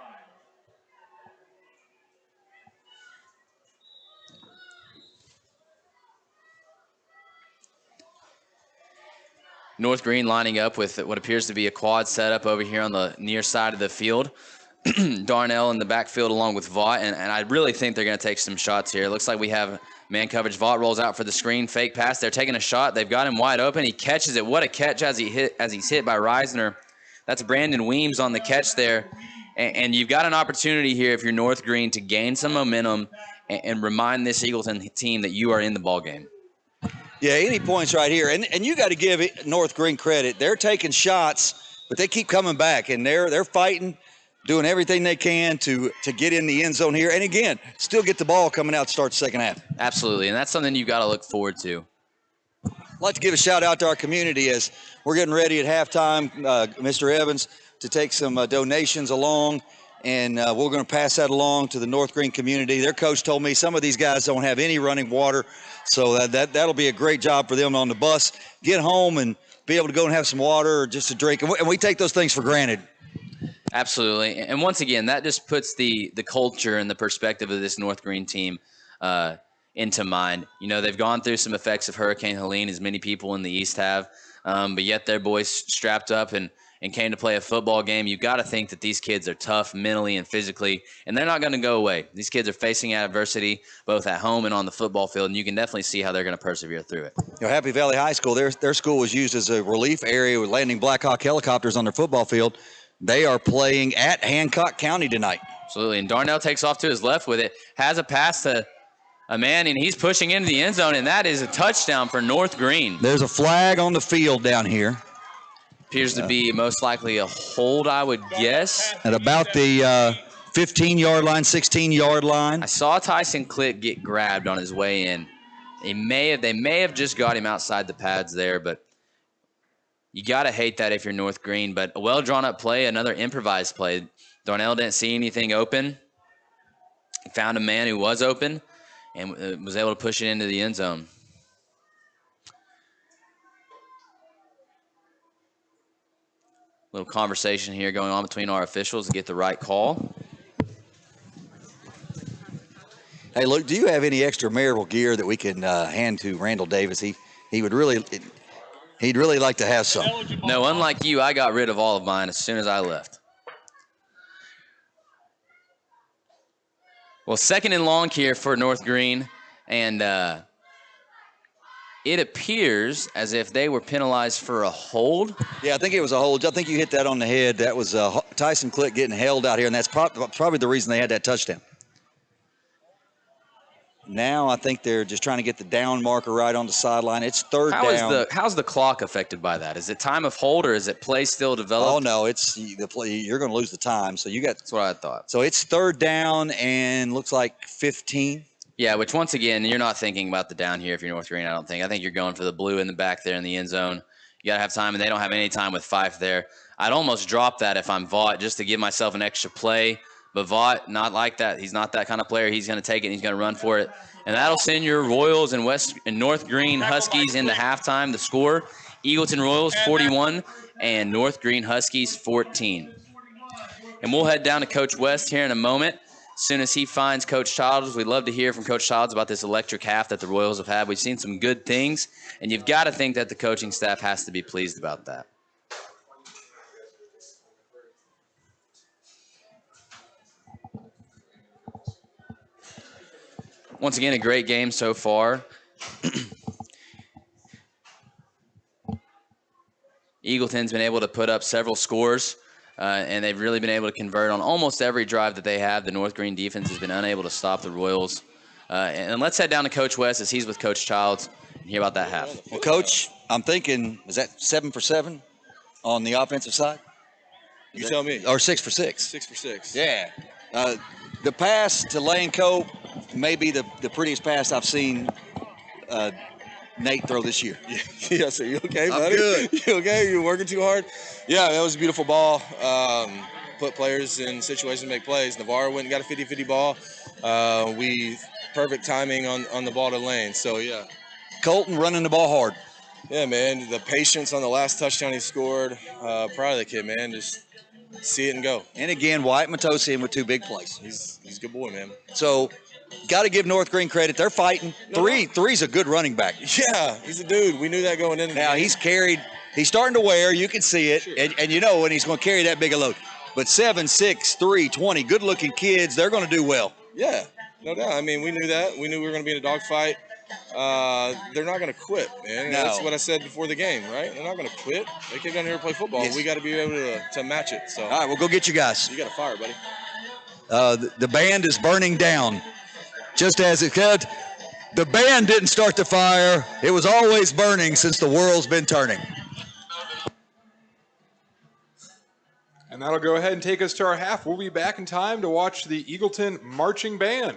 North Greene lining up with what appears to be a quad setup over here on the near side of the field. Darnell in the backfield along with Vaught, and I really think they're going to take some shots here. It looks like we have man coverage. Vaught rolls out for the screen, fake pass. They're taking a shot. They've got him wide open. He catches it. What a catch as he's hit by Reisner. That's Brandon Weems on the catch there. And you've got an opportunity here if you're North Greene to gain some momentum and remind this Eagleton team that you are in the ballgame. Yeah, any points right here. And you got to give North Greene credit. They're taking shots, but they keep coming back, and they're fighting, doing everything they can to get in the end zone here. And, again, still get the ball coming out to start the second half. Absolutely, and that's something you've got to look forward to. I'd like to give a shout-out to our community as we're getting ready at halftime, Mr. Evans, to take some donations along, and we're going to pass that along to the North Greene community. Their coach told me some of these guys don't have any running water, so that'll be a great job for them on the bus. Get home and be able to go and have some water or just a drink, and we take those things for granted. Absolutely, and once again, that just puts the culture and the perspective of this North Greene team into mind. You know, they've gone through some effects of Hurricane Helene, as many people in the East have, but yet their boys strapped up and came to play a football game. You've got to think that these kids are tough mentally and physically, and they're not going to go away. These kids are facing adversity both at home and on the football field, and you can definitely see how they're going to persevere through it. You know, Happy Valley High School, their school was used as a relief area with landing Black Hawk helicopters on their football field. They are playing at Hancock County tonight. Absolutely, and Darnell takes off to his left with it, has a pass to a man, and he's pushing into the end zone, and that is a touchdown for North Greene. There's a flag on the field down here. Appears to be most likely a hold, I would guess. At about the 15-yard line, 16-yard line. I saw Tyson Click get grabbed on his way in. They may have just got him outside the pads there, but you got to hate that if you're North Greene. But a well-drawn-up play, another improvised play. Darnell didn't see anything open. He found a man who was open and was able to push it into the end zone. Little conversation here going on between our officials to get the right call. Hey, Luke, do you have any extra marital gear that we can hand to Randall Davis? He'd really like to have some. No, unlike you, I got rid of all of mine as soon as I left. Well, second and long here for North Greene, and it appears as if they were penalized for a hold. Yeah, I think it was a hold. I think you hit that on the head. That was Tyson Click getting held out here, and that's probably the reason they had that touchdown. Now I think they're just trying to get the down marker right on the sideline. It's third down. How's the clock affected by that? Is it time of hold or is it play still developed? Oh no, it's the play. You're going to lose the time. So you got. That's what I thought. So it's third down and looks like 15. Yeah, which once again, you're not thinking about the down here if you're North Greene, I don't think. I think you're going for the blue in the back there in the end zone. You got to have time, and they don't have any time with Fife there. I'd almost drop that if I'm Vaught just to give myself an extra play. But Vaught, not like that. He's not that kind of player. He's going to take it, and he's going to run for it. And that'll send your Royals and North Greene Huskies into halftime. The score, Eagleton Royals 41 and North Greene Huskies 14. And we'll head down to Coach West here in a moment. As soon as he finds Coach Childs, we'd love to hear from Coach Childs about this electric half that the Royals have had. We've seen some good things, and you've got to think that the coaching staff has to be pleased about that. Once again, a great game so far. Eagleton's been able to put up several scores, and they've really been able to convert on almost every drive that they have. The North Greene defense has been unable to stop the Royals. And let's head down to Coach West as he's with Coach Childs and hear about that half. Well, Coach, I'm thinking, is that 7 for 7 on the offensive side? You tell me. Or 6 for 6? 6 for 6. Yeah. The pass to Lane Cope may be the prettiest pass I've seen Nate throw this year. Yeah, so you okay, buddy? I'm good. You okay? You working too hard? Yeah, that was a beautiful ball. Put players in situations to make plays. Navarro went and got a 50-50 ball. Perfect timing on the ball to Lane. So, yeah. Colton running the ball hard. Yeah, man. The patience on the last touchdown he scored. Proud of the kid, man. Just see it and go. And again, Wyatt Matosian with 2 big plays. He's a good boy, man. So, got to give North Greene credit. They're fighting. Three's a good running back. Yeah, he's a dude. We knew that going in. Now, he's starting to wear. You can see it. Sure. And you know when he's going to carry that big a load. But 7, 6, 3, 20, good-looking kids, they're going to do well. Yeah, no doubt. I mean, we knew that. We knew we were going to be in a dogfight. They're not going to quit, man. No. That's what I said before the game, right? They're not going to quit. They came down here to play football. Yes. We got to be able to match it. So. All right, we'll go get you guys. You got to fire, buddy. The band is burning down, just as it could. The band didn't start the fire. It was always burning since the world's been turning. And that'll go ahead and take us to our half. We'll be back in time to watch the Eagleton Marching Band.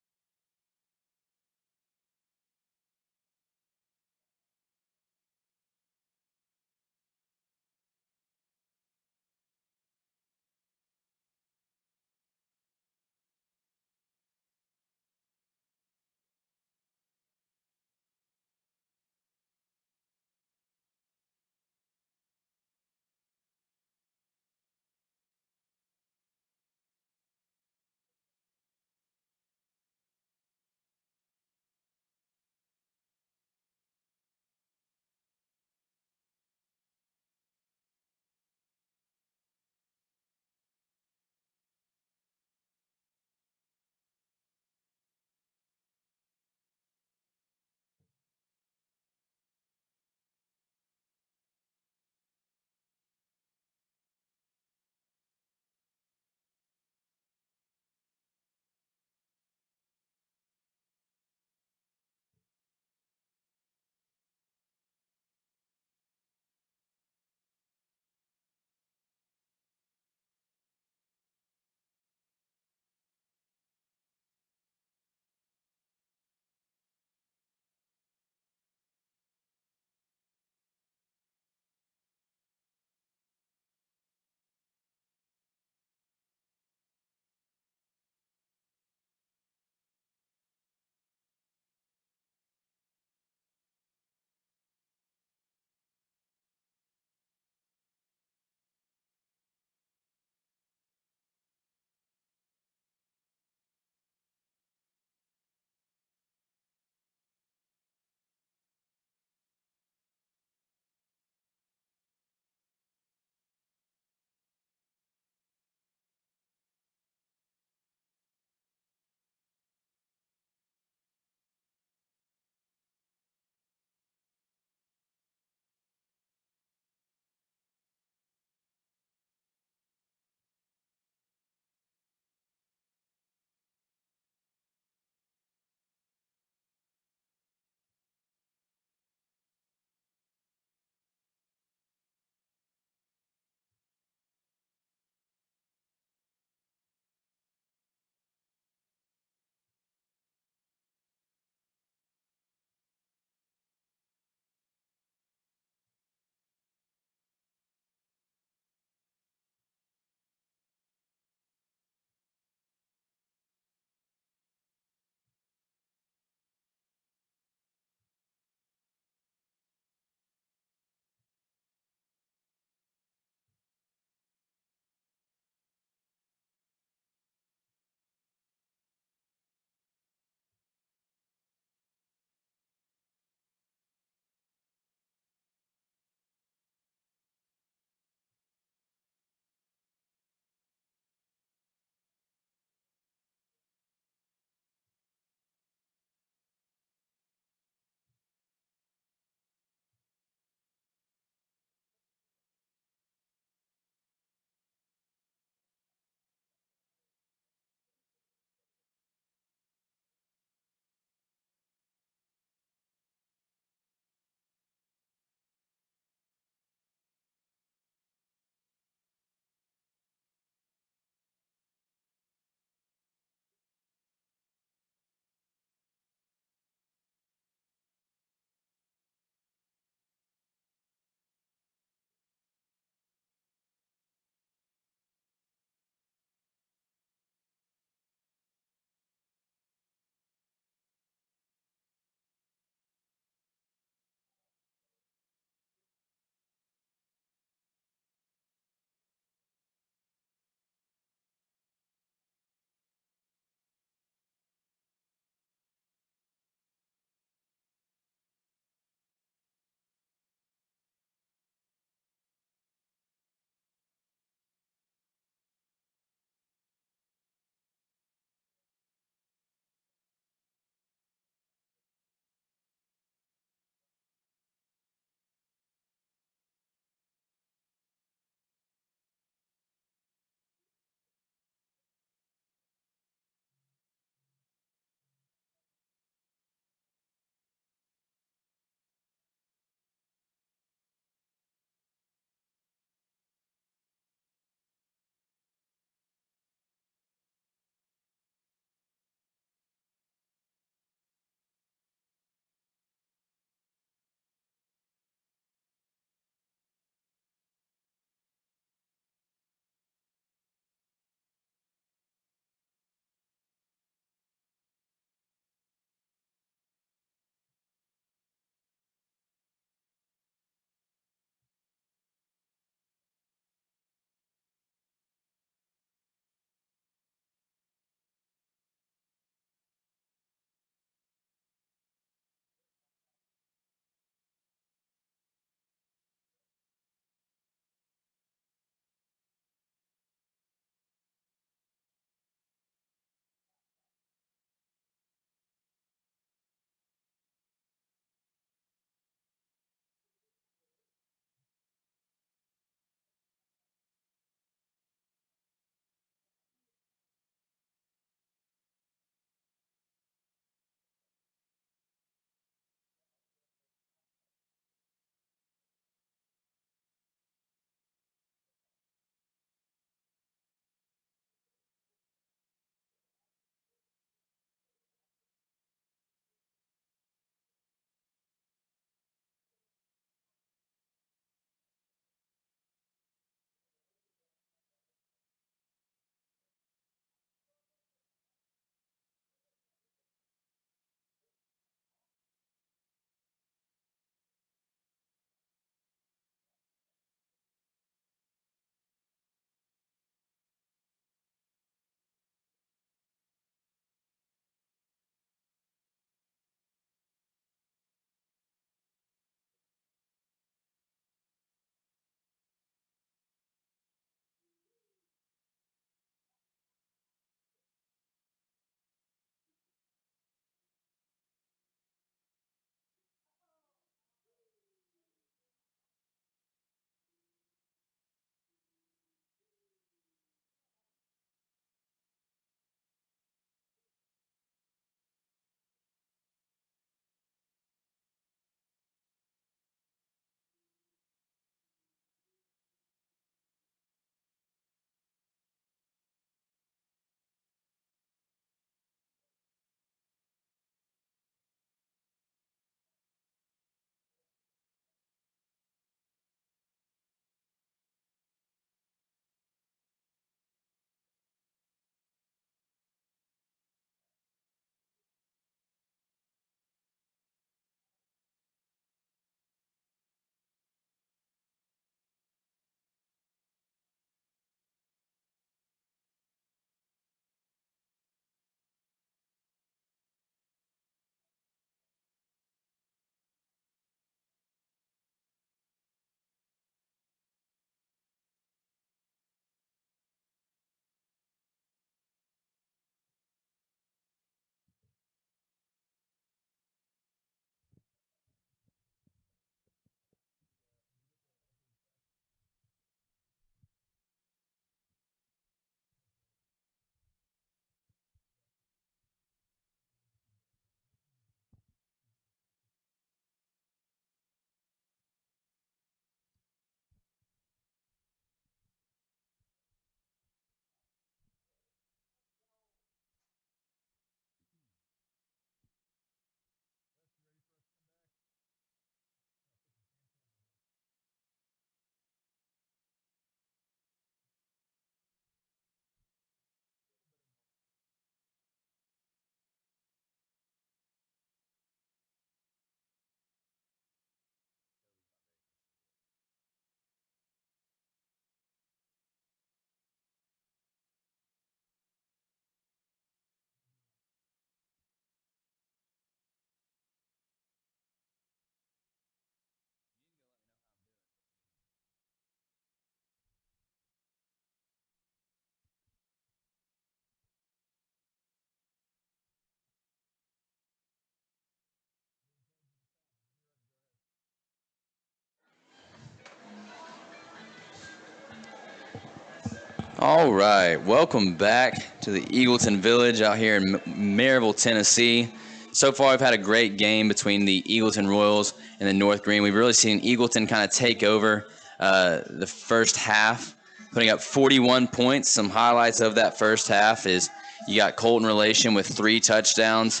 All right, welcome back to the Eagleton Village out here in Maryville, Tennessee. So far, we've had a great game between the Eagleton Royals and the North Greene. We've really seen Eagleton kind of take over the first half, putting up 41 points. Some highlights of that first half is you got Colton Relation with 3 touchdowns.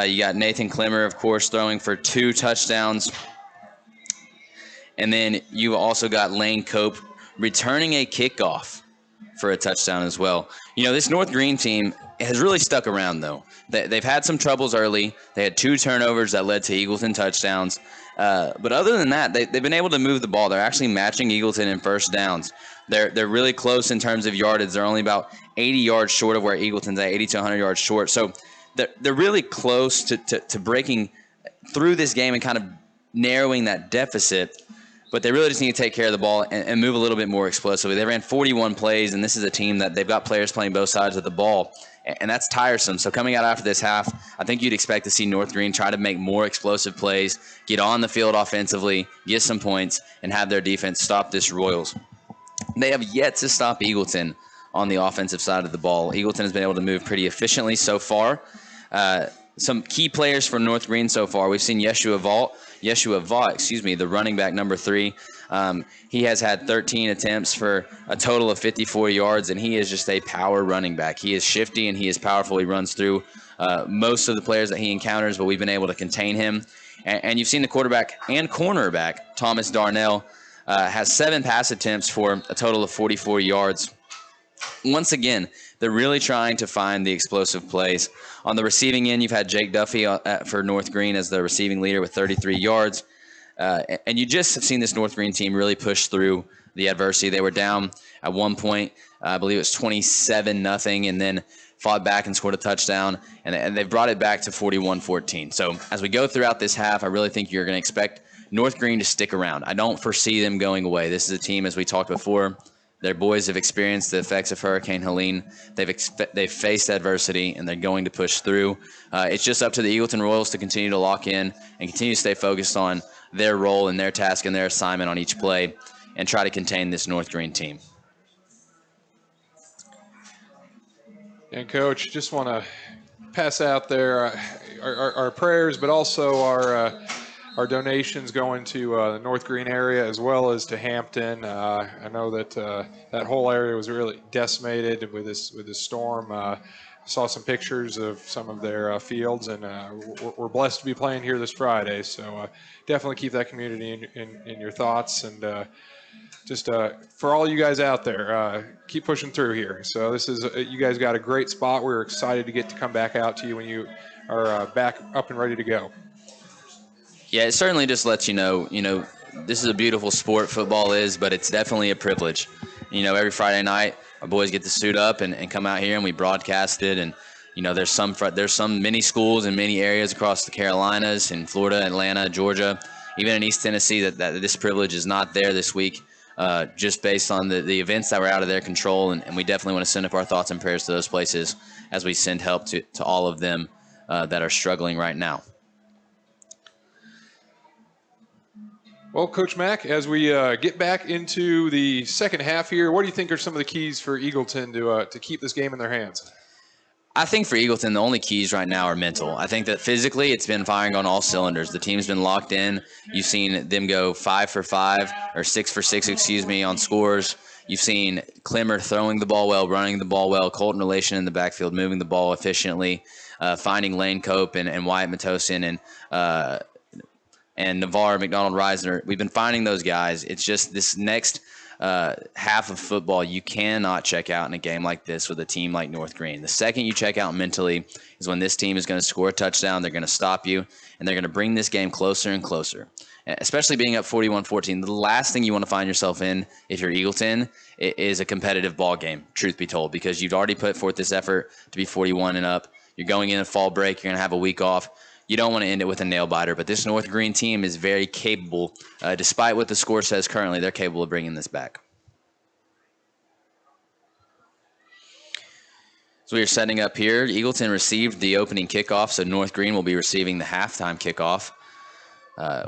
You got Nathan Clemmer, of course, throwing for 2 touchdowns. And then you also got Lane Cope returning a kickoff for a touchdown as well. You know, this North Greene team has really stuck around, though. They've had some troubles early. They had 2 turnovers that led to Eagleton touchdowns. But other than that, they've been able to move the ball. They're actually matching Eagleton in first downs. They're really close in terms of yardage. They're only about 80 yards short of where Eagleton's at, 80 to 100 yards short. So they're really close to breaking through this game and kind of narrowing that deficit. But they really just need to take care of the ball and move a little bit more explosively. They ran 41 plays, and this is a team that they've got players playing both sides of the ball, and that's tiresome. So coming out after this half, I think you'd expect to see North Greene try to make more explosive plays, get on the field offensively, get some points, and have their defense stop this Royals. They have yet to stop Eagleton on the offensive side of the ball. Eagleton has been able to move pretty efficiently so far. Some key players for North Greene so far. We've seen Yeshua Vaught, the running back number 3. He has had 13 attempts for a total of 54 yards, and he is just a power running back. He is shifty and he is powerful. He runs through most of the players that he encounters, but we've been able to contain him. And you've seen the quarterback and cornerback, Thomas Darnell, has 7 pass attempts for a total of 44 yards. Once again, they're really trying to find the explosive plays. On the receiving end, you've had Jake Duffy for North Greene as the receiving leader with 33 yards. And you just have seen this North Greene team really push through the adversity. They were down at one point, I believe it was 27-0, and then fought back and scored a touchdown. And they've brought it back to 41-14. So as we go throughout this half, I really think you're going to expect North Greene to stick around. I don't foresee them going away. This is a team, as we talked before, their boys have experienced the effects of Hurricane Helene. They've faced adversity, and they're going to push through. It's just up to the Eagleton Royals to continue to lock in and continue to stay focused on their role and their task and their assignment on each play and try to contain this North Greene team. And, Coach, just want to pass out there our prayers, but also our donations going to the North Greene area as well as to Hampton. I know that that whole area was really decimated with this storm. Saw some pictures of some of their fields, and we're blessed to be playing here this Friday. So definitely keep that community in your thoughts, and just for all you guys out there, keep pushing through here. So this is you guys got a great spot. We're excited to get to come back out to you when you are back up and ready to go. Yeah, it certainly just lets you know, this is a beautiful sport, football is, but it's definitely a privilege. Every Friday night, our boys get to suit up and come out here, and we broadcast it. And, there's some many schools in many areas across the Carolinas, in Florida, Atlanta, Georgia, even in East Tennessee, that this privilege is not there this week, just based on the events that were out of their control. And we definitely want to send up our thoughts and prayers to those places as we send help to all of them that are struggling right now. Well, Coach Mack, as we get back into the second half here, what do you think are some of the keys for Eagleton to keep this game in their hands? I think for Eagleton, the only keys right now are mental. I think that physically it's been firing on all cylinders. The team's been locked in. You've seen them go 5 for 5 or 6 for 6, on scores. You've seen Clemmer throwing the ball well, running the ball well, Colton Relation in the backfield, moving the ball efficiently, finding Lane Cope and Wyatt Matosin and Navarre McDonald-Reisner. We've been finding those guys. It's just this next half of football, you cannot check out in a game like this with a team like North Greene. The second you check out mentally is when this team is going to score a touchdown, they're going to stop you, and they're going to bring this game closer and closer. Especially being up 41-14, the last thing you want to find yourself in if you're Eagleton is a competitive ball game, truth be told, because you've already put forth this effort to be 41 and up. You're going in a fall break. You're going to have a week off. You don't want to end it with a nail-biter, but this North Greene team is very capable. Despite what the score says currently, they're capable of bringing this back. So we are setting up here. Eagleton received the opening kickoff, so North Greene will be receiving the halftime kickoff.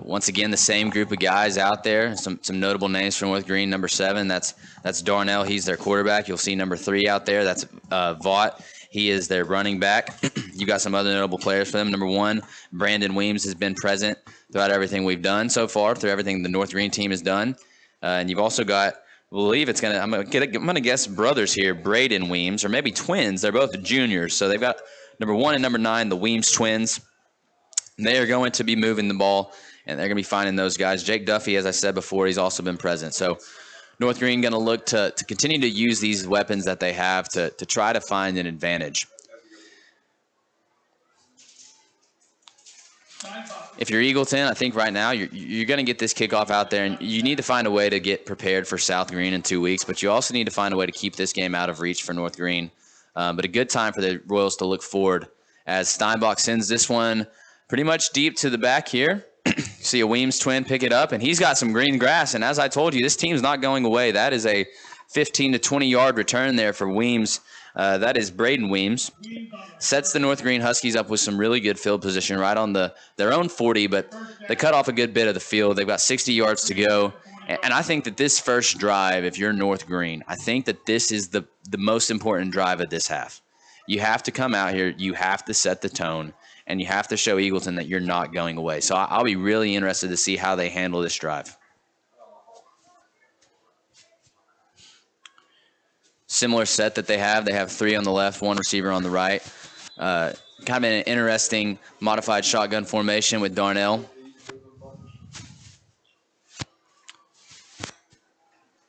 Once again, the same group of guys out there. Some notable names for North Greene. Number 7, that's Darnell. He's their quarterback. You'll see number 3 out there. That's Vaught. He is their running back. You got some other notable players for them. Number 1, Brandon Weems has been present throughout everything we've done so far, through everything the North Greene team has done. And you've also got, I believe it's I'm gonna guess brothers here, Braden Weems, or maybe twins. They're both juniors, so they've got number 1 and number 9, the Weems twins. They are going to be moving the ball, and they're going to be finding those guys. Jake Duffy, as I said before, he's also been present. So North Greene going to look to continue to use these weapons that they have to try to find an advantage. If you're Eagleton, I think right now you're going to get this kickoff out there, and you need to find a way to get prepared for South Greene in 2 weeks, but you also need to find a way to keep this game out of reach for North Greene. But a good time for the Royals to look forward as Steinbach sends this one pretty much deep to the back here. See a Weems twin pick it up, and he's got some green grass. And as I told you, this team's not going away. That is a 15 to 20-yard return there for Weems. That is Braden Weems. Sets the North Greene Huskies up with some really good field position right on their own 40, but they cut off a good bit of the field. They've got 60 yards to go. And I think that this first drive, if you're North Greene, I think that this is the most important drive of this half. You have to come out here. You have to set the tone. And you have to show Eagleton that you're not going away. So I'll be really interested to see how they handle this drive. Similar set that they have. They have 3 on the left, 1 receiver on the right. Kind of an interesting modified shotgun formation with Darnell.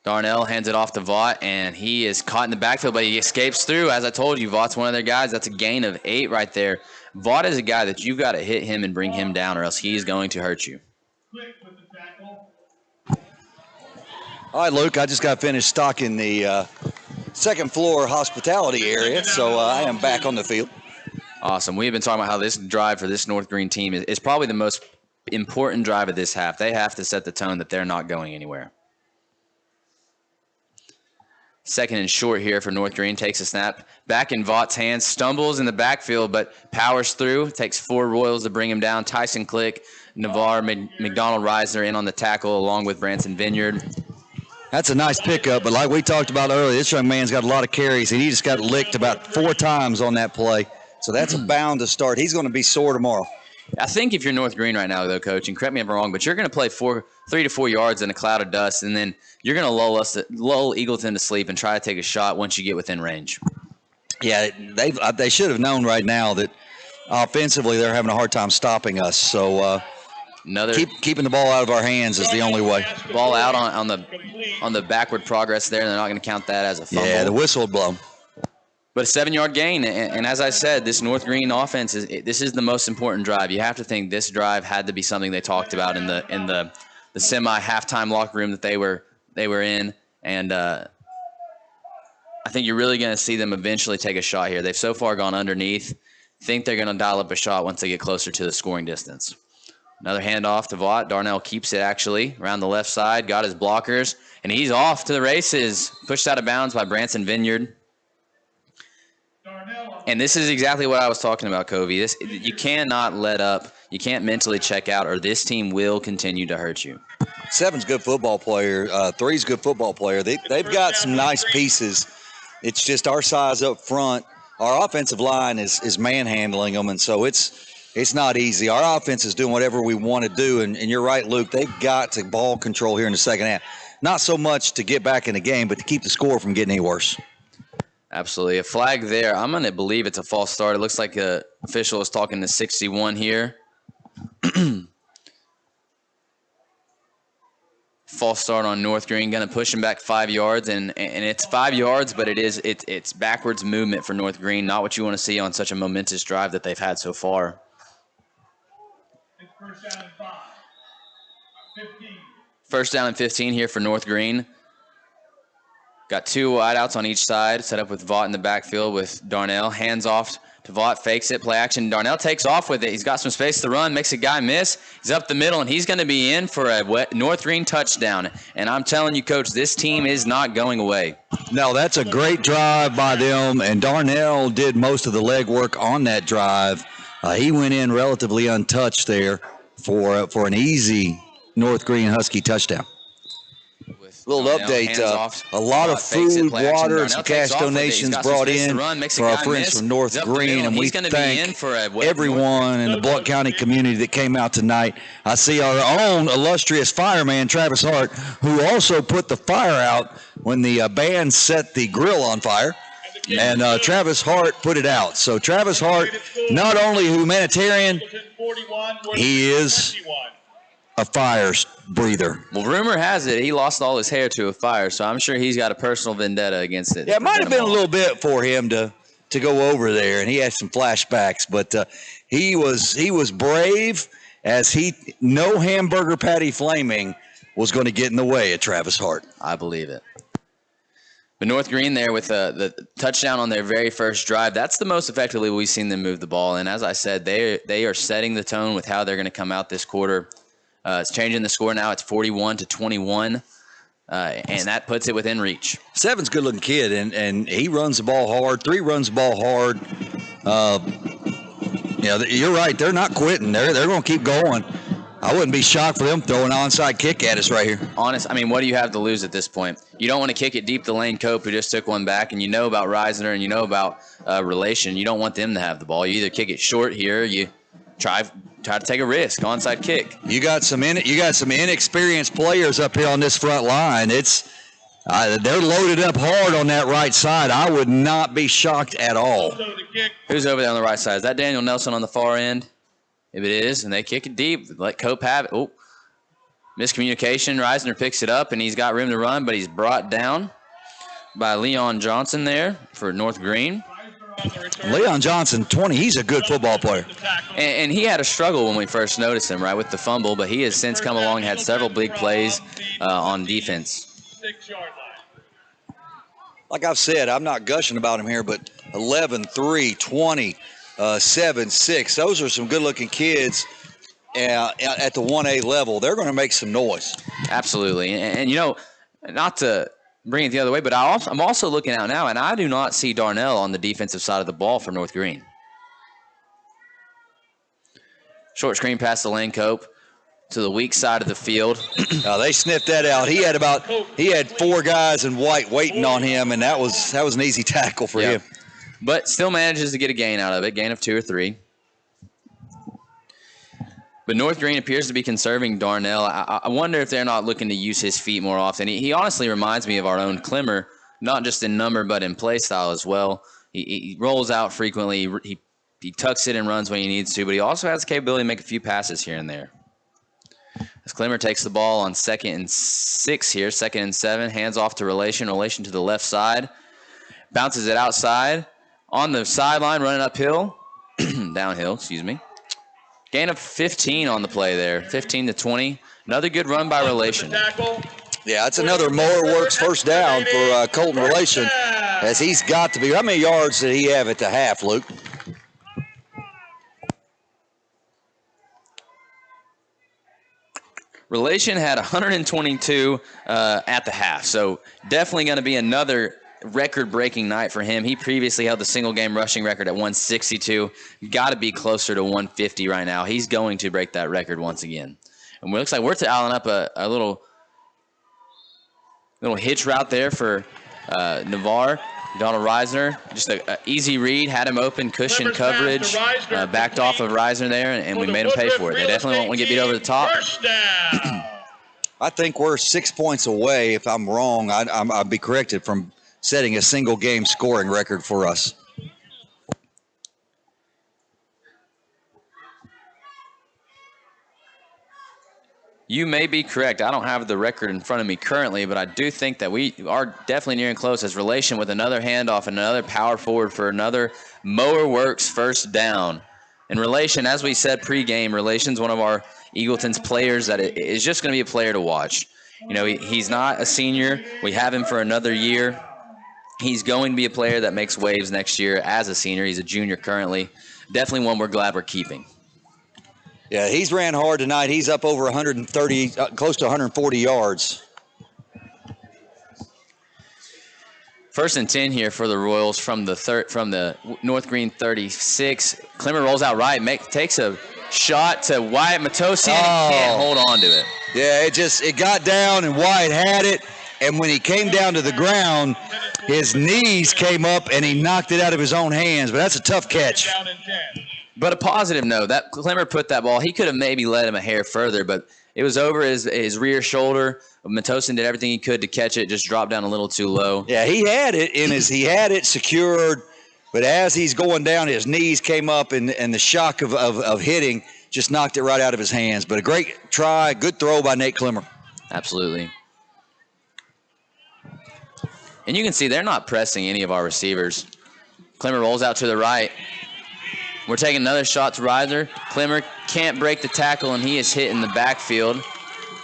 Darnell hands it off to Vaught, and he is caught in the backfield, but he escapes through. As I told you, Vaught's one of their guys. That's a gain of 8 right there. Vaught is a guy that you've got to hit him and bring him down, or else he's going to hurt you. All right, Luke, I just got finished stocking the second floor hospitality area, so I am back on the field. Awesome. We've been talking about how this drive for this North Greene team is probably the most important drive of this half. They have to set the tone that they're not going anywhere. Second and short here for North Greene. Takes a snap back in Vaught's hands. Stumbles in the backfield, but powers through. Takes 4 Royals to bring him down. Tyson Click, Navarre, McDonald Reisner in on the tackle along with Branson Vineyard. That's a nice pickup, but like we talked about earlier, this young man's got a lot of carries, and he just got licked about 4 times on that play. So that's a bound to start. He's going to be sore tomorrow. I think if you're North Greene right now, though, Coach, and correct me if I'm wrong, but you're going to play 3 to 4 yards in a cloud of dust, and then you're going to lull Eagleton to sleep and try to take a shot once you get within range. Yeah, they should have known right now that offensively they're having a hard time stopping us. So keeping the ball out of our hands is the only way. Ball out on the backward progress there, and they're not going to count that as a fumble. Yeah, the whistle would blow. But a 7-yard gain, and as I said, this North Greene offense this is the most important drive. You have to think this drive had to be something they talked about in the semi-halftime locker room that they were in, and I think you're really going to see them eventually take a shot here. They've so far gone underneath. Think they're going to dial up a shot once they get closer to the scoring distance. Another handoff to Vaught. Darnell keeps it actually around the left side, got his blockers, and he's off to the races. Pushed out of bounds by Branson Vineyard. And this is exactly what I was talking about, Covey. You cannot let up. You can't mentally check out, or this team will continue to hurt you. 7's a good football player. 3's a good football player. They've got some nice pieces. It's just our size up front. Our offensive line is manhandling them, and so it's not easy. Our offense is doing whatever we want to do, and you're right, Luke. They've got to ball control here in the second half. Not so much to get back in the game, but to keep the score from getting any worse. Absolutely. A flag there. I'm going to believe it's a false start. It looks like an official is talking to 61 here. False start on North Greene. Going to push him back 5 yards, and it's 5 yards, but it's backwards movement for North Greene. Not what you want to see on such a momentous drive that they've had so far. It's first down and 5. 15. First down and 15 here for North Greene. Got 2 wideouts on each side, set up with Vaught in the backfield with Darnell. Hands off to Vaught, fakes it, play action. Darnell takes off with it. He's got some space to run, makes a guy miss. He's up the middle, and he's going to be in for a North Greene touchdown. And I'm telling you, Coach, this team is not going away. No, that's a great drive by them, and Darnell did most of the legwork on that drive. He went in relatively untouched there for an easy North Greene Husky touchdown. Little Darnell update, hands off. a lot of Fakes it, food, play action. water, and Darnell some takes cash off with it. He's donations got some brought space to in run, makes a for our guy friends miss. from North He's up the Greene, middle. and we He's gonna be in thank for a everyone in the Blount County community that came out tonight. I see our own illustrious fireman, Travis Hart, who also put the fire out when the band set the grill on fire. And Travis Hart put it out. So Travis Hart, not only humanitarian, he is a fire breather. Well, rumor has it he lost all his hair to a fire, so I'm sure he's got a personal vendetta against it. Yeah, it might have been a little bit for him to go over there, and he had some flashbacks. But he was brave, as no hamburger patty flaming was going to get in the way of Travis Hart. I believe it. But North Greene there with the touchdown on their very first drive, that's the most effectively we've seen them move the ball. And as I said, they are setting the tone with how they're going to come out this quarter. It's changing the score now. It's 41-21, and that puts it within reach. Seven's a good-looking kid, and he runs the ball hard. 3 runs the ball hard. You're right. They're not quitting. They're going to keep going. I wouldn't be shocked for them throwing an onside kick at us right here. Honest, I mean, what do you have to lose at this point? You don't want to kick it deep to Lane Cope, who just took one back, and you know about Reisner, and you know about Relation. You don't want them to have the ball. You either kick it short here, or you try to take a risk, onside kick. You got some inexperienced players up here on this front line. They're loaded up hard on that right side. I would not be shocked at all. Who's over there on the right side? Is that Daniel Nelson on the far end? If it is, and they kick it deep, let Cope have it. Oh, miscommunication. Reisner picks it up, and he's got room to run, but he's brought down by Leon Johnson there for North Greene. Leon Johnson, 20, he's a good football player. And he had a struggle when we first noticed him, right, with the fumble, but he has since come along, had several big plays on defense. Like I've said, I'm not gushing about him here, but 11, 3, 20, 7, 6. Those are some good-looking kids at the 1A level. They're going to make some noise. Absolutely. And not to bring it the other way, but I'm also looking out now, and I do not see Darnell on the defensive side of the ball for North Greene. Short screen pass to Lane Cope to the weak side of the field. They sniffed that out. He had 4 guys in white waiting on him, and that was an easy tackle for him. But still manages to get a gain out of it, gain of 2 or 3. But North Greene appears to be conserving Darnell. I wonder if they're not looking to use his feet more often. He honestly reminds me of our own Clemmer, not just in number but in play style as well. He rolls out frequently. He tucks it and runs when he needs to, but he also has the capability to make a few passes here and there. As Clemmer takes the ball on 2nd and 6 here, 2nd and 7, hands off to Relation to the left side, bounces it outside. On the sideline, running uphill, downhill, excuse me. Gain of 15 on the play there, 15-20. Another good run by Relation. Yeah, it's another Mower Works first down for Colton Relation, as he's got to be. How many yards did he have at the half, Luke? Relation had 122 at the half, so definitely going to be another record-breaking night for him. He previously held the single-game rushing record at 162. Got to be closer to 150 right now. He's going to break that record once again. And it looks like we're dialing up a little hitch route there for Navarre. Donald Reisner, just an easy read, had him open, cushion coverage, backed off of Reisner there, and we made him pay for it. They definitely won't want to get beat over the top. I think we're 6 points away. If I'm wrong, I'll be corrected from setting a single-game scoring record for us. You may be correct. I don't have the record in front of me currently, but I do think that we are definitely nearing close as Relation with another handoff and another power forward for another Mower Works first down. In Relation, as we said pregame, Relation's one of our Eagleton's players that is just going to be a player to watch. He's not a senior. We have him for another year. He's going to be a player that makes waves next year as a senior. He's a junior currently. Definitely one we're glad we're keeping. Yeah, he's ran hard tonight. He's up over 130, close to 140 yards. 1st and 10 here for the Royals from the North Greene 36. Clemmer rolls out right, takes a shot to Wyatt Matossian. He can't hold on to it. Yeah, it got down and Wyatt had it, and when he came down to the ground, his knees came up and he knocked it out of his own hands. But that's a tough catch. But a positive note, that Clemmer put that ball. He could have maybe led him a hair further, but it was over his rear shoulder. Matossian did everything he could to catch it, just dropped down a little too low. Yeah, he had it secured, but as he's going down, his knees came up, and the shock of hitting just knocked it right out of his hands. But a great try, good throw by Nate Clemmer. Absolutely. And you can see they're not pressing any of our receivers. Clemmer rolls out to the right. We're taking another shot to Reiser. Clemmer can't break the tackle, and he is hit in the backfield.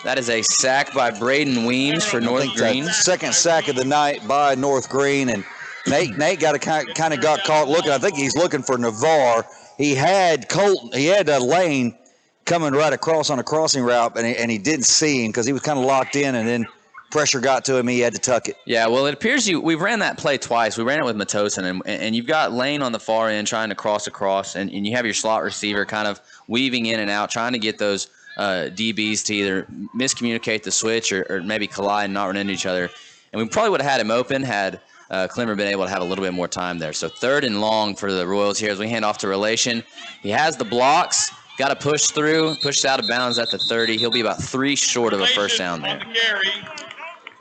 That is a sack by Braden Weems for North Greene. Second sack of the night by North Greene, and Nate got kind of got caught looking. I think he's looking for Navarre. He had Lane coming right across on a crossing route, and he didn't see him because he was kind of locked in, and then pressure got to him. He had to tuck it. Yeah, well, it appears we ran that play twice. We ran it with Matossian, and you've got Lane on the far end trying to cross across, and you have your slot receiver kind of weaving in and out, trying to get those DBs to either miscommunicate the switch or maybe collide and not run into each other. And we probably would have had him open had Clemmer been able to have a little bit more time there. So 3rd and long for the Royals here as we hand off to Relation. He has the blocks, got to push through, pushed out of bounds at the 30. He'll be about 3 short of a first down there.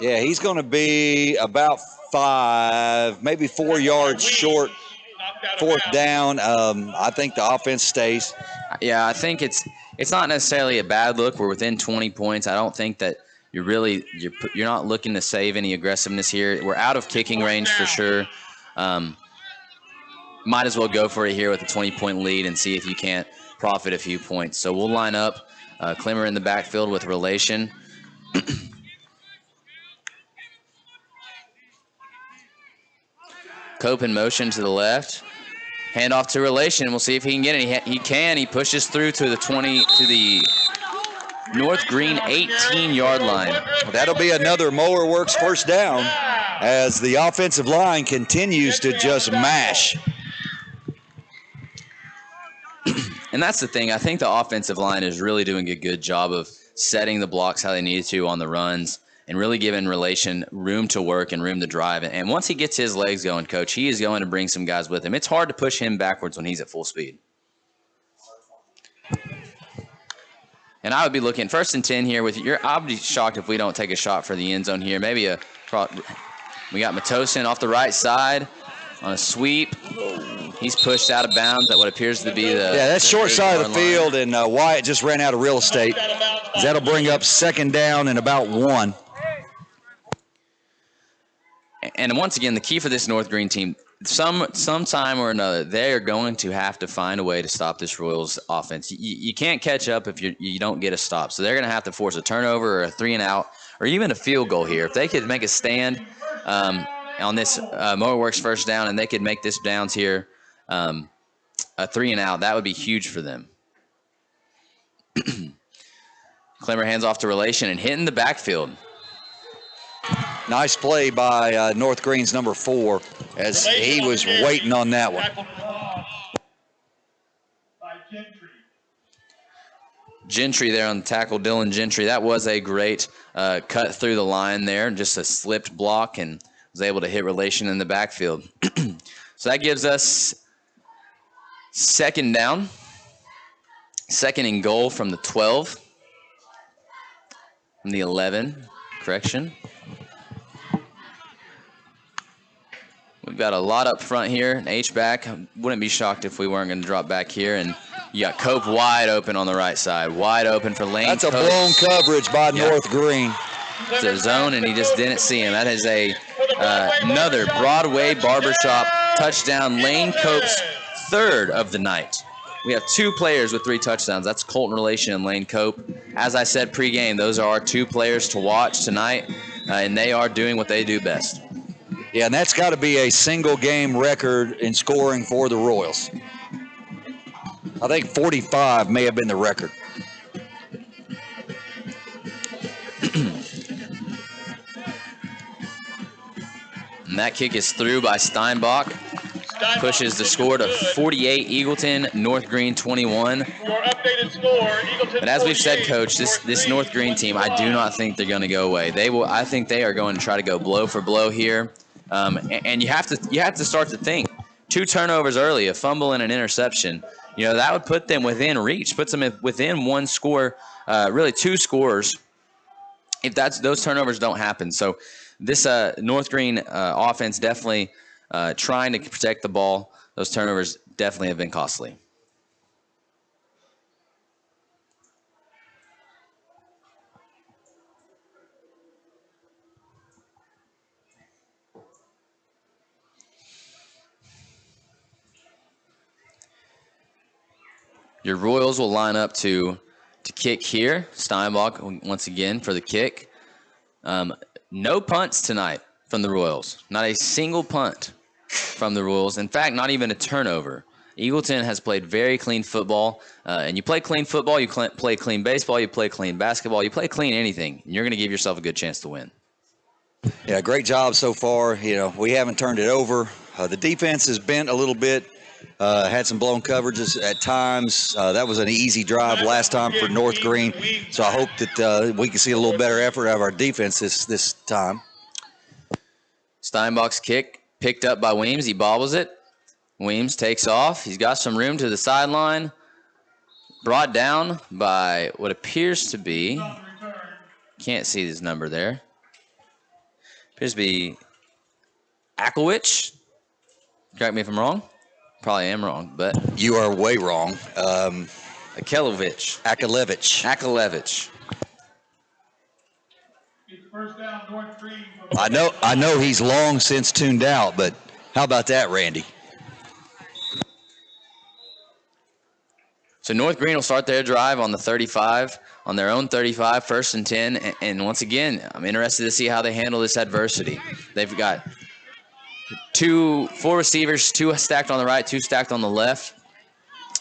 Yeah, he's going to be about 5, maybe 4 yards short, 4th down. I think the offense stays. Yeah, I think it's not necessarily a bad look. We're within 20 points. I don't think that you're not looking to save any aggressiveness here. We're out of kicking range for sure. Might as well go for it here with a 20-point lead and see if you can't profit a few points. So we'll line up Clemmer in the backfield with Relation. Cope in motion to the left. Hand off to Relation. We'll see if he can get it. He can. He pushes through to the 20 to the North Greene 18-yard line. That'll be another Mower Works first down as the offensive line continues to just mash. And that's the thing. I think the offensive line is really doing a good job of setting the blocks how they need to on the runs and really giving Relation room to work and room to drive. And once he gets his legs going, Coach, he is going to bring some guys with him. It's hard to push him backwards when he's at full speed. And I would be looking 1st and 10 here. I'll be shocked if we don't take a shot for the end zone here. Maybe we got Matossian off the right side on a sweep. He's pushed out of bounds at what appears to be that's short side of the field, and Wyatt just ran out of real estate. That'll bring up 2nd down and about 1. And once again, the key for this North Greene team, sometime or another, they are going to have to find a way to stop this Royals offense. You can't catch up if you don't get a stop. So they're going to have to force a turnover or a 3-and-out or even a field goal here. If they could make a stand on this Mower Works first down and they could make this downs here a 3-and-out, that would be huge for them. Clemmer hands off to Relation and hitting the backfield. Nice play by North Greene's number 4 as he was waiting on that one. Gentry there on the tackle, Dylan Gentry. That was a great cut through the line there, just a slipped block, and was able to hit Relation in the backfield. So that gives us 2nd down, 2nd and goal from the 12, from the 11, correction. We've got a lot up front here, an H-back. Wouldn't be shocked if we weren't going to drop back here. And you got Cope wide open on the right side. Wide open for Lane That's Cope. A blown coverage by North Greene. It's a zone, and he just didn't see him. That is another Broadway Barbershop touchdown. Lane Cope's 3rd of the night. We have 2 players with 3 touchdowns. That's Colton Relation and Lane Cope. As I said pregame, those are our 2 players to watch tonight, and they are doing what they do best. Yeah, and that's got to be a single-game record in scoring for the Royals. I think 45 may have been the record. And that kick is through by Steinbach. pushes the score to 48 Eagleton, North Greene 21. Your updated score, Eagleton But as we've said, 48, Coach, this North Greene team, I do not think they're going to go away. I think they are going to try to go blow for blow here. And you have to start to think. 2 turnovers early, a fumble and an interception. That would put them within reach, puts them within 1 score, really 2 scores, if those turnovers don't happen. So this North Greene offense definitely trying to protect the ball. Those turnovers definitely have been costly. Your Royals will line up to kick here. Steinbach once again for the kick. No punts tonight from the Royals. Not a single punt from the Royals. In fact, not even a turnover. Eagleton has played very clean football. And you play clean football, you play clean baseball, you play clean basketball, you play clean anything. And you're going to give yourself a good chance to win. Yeah, great job so far. We haven't turned it over. The defense has bent a little bit. Had some blown coverages at times. That was an easy drive last time for North Greene. So I hope that we can see a little better effort out of our defense this time. Steinbach's kick picked up by Weems. He bobbles it. Weems takes off. He's got some room to the sideline. Brought down by what appears to be, can't see his number there. Appears to be Aklewicz. Correct me if I'm wrong. Probably am wrong, but You are way wrong. Akelevich. Akalevich. First down, North Greene. I know he's long since tuned out, but how about that, Randy? So North Greene will start their drive on the 35, on their own 35, 1st and 10. And once again, I'm interested to see how they handle this adversity. They've got 4 receivers, 2 stacked on the right, 2 stacked on the left.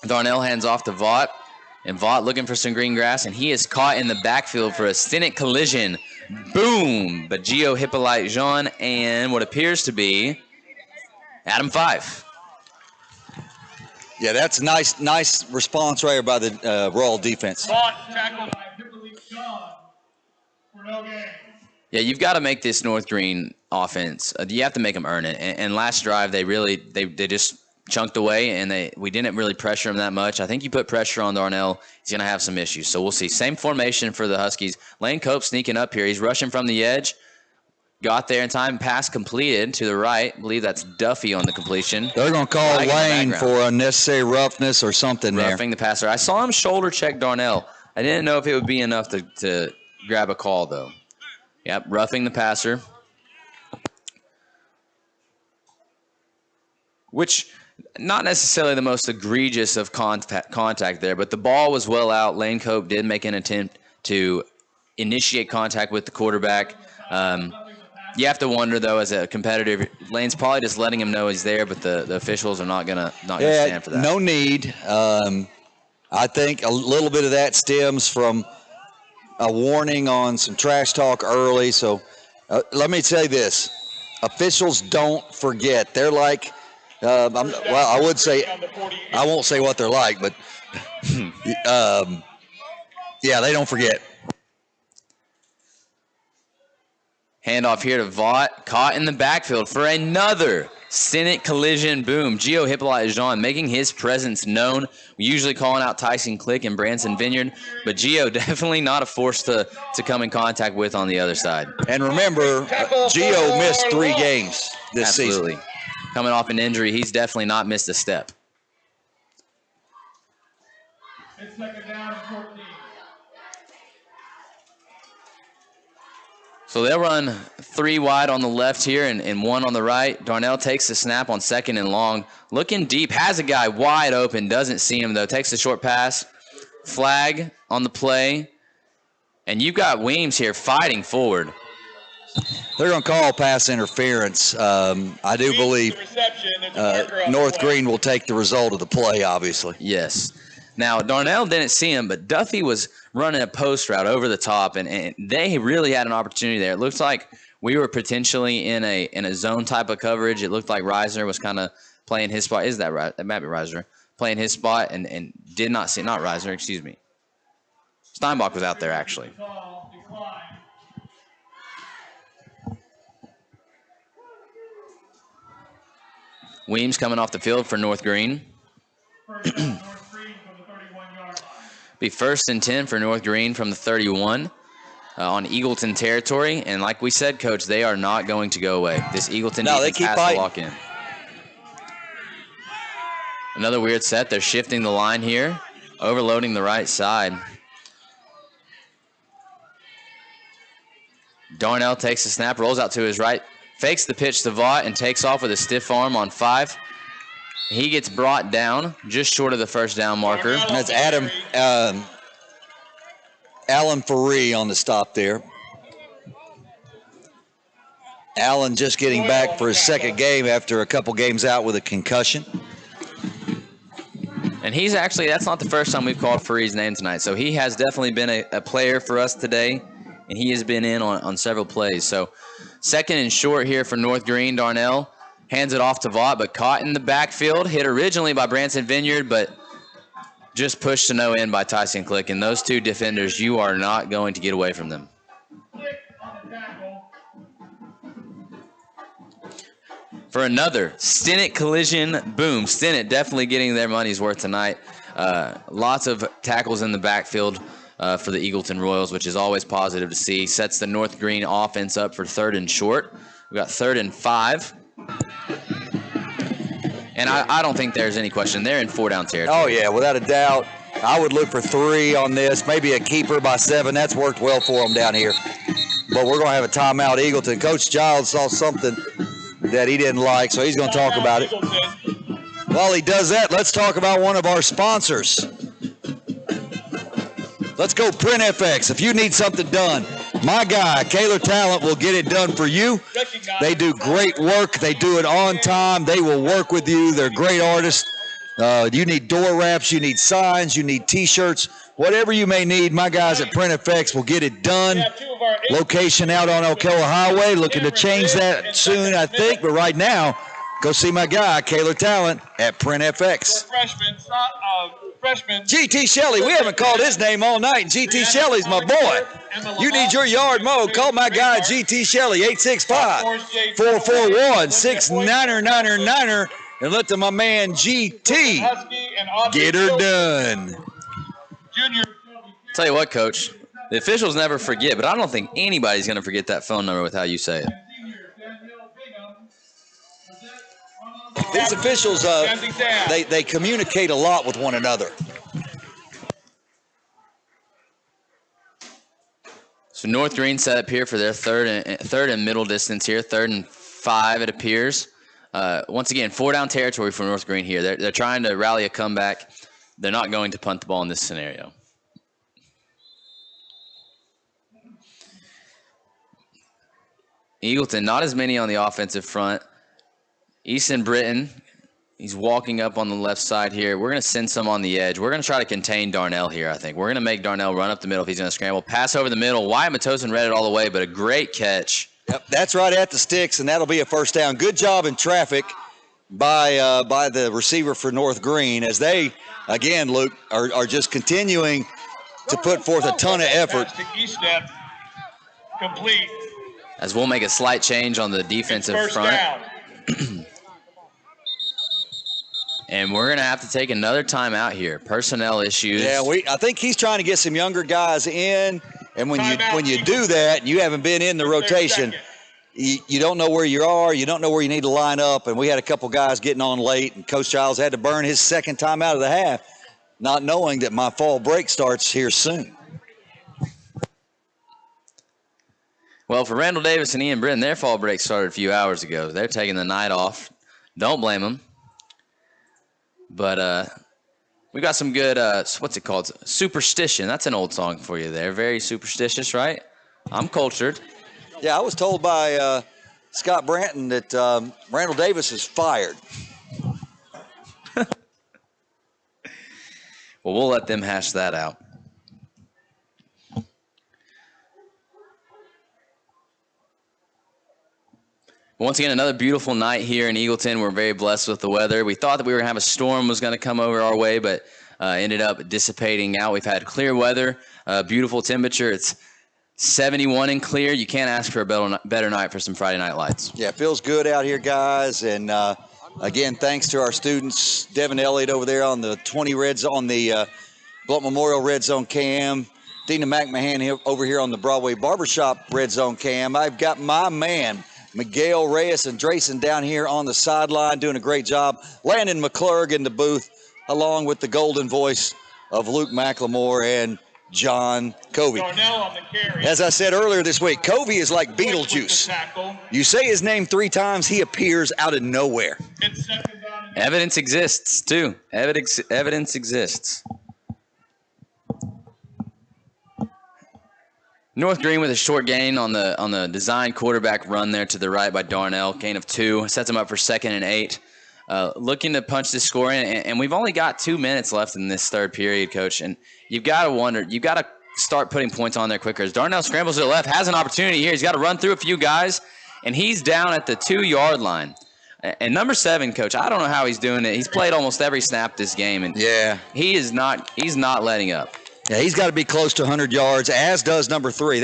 Darnell hands off to Vaught, and Vaught looking for some green grass, and he is caught in the backfield for a Stinnett collision. Boom! But Gio Hippolyte Jean and what appears to be Adam Fife. Yeah, that's nice response right here by the Royal defense. Vaught tackled by Hippolyte John for no gain. Yeah, you've got to make this North Greene offense. You have to make them earn it. And last drive, they just chunked away, and we didn't really pressure him that much. I think you put pressure on Darnell, he's going to have some issues. So we'll see. Same formation for the Huskies. Lane Cope sneaking up here. He's rushing from the edge. Got there in time. Pass completed to the right. I believe that's Duffy on the completion. They're going to call Lane for unnecessary roughness or something there. Roughing the passer. I saw him shoulder check Darnell. I didn't know if it would be enough to grab a call, though. Yep, roughing the passer. Which, not necessarily the most egregious of contact there, but the ball was well out. Lane Cope did make an attempt to initiate contact with the quarterback. You have to wonder, though, as a competitor, Lane's probably just letting him know he's there, but the officials are not gonna stand for that. No need. I think a little bit of that stems from a warning on some trash talk early. So let me tell you this. Officials don't forget. They're like, I won't say what they're like, but yeah, they don't forget. Handoff here to Vaught, caught in the backfield for another Stinnett collision. Boom. Gio Hippolyte Jean making his presence known. We usually calling out Tyson Click and Branson Vineyard, but Gio definitely not a force to come in contact with on the other side. And remember, Gio missed 3 games this Absolutely. season. Coming off an injury, he's definitely not missed a step. It's second down and 14. So they'll run 3 wide on the left here and 1 on the right. Darnell takes the snap on 2nd and long. Looking deep, has a guy wide open, doesn't see him though. Takes the short pass. Flag on the play. And you've got Weems here fighting forward. They're going to call pass interference. I do believe North Greene will take the result of the play, obviously. Yes. Now, Darnell didn't see him, but Duffy was running a post route over the top, and they really had an opportunity there. It looked like we were potentially in a zone type of coverage. It looked like Reisner was kind of playing his spot. Is that right? That might be Reiser. Playing his spot and did not see, not Reiser, excuse me. Steinbach was out there, actually. Weems coming off the field for North Greene. Be 1st and 10 for North Greene from the 31 on Eagleton territory. And like we said, Coach, they are not going to go away. This Eagleton defense has to lock in. Another weird set. They're shifting the line here, overloading the right side. Darnell takes the snap, rolls out to his right, fakes the pitch to Vaught, and takes off with a stiff arm on 5. He gets brought down just short of the first down marker. And that's Alan Faree on the stop there. Alan just getting back for his second game after a couple games out with a concussion. And he's actually, that's not the first time we've called Faree's name tonight. So he has definitely been a player for us today, and he has been in on several plays. So 2nd and short here for North Greene. Darnell hands it off to Vaught, but caught in the backfield. Hit originally by Branson Vineyard, but just pushed to no end by Tyson Click. And those two defenders, you are not going to get away from them. For another Stinnett collision, boom. Stinnett definitely getting their money's worth tonight. Lots of tackles in the backfield for the Eagleton Royals, which is always positive to see. Sets the North Greene offense up for 3rd and short. We got 3rd and 5. And I don't think there's any question. They're in 4-down territory. Oh, yeah, without a doubt. I would look for 3 on this, maybe a keeper by 7. That's worked well for them down here. But we're going to have a timeout, Eagleton. Coach Giles saw something that he didn't like, so he's going to talk about it. While he does that, let's talk about one of our sponsors. Let's go Print FX. If you need something done, my guy, Kaler Talent, will get it done for you. They do great work. They do it on time. They will work with you. They're great artists. You need door wraps. You need signs. You need T-shirts. Whatever you may need, my guys at Print FX will get it done. Location out on Ocala Highway. Looking to change that soon, I think. But right now, go see my guy, Kaler Talent, at Print FX. GT Shelley, we haven't called his name all night. GT Shelley's my boy. You need your yard mowed, call my guy GT Shelley, 865-441-6999, and let my man GT get her done. Tell you what, Coach, the officials never forget, but I don't think anybody's going to forget that phone number with how you say it. These officials, they communicate a lot with one another. So North Greene set up here for their third and middle distance here, 3rd and 5 it appears. Once again, 4-down territory for North Greene here. They're trying to rally a comeback. They're not going to punt the ball in this scenario. Eagleton, not as many on the offensive front. Easton Britton, he's walking up on the left side here. We're going to send some on the edge. We're going to try to contain Darnell here, I think. We're going to make Darnell run up the middle if he's going to scramble. Pass over the middle. Wyatt Matosin read it all the way, but a great catch. Yep, that's right at the sticks, and that'll be a 1st down. Good job in traffic by the receiver for North Greene as they, again, Luke, are just continuing to put forth a ton of effort. Complete. As we'll make a slight change on the defensive front. And we're going to have to take another timeout here. Personnel issues. Yeah, I think he's trying to get some younger guys in. And when you do that, and you haven't been in the rotation, you don't know where you are. You don't know where you need to line up. And we had a couple guys getting on late, and Coach Giles had to burn his 2nd time out of the half, not knowing that my fall break starts here soon. Well, for Randall Davis and Ian Britton, their fall break started a few hours ago. They're taking the night off. Don't blame them. But we got some good, what's it called? Superstition. That's an old song for you there. Very superstitious, right? I'm cultured. Yeah, I was told by Scott Branton that Randall Davis is fired. Well, we'll let them hash that out. Once again, another beautiful night here in Eagleton. We're very blessed with the weather. We thought that we were going to have a storm was going to come over our way, but ended up dissipating out. We've had clear weather, beautiful temperature. It's 71 and clear. You can't ask for a better night for some Friday night lights. Yeah, it feels good out here, guys. And again, thanks to our students, Devin Elliott over there on the 20 red zone, on the Blunt Memorial red zone cam, Dina McMahon over here on the Broadway Barbershop red zone cam. I've got my man, Miguel Reyes and Drayson down here on the sideline doing a great job. Landon McClurg in the booth, along with the golden voice of Luke McLemore and John Covey. Darnell on the carry. As I said earlier this week, Covey is like Beetlejuice. You say his name 3 times, he appears out of nowhere. It's second down and Evidence exists, too. Evidence exists. North Greene with a short gain on the design quarterback run there to the right by Darnell. Gain of 2. Sets him up for 2nd and 8. Looking to punch this score in, and we've only got 2 minutes left in this third period, Coach. And you've got to wonder, you've got to start putting points on there quicker. As Darnell scrambles to the left, has an opportunity here. He's got to run through a few guys, and he's down at the 2-yard line. And number 7, Coach, I don't know how he's doing it. He's played almost every snap this game, and Yeah. he's not letting up. Yeah, he's got to be close to 100 yards, as does number 3.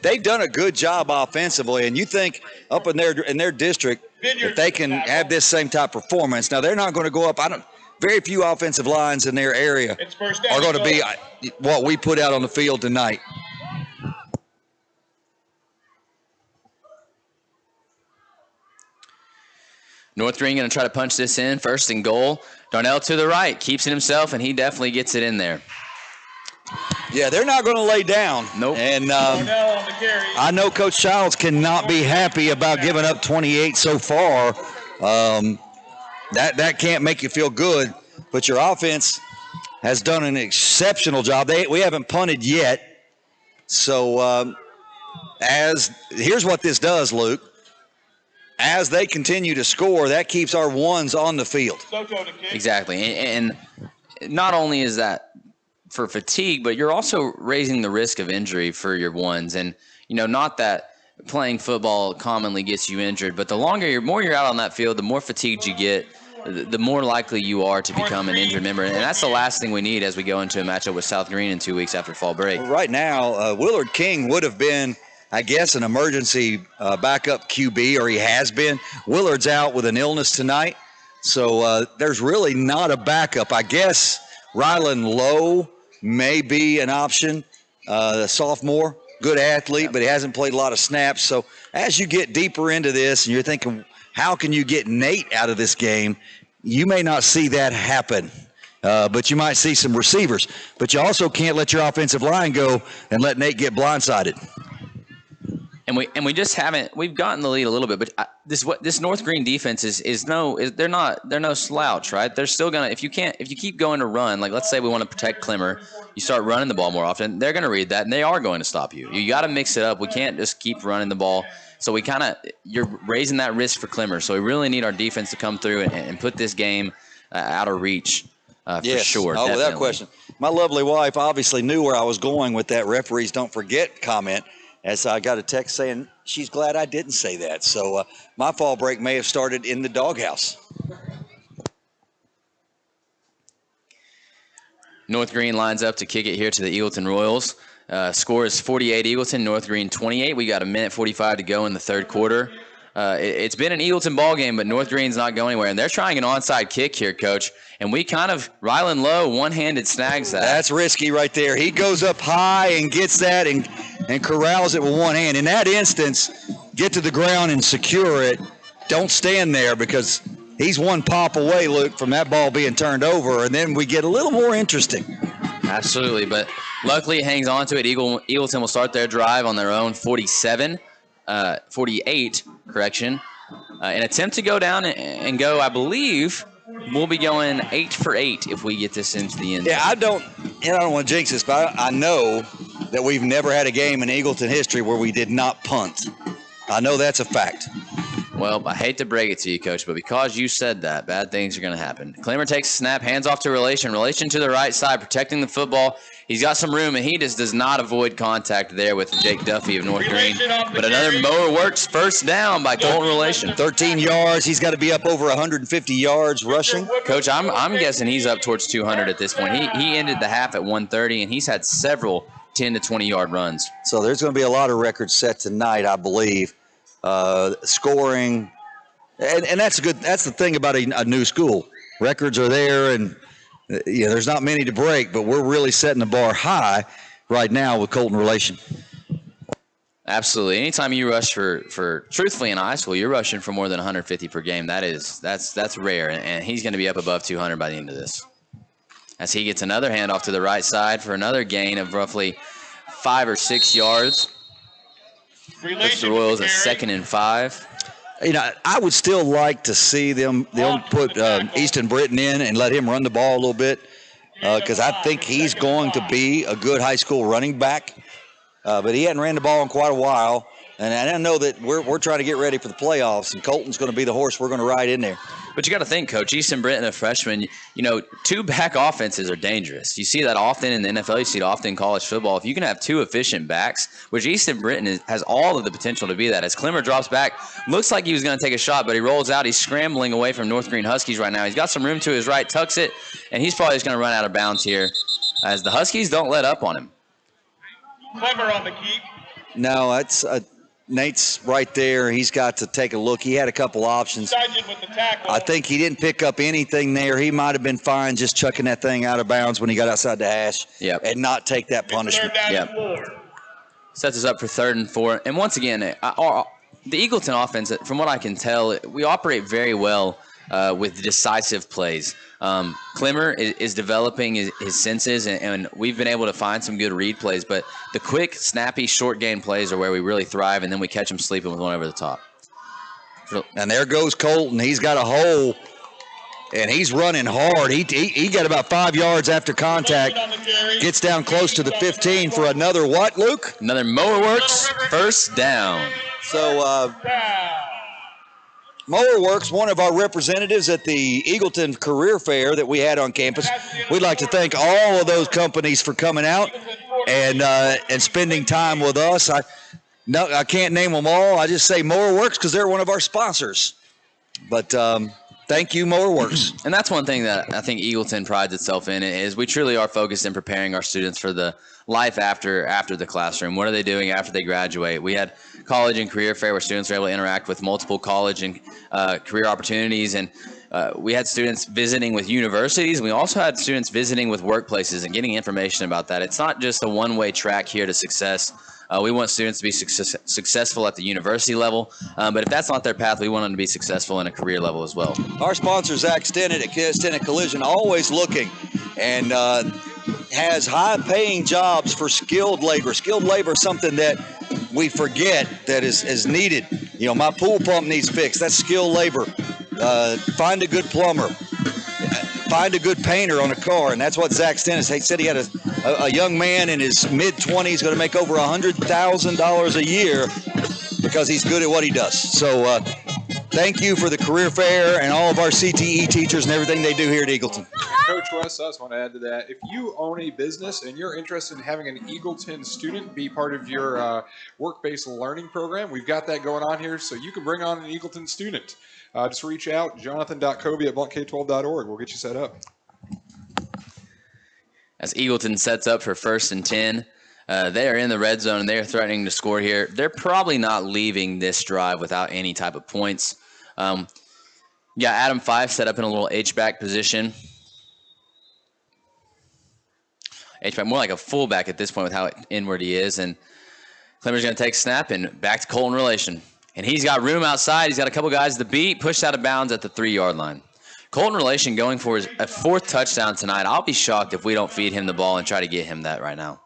They've done a good job offensively, and you think up in their district if they can have this same type of performance. Now they're not going to go up. Very few offensive lines in their area it's first down are going to and be what we put out on the field tonight. North Greene going to try to punch this in. 1st and goal. Darnell to the right, keeps it himself, and he definitely gets it in there. Yeah, they're not going to lay down. Nope. And Darnell on the carry. I know Coach Childs cannot be happy about giving up 28 so far. That can't make you feel good, but your offense has done an exceptional job. We haven't punted yet. So here's what this does, Luke. As they continue to score, that keeps our ones on the field. Soto to kick. Exactly. And not only is that for fatigue, but you're also raising the risk of injury for your ones. And, not that playing football commonly gets you injured, but the more you're out on that field, the more fatigued you get, the more likely you are to become an injured member. And that's the last thing we need as we go into a matchup with South Greene in 2 weeks after fall break. Right now, Willard King would have been, I guess, an emergency backup QB, or he has been. Willard's out with an illness tonight, so there's really not a backup. I guess Rylan Lowe may be an option, the sophomore, good athlete, but he hasn't played a lot of snaps. So as you get deeper into this and you're thinking, how can you get Nate out of this game, you may not see that happen. But you might see some receivers. But you also can't let your offensive line go and let Nate get blindsided. And we just haven't. We've gotten the lead a little bit, but this North Greene defense they're no slouch, right? They're still gonna if you keep going to run, like let's say we want to protect Clemmer, you start running the ball more often. They're gonna read that and they are going to stop you. You got to mix it up. We can't just keep running the ball. So you're raising that risk for Clemmer. So we really need our defense to come through and put this game out of reach for sure. Oh, definitely. without question. My lovely wife obviously knew where I was going with that referees don't forget comment, as I got a text saying she's glad I didn't say that. So my fall break may have started in the doghouse. North Greene lines up to kick it here to the Eagleton Royals. Score is 48 Eagleton, North Greene 28. We got 1:45 to go in the third quarter. It's been an Eagleton ball game, but North Greene's not going anywhere. And they're trying an onside kick here, Coach. And we Rylan Lowe one-handed snags that. That's risky right there. He goes up high and gets that and corrals it with one hand. In that instance, get to the ground and secure it. Don't stand there because he's one pop away, Luke, from that ball being turned over. And then we get a little more interesting. Absolutely, but luckily it hangs on to it. Eagleton will start their drive on their own 48, an attempt to go down and go, I believe, we'll be going 8 for 8 if we get this into the end zone. Yeah, I don't want to jinx this, but I know that we've never had a game in Eagleton history where we did not punt. I know that's a fact. Well, I hate to break it to you, Coach, but because you said that, bad things are going to happen. Clemmer takes a snap, hands off to Relation. Relation to the right side, protecting the football. He's got some room, and he just does not avoid contact there with Jake Duffy of North Greene. But another mower works, first down by Colton Relation. 13 yards. He's got to be up over 150 yards rushing. Coach, I'm guessing he's up towards 200 at this point. He ended the half at 130, and he's had several 10 to 20-yard runs. So there's going to be a lot of records set tonight, I believe. Scoring, and that's good. That's the thing about a new school. Records are there, and there's not many to break. But we're really setting the bar high right now with Colton Relation. Absolutely. Anytime you rush for truthfully in high school, you're rushing for more than 150 per game. That's rare, and he's going to be up above 200 by the end of this. As he gets another handoff to the right side for another gain of roughly 5 or 6 yards. Puts the Royals at 2nd and 5. I would still like to see them put Easton Britton in and let him run the ball a little bit because I think he's going to be a good high school running back. But he hadn't ran the ball in quite a while. And I know that we're trying to get ready for the playoffs, and Colton's going to be the horse we're going to ride in there. But you got to think, Coach, Easton Britton, a freshman, two-back offenses are dangerous. You see that often in the NFL. You see it often in college football. If you can have two efficient backs, which Easton Britton has all of the potential to be that. As Clemmer drops back, looks like he was going to take a shot, but he rolls out. He's scrambling away from North Greene Huskies right now. He's got some room to his right, tucks it, and he's probably just going to run out of bounds here as the Huskies don't let up on him. Clemmer on the keep. No, that's Nate's right there. He's got to take a look. He had a couple options. With the tackle. I think he didn't pick up anything there. He might have been fine just chucking that thing out of bounds when he got outside the hash and not take that punishment. Sets us up for 3rd and 4. And once again, the Eagleton offense, from what I can tell, we operate very well with decisive plays. Clemmer is developing his senses, and we've been able to find some good read plays. But the quick, snappy, short game plays are where we really thrive, and then we catch him sleeping with one over the top. And there goes Colton. He's got a hole, and he's running hard. He got about 5 yards after contact. Gets down close to the 15 for another what, Luke? Another mower works, first down. So Mower Works, one of our representatives at the Eagleton Career Fair that we had on campus. We'd like to thank all of those companies for coming out and spending time with us. I can't name them all. I just say Mower Works because they're one of our sponsors. But thank you, Mower Works. And that's one thing that I think Eagleton prides itself in is we truly are focused in preparing our students for the life after the classroom. What are they doing after they graduate? We had college and career fair where students were able to interact with multiple college and career opportunities, and we had students visiting with universities. We also had students visiting with workplaces and getting information about that. It's not just a one-way track here to success. We want students to be successful at the university level, but if that's not their path, we want them to be successful in a career level as well. Our sponsor, Zach Stennett at Stennett Collision, always looking and has high-paying jobs for skilled labor. Skilled labor is something that we forget that is needed. My pool pump needs fixed. That's skilled labor. Find a good plumber. Find a good painter on a car, and that's what Zach Stennis. He said he had a young man in his mid-20s going to make over $100,000 a year because he's good at what he does. So thank you for the career fair and all of our CTE teachers and everything they do here at Eagleton. Coach West, I just want to add to that. If you own a business and you're interested in having an Eagleton student be part of your work-based learning program, we've got that going on here, so you can bring on an Eagleton student. Just reach out, jonathan.covey@bluntk12.org. We'll get you set up. As Eagleton sets up for 1st and 10, they are in the red zone, and they are threatening to score here. They're probably not leaving this drive without any type of points. Adam 5 set up in a little H-back position. H-back, more like a fullback at this point with how inward he is. And Clemmer's going to take a snap and back to Colton Relation. And he's got room outside. He's got a couple guys to beat, pushed out of bounds at the 3-yard line. Colton Relation going for a 4th touchdown tonight. I'll be shocked if we don't feed him the ball and try to get him that right now.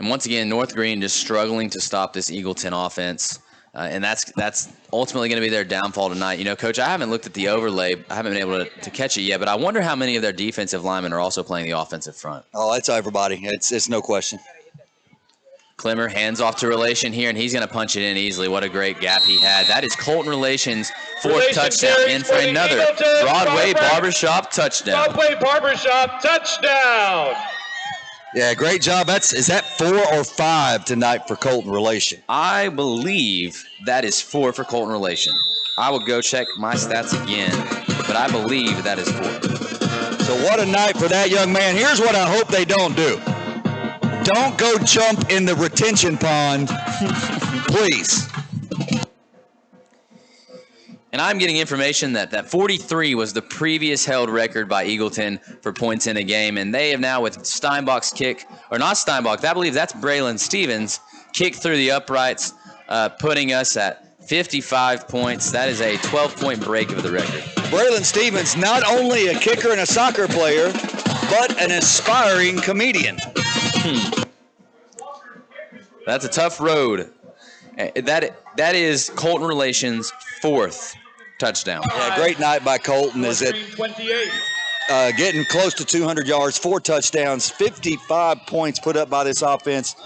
And once again, North Greene just struggling to stop this Eagleton offense. And that's ultimately going to be their downfall tonight. You know, Coach, I haven't looked at the overlay. I haven't been able to catch it yet, but I wonder how many of their defensive linemen are also playing the offensive front. Oh, it's everybody. It's no question. Clemmer hands off to Relation here, and he's going to punch it in easily. What a great gap he had. That is Colton Relation's fourth touchdown. In for another Broadway Barbershop touchdown. Broadway Barbershop touchdown. Yeah, great job. Is that 4 or 5 tonight for Colton Relation? I believe that is 4 for Colton Relation. I will go check my stats again, but I believe that is 4. So what a night for that young man. Here's what I hope they don't do. Don't go jump in the retention pond, please. And I'm getting information that 43 was the previous held record by Eagleton for points in a game. And they have now, with Steinbach's kick, or not Steinbach, I believe that's Braylon Stevens, kick through the uprights, putting us at 55 points. That is a 12-point break of the record. Braylon Stevens, not only a kicker and a soccer player, but an aspiring comedian. That's a tough road. That is Colton Relation's 4th touchdown. Yeah, great night by Colton. Is it getting close to 200 yards, 4 touchdowns, 55 points put up by this offense,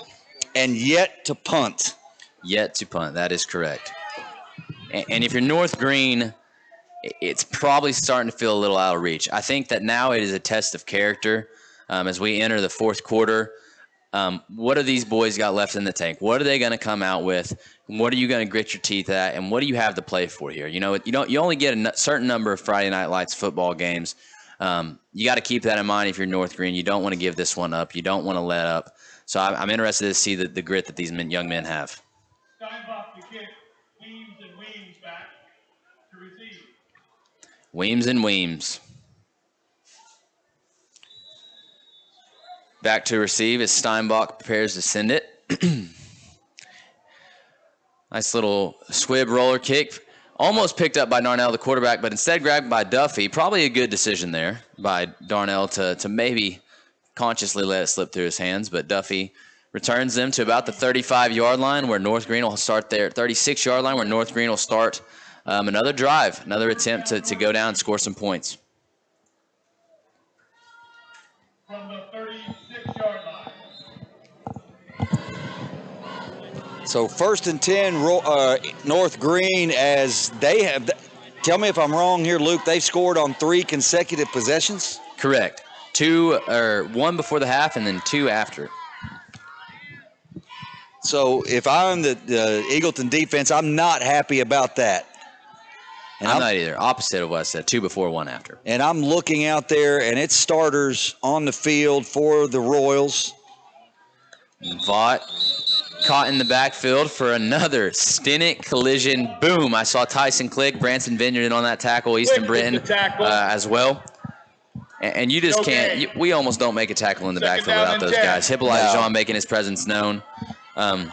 and yet to punt. Yet to punt. That is correct. And if you're North Greene, it's probably starting to feel a little out of reach. I think that now it is a test of character as we enter the 4th quarter. What do these boys got left in the tank? What are they going to come out with? What are you going to grit your teeth at? And what do you have to play for here? You know, you only get a certain number of Friday Night Lights football games. You got to keep that in mind if you're North Greene. You don't want to give this one up. You don't want to let up. So I'm interested to see the grit that these young men have. Steinbach to kick. Weems back to receive. Weems and Weems. Back to receive as Steinbach prepares to send it. Nice little squib roller kick. Almost picked up by Darnell, the quarterback, but instead grabbed by Duffy. Probably a good decision there by Darnell to maybe consciously let it slip through his hands, but Duffy returns them to about the 35-yard line where North Greene will start there. 36-yard line where North Greene will start another drive, another attempt to go down and score some points. From the 36-yard line. So 1st and 10, North Greene, as they have, tell me if I'm wrong here, Luke, they've scored on 3 consecutive possessions? Correct. 1 before the half and then 2 after. So if I'm the Eagleton defense, I'm not happy about that. And I'm not either. Opposite of what I said, 2 before, 1 after. And I'm looking out there, and it's starters on the field for the Royals. Vaught caught in the backfield for another Stenick collision. Boom. I saw Tyson Click, Branson Vineyard in on that tackle, Easton Britton as well. And you just can't – we almost don't make a tackle in the backfield without those guys. Hippolyte Jean making his presence known. You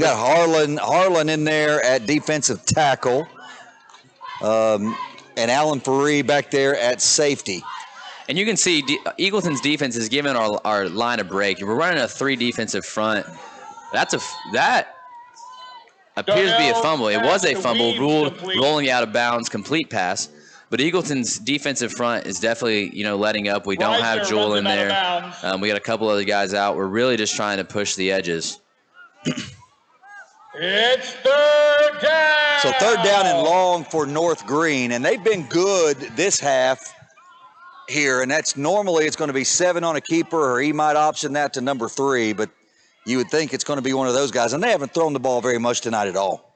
got Harlan in there at defensive tackle, and Alan Faree back there at safety. And you can see Eagleton's defense is giving our line a break. We're running a 3 defensive front. That appears to be a fumble. It was a fumble, ruled rolling out of bounds, complete pass. But Eagleton's defensive front is definitely, letting up. We don't have Jewel in there. We got a couple other guys out. We're really just trying to push the edges. It's 3rd down. So 3rd down and long for North Greene, and they've been good this half here, and that's normally it's going to be 7 on a keeper, or he might option that to number 3, but you would think it's going to be one of those guys, and they haven't thrown the ball very much tonight at all.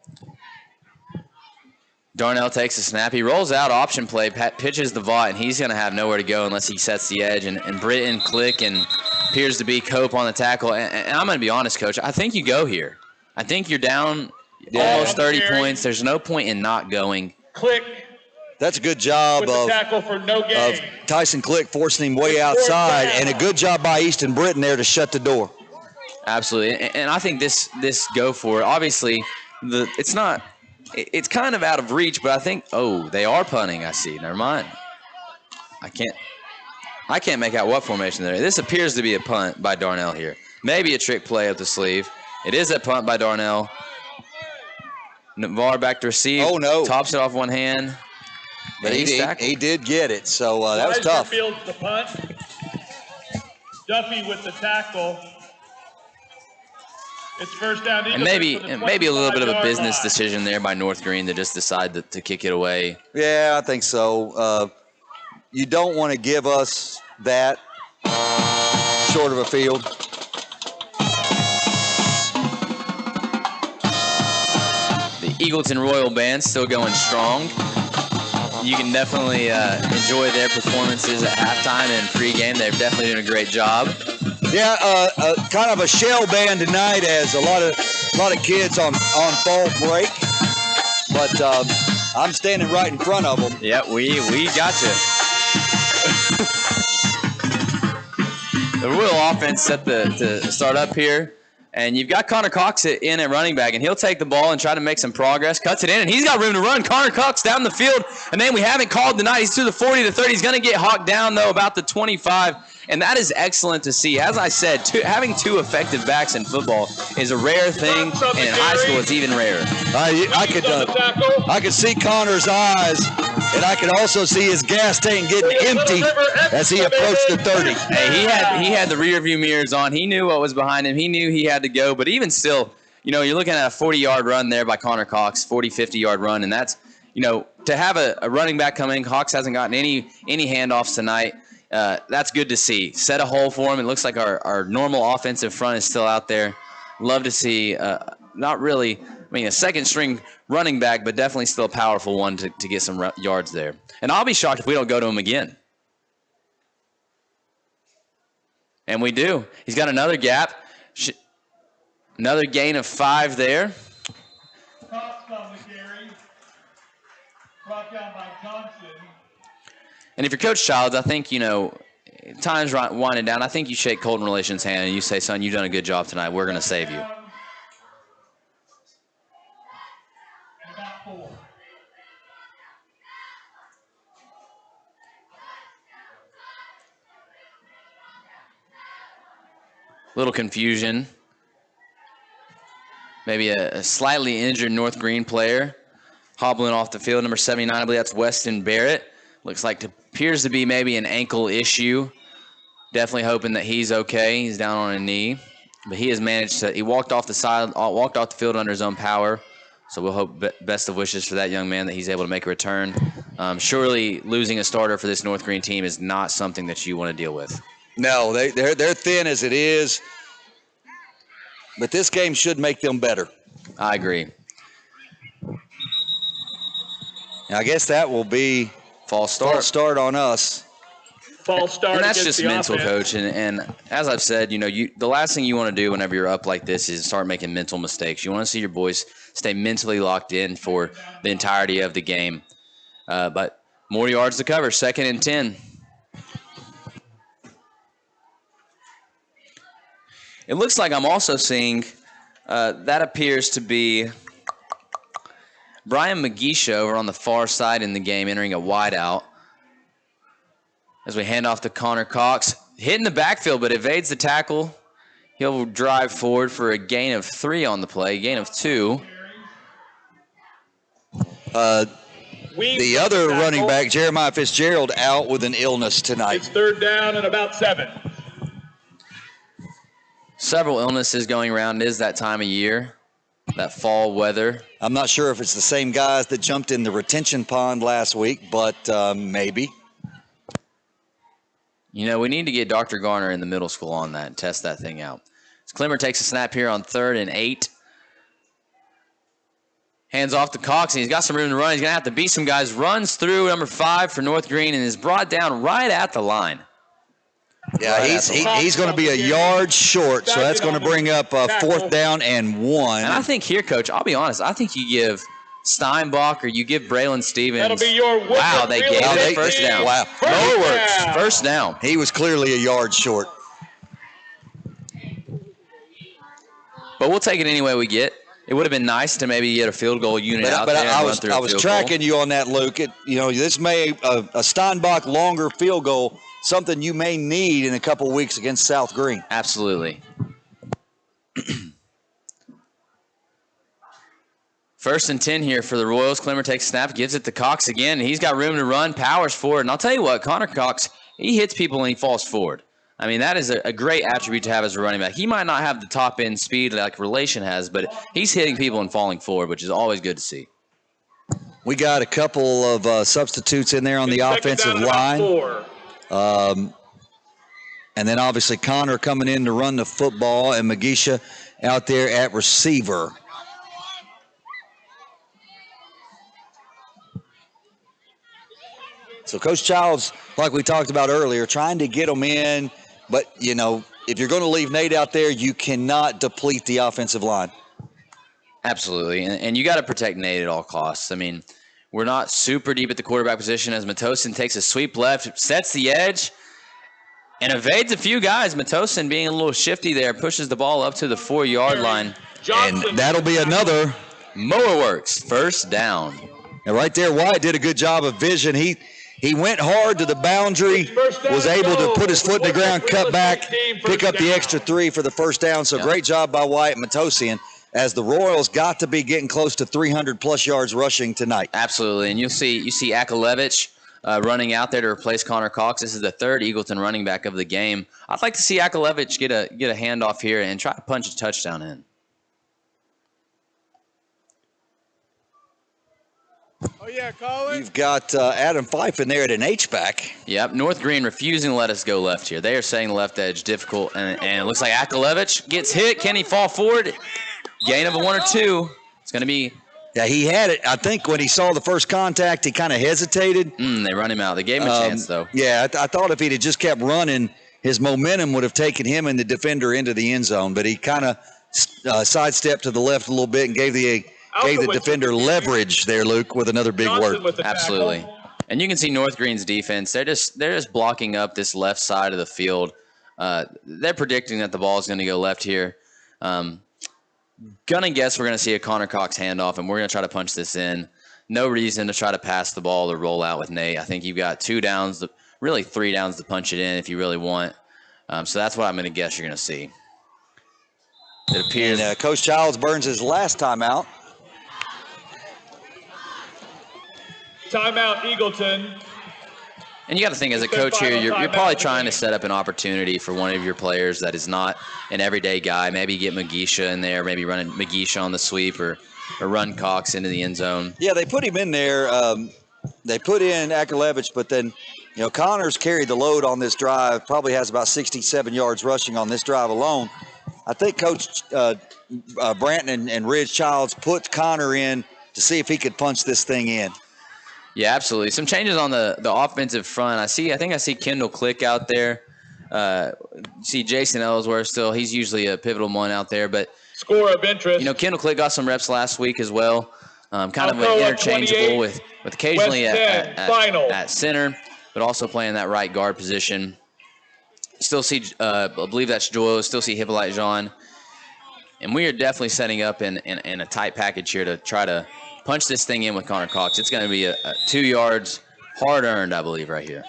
Darnell takes a snap. He rolls out option play, pitches the Vaught, and he's going to have nowhere to go unless he sets the edge. And Britton, Click, and appears to be Cope on the tackle. And I'm going to be honest, Coach. I think you go here. I think you're down almost 30 points. There's no point in not going. Click. That's a good job of tackle for no gain. Of Tyson Click forcing him way outside, and a good job by Easton Britton there to shut the door. Absolutely. And I think this go for it. Obviously, it's kind of out of reach, but I think, they are punting, I see. Never mind. I can't make out what formation they're in. This appears to be a punt by Darnell here. Maybe a trick play up the sleeve. It is a punt by Darnell. Navarre back to receive. Oh, no. Tops it off one hand. But he's tackled. He did get it, so that was tough. Fields the punt. Duffy with the tackle. It's first down. And maybe a little bit of a business decision there by North Greene to just decide to kick it away. Yeah, I think so. You don't want to give us that short of a field. The Eagleton Royal Band still going strong. You can definitely enjoy their performances at halftime and pregame. They're definitely doing a great job. Yeah, kind of a shell band tonight, as a lot of kids on fall break. But I'm standing right in front of them. Yeah, we got you. The Royal offense set to start up here. And you've got Connor Cox in at running back, and he'll take the ball and try to make some progress. Cuts it in, and he's got room to run. Connor Cox down the field. A name we haven't called tonight. He's to the 40 to 30. He's going to get hawked down, though, about the 25. And that is excellent to see. As I said, having two effective backs in football is a rare thing, and in high school it's even rarer. I could see Connor's eyes, and I could also see his gas tank getting empty as he approached the 30. Hey, he had the rear view mirrors on. He knew what was behind him. He knew he had to go. But even still, you're looking at a 40-yard run there by Connor Cox, 40, 50-yard run, and that's, to have a running back come in. Cox hasn't gotten any handoffs tonight. That's good to see. Set a hole for him. It looks like our normal offensive front is still out there. Love to see, not really, a second-string running back, but definitely still a powerful one to get some yards there. And I'll be shocked if we don't go to him again. And we do. He's got another gap. Another gain of 5 there. Cox on the carry. Brought down by Johnson. And if you're Coach Childs, I think, time's winding down. I think you shake Colton Relations' hand and you say, son, you've done a good job tonight. We're going to save you. Little confusion. Maybe a slightly injured North Greene player hobbling off the field. Number 79, I believe that's Weston Barrett. Looks like it appears to be maybe an ankle issue. Definitely hoping that he's okay. He's down on a knee. But he has managed to – he walked off the field under his own power. So we'll hope best of wishes for that young man that he's able to make a return. Surely losing a starter for this North Greene team is not something that you want to deal with. No, they're thin as it is. But this game should make them better. I agree. I guess that will be false start on us. False start. And that's just mental, offense. Coach. And as I've said, the last thing you want to do whenever you're up like this is start making mental mistakes. You want to see your boys stay mentally locked in for the entirety of the game. But more yards to cover. 2nd and 10. It looks like I'm also seeing that appears to be Brian McGeesha over on the far side in the game, entering a wideout. As we hand off to Connor Cox. Hitting the backfield, but evades the tackle. He'll drive forward for a gain of 3 on the play, gain of 2. The other running back, Jeremiah Fitzgerald, out with an illness tonight. It's 3rd down and about 7. Several illnesses going around. It is that time of year, that fall weather. I'm not sure if it's the same guys that jumped in the retention pond last week, but maybe. We need to get Dr. Garner in the middle school on that and test that thing out. As Clemmer takes a snap here on 3rd and 8. Hands off to Cox, and he's got some room to run. He's going to have to beat some guys. Runs through number 5 for North Greene and is brought down right at the line. Yeah, he's going to be a yard short, so that's going to bring up 4th down and 1. And I think here, Coach, I'll be honest, I think you give Steinbach or you give Braylon Stevens. That'll be your wow, they gave it first down. Wow. Lower works, first down. He was clearly a yard short. But we'll take it any way we get. It would have been nice to maybe get a field goal unit out there. But I was tracking you on that, Luke. This may a Steinbach longer field goal, something you may need in a couple weeks against South Greene. Absolutely. First and 10 here for the Royals. Clemmer takes snap, gives it to Cox again. He's got room to run, powers forward. And I'll tell you what, Connor Cox, he hits people and he falls forward. I mean, that is a great attribute to have as a running back. He might not have the top-end speed like Relation has, but he's hitting people and falling forward, which is always good to see. We got a couple of substitutes in there on the offensive line. And then obviously Connor coming in to run the football and Magisha out there at receiver. So Coach Childs, like we talked about earlier, trying to get them in. But, you know, if you're going to leave Nate out there, you cannot deplete the offensive line. Absolutely. And you got to protect Nate at all costs. I mean, we're not super deep at the quarterback position as Matosin takes a sweep left, sets the edge, and evades a few guys. Matosin being a little shifty there, pushes the ball up to the 4-yard line. And that'll be another. Mower works. First down. And right there, Wyatt did a good job of vision. He went hard to the boundary, was able to put his foot in the ground, cut back, pick up the extra 3 for the first down. So great job by Wyatt Matosian, as the Royals got to be getting close to 300-plus yards rushing tonight. Absolutely, and you see Akalevich running out there to replace Connor Cox. This is the third Eagleton running back of the game. I'd like to see Akalevich get a handoff here and try to punch a touchdown in. Oh, yeah, Colin. You've got Adam Fife in there at an H-back. Yep, North Greene refusing to let us go left here. They are saying the left edge difficult, and it looks like Akalevich gets hit. Can he fall forward? Gain of a 1 or 2. It's going to be... Yeah, he had it. I think when he saw the first contact, he kind of hesitated. They run him out. They gave him a chance, though. Yeah, I thought if he'd have just kept running, his momentum would have taken him and the defender into the end zone. But he kind of sidestepped to the left a little bit and gave the defender leverage there, Luke, with another big word. Absolutely. And you can see North Greene's defense. They're just blocking up this left side of the field. They're predicting that the ball is going to go left here. Gonna guess we're going to see a Connor Cox handoff, and we're going to try to punch this in. No reason to try to pass the ball or roll out with Nate. I think you've got 2 downs, really 3 downs to punch it in if you really want. So that's what I'm going to guess you're going to see. It appears. And Coach Childs burns his last time out. Timeout, Eagleton. And you got to think, as a coach here, you're probably trying to set up an opportunity for one of your players that is not an everyday guy. Maybe get Magisha in there, maybe run Magisha on the sweep or run Cox into the end zone. Yeah, they put him in there. They put in Akalevich, but then, you know, Connor's carried the load on this drive, probably has about 67 yards rushing on this drive alone. I think Coach Branton and Ridge Childs put Connor in to see if he could punch this thing in. Yeah, absolutely. Some changes on the offensive front. I think I see Kendall Click out there. See Jason Ellsworth still. He's usually a pivotal one out there. But score of interest. You know, Kendall Click got some reps last week as well. Kind of an interchangeable with occasionally at center, but also playing that right guard position. Still see, I believe that's Joel. Still see Hippolyte Jean. And we are definitely setting up in a tight package here to try to punch this thing in with Connor Cox. It's going to be a 2 yards, hard earned, I believe, right here.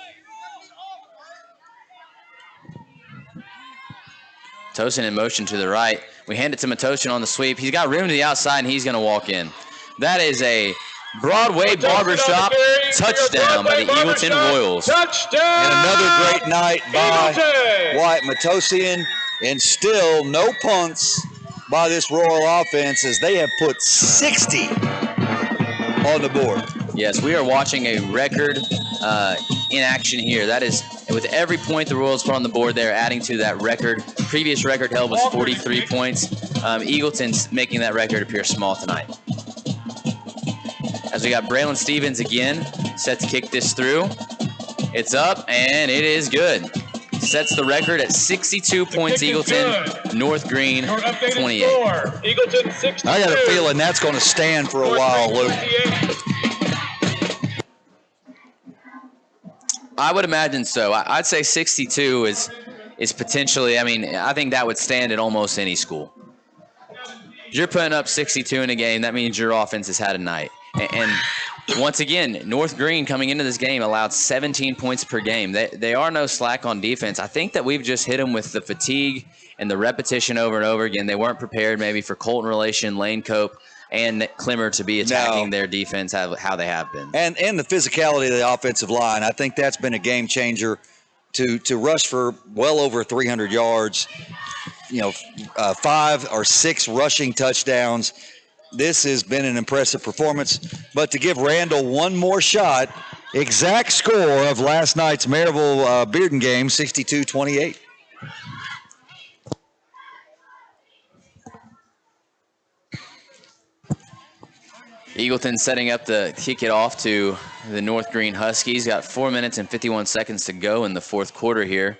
Matosin in motion to the right. We hand it to Matosin on the sweep. He's got room to the outside, and he's going to walk in. That is a Broadway barbershop touchdown by the Eagleton Royals. Touchdown! And another great night by Wyatt Matosian, and still no punts by this Royal offense as they have put 60 on the board. Yes, we are watching a record in action here. That is, with every point the Royals put on the board, they're adding to that record. Previous record held was 43 points. Eagleton's making that record appear small tonight. As we got Braylon Stevens again, set to kick this through. It's up, and it is good. Sets the record at 62 points, Eagleton. North Greene, 28. Eagleton 62. I got a feeling that's going to stand for a while, Luke. I would imagine so. I'd say 62 is potentially, I think that would stand at almost any school. If you're putting up 62 in a game, that means your offense has had a night. And once again, North Greene coming into this game allowed 17 points per game. They are no slack on defense. I think that we've just hit them with the fatigue and the repetition over and over again. They weren't prepared maybe for Colton Relation, Lane Cope. and Clemmer to be attacking their defense how they have been. And the physicality of the offensive line, I think that's been a game changer to rush for well over 300 yards, 5 or 6 rushing touchdowns. This has been an impressive performance. But to give Randall one more shot, exact score of last night's Maryville-Bearden game, 62-28. Eagleton setting up to kick it off to the North Greene Huskies. Got 4 minutes and 51 seconds to go in the fourth quarter here.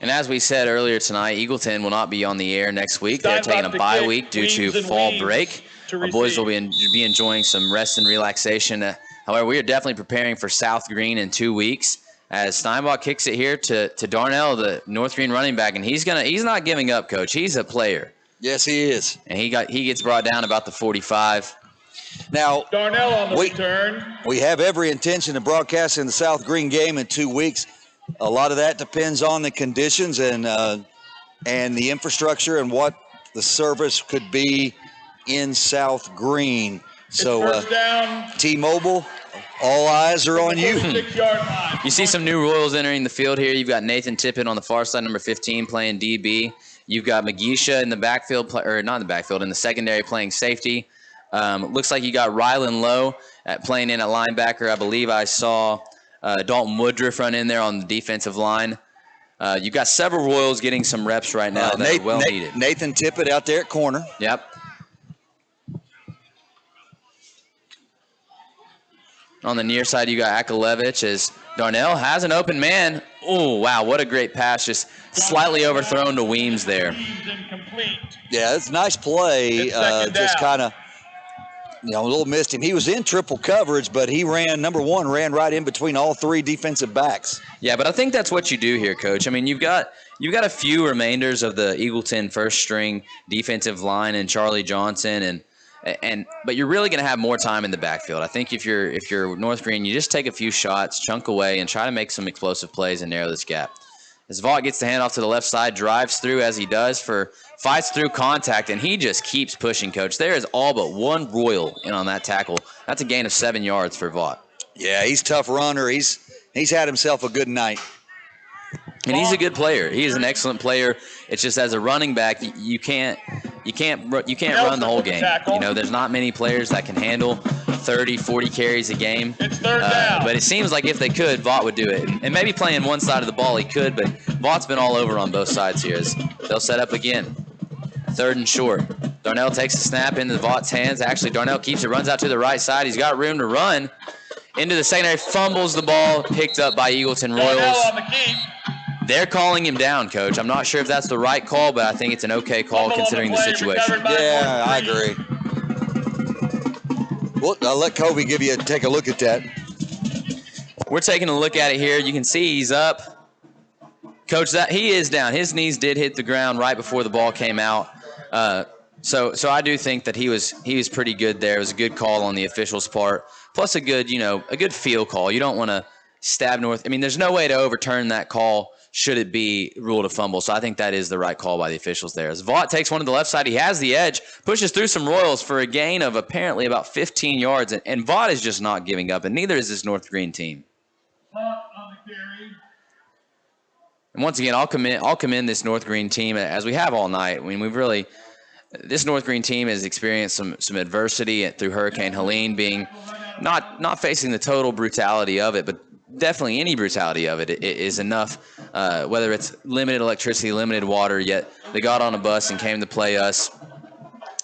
And as we said earlier tonight, Eagleton will not be on the air next week. They're taking a bye week due to fall break. Our boys will be enjoying some rest and relaxation. However, we are definitely preparing for South Greene in 2 weeks, as Steinbach kicks it here to Darnell, the North Greene running back, and he's not giving up, Coach. He's a player. Yes, he is. And he gets brought down about the 45. Now, Darnell on the return. We have every intention of broadcasting the South Greene game in 2 weeks. A lot of that depends on the conditions and the infrastructure and what the service could be in South Greene. So, T-Mobile, all eyes are on you. You see some new Royals entering the field here. You've got Nathan Tippett on the far side, number 15, playing DB. You've got McGeisha in the backfield, or not in the backfield, in the secondary playing safety. Looks like you got Rylan Lowe playing in at linebacker. I believe I saw Dalton Woodruff run in there on the defensive line. You've got several Royals getting some reps right now that are well needed. Nathan Tippett out there at corner. Yep. On the near side, you got Akalevich as Darnell has an open man. Oh, wow, what a great pass. Just slightly overthrown to Weems there. Yeah, it's a nice play. Just kind of, a little missed him. He was in triple coverage, but he ran right in between all 3 defensive backs. Yeah, but I think that's what you do here, Coach. I mean, you've got a few remainders of the Eagleton first string defensive line and Charlie Johnson but you're really going to have more time in the backfield. I think if you're North Greene, you just take a few shots, chunk away, and try to make some explosive plays and narrow this gap. As Vaught gets the handoff to the left side, drives through as he does fights through contact, and he just keeps pushing, Coach. There is all but one Royal in on that tackle. That's a gain of 7 yards for Vaught. Yeah, he's a tough runner. He's had himself a good night. And he's a good player. He is an excellent player. It's just as a running back, you can't run the whole game. There's not many players that can handle 30, 40 carries a game. It's third down. But it seems like if they could, Vaught would do it. And maybe playing one side of the ball he could, but Vaught's been all over on both sides here. They'll set up again. 3rd and short. Darnell takes the snap into Vaught's hands. Actually, Darnell keeps it, runs out to the right side. He's got room to run. Into the secondary, fumbles the ball, picked up by Eagleton Royals. On the keep. They're calling him down, Coach. I'm not sure if that's the right call, but I think it's an okay call considering the situation. Yeah, I agree. Well, I'll let Kobe take a look at that. We're taking a look at it here. You can see he's up. Coach, he is down. His knees did hit the ground right before the ball came out. So I do think that he was pretty good there. It was a good call on the officials' part. Plus a good field call. You don't want to stab North. I mean, there's no way to overturn that call should it be ruled a fumble. So I think that is the right call by the officials there. As Vaught takes one to the left side, he has the edge, pushes through some Royals for a gain of apparently about 15 yards. And Vaught is just not giving up, and neither is this North Greene team. And once again, I'll commend this North Greene team as we have all night. I mean, this North Greene team has experienced some adversity through Hurricane Helene, being not facing the total brutality of it, but definitely any brutality of it is enough, whether it's limited electricity, limited water, yet they got on a bus and came to play us.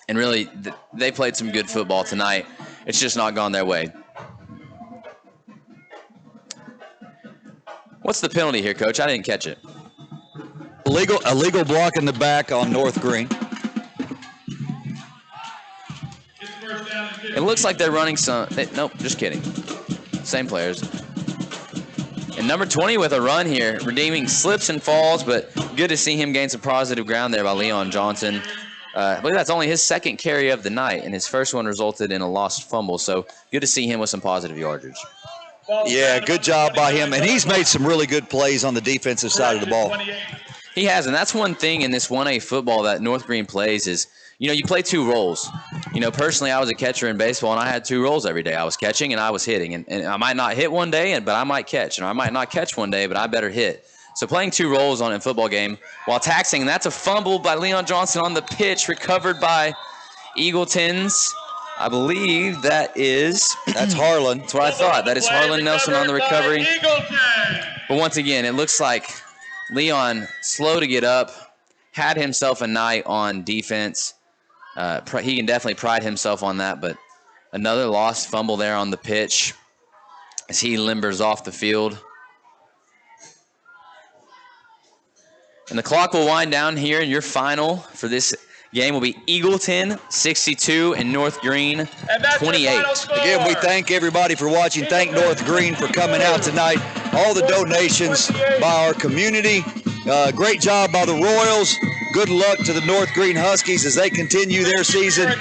And really, they played some good football tonight. It's just not gone their way. What's the penalty here, Coach? I didn't catch it. Illegal block in the back on North Greene. It looks like they're running nope, just kidding. Same players. And number 20 with a run here, redeeming slips and falls, but good to see him gain some positive ground there by Leon Johnson. I believe that's only his 2nd carry of the night, and his first one resulted in a lost fumble. So good to see him with some positive yardage. Yeah, good job by him. And he's made some really good plays on the defensive side of the ball. He has, and that's one thing in this 1A football that North Greene plays is, you play two roles. Personally, I was a catcher in baseball, and I had two roles every day. I was catching and I was hitting. And I might not hit one day, but I might catch. And I might not catch one day, but I better hit. So playing two roles on a football game while taxing, and that's a fumble by Leon Johnson on the pitch, recovered by Eagletons. I believe that's Harlan. That's what I thought. That is Harlan Nelson on the recovery. But once again, it looks like Leon, slow to get up, had himself a night on defense. He can definitely pride himself on that, but another lost fumble there on the pitch as he limbers off the field. And the clock will wind down here, and your final for this game will be Eagleton 62 and North Greene 28. Again, we thank everybody for watching. Thank North Greene for coming out tonight. All the donations by our community. Great job by the Royals. Good luck to the North Greene Huskies as they continue their season.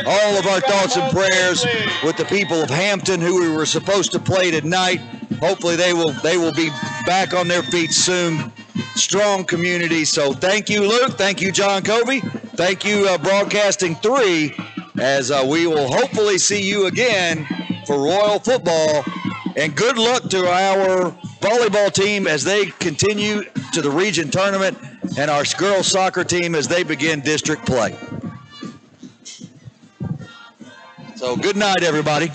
All of our thoughts and prayers with the people of Hampton who we were supposed to play tonight. Hopefully they will be back on their feet soon. Strong community. So thank you, Luke. Thank you, John Covey. Thank you, Broadcasting 3, as we will hopefully see you again for Royal football. And good luck to our volleyball team as they continue to the region tournament, and our girls soccer team as they begin district play. So good night, everybody.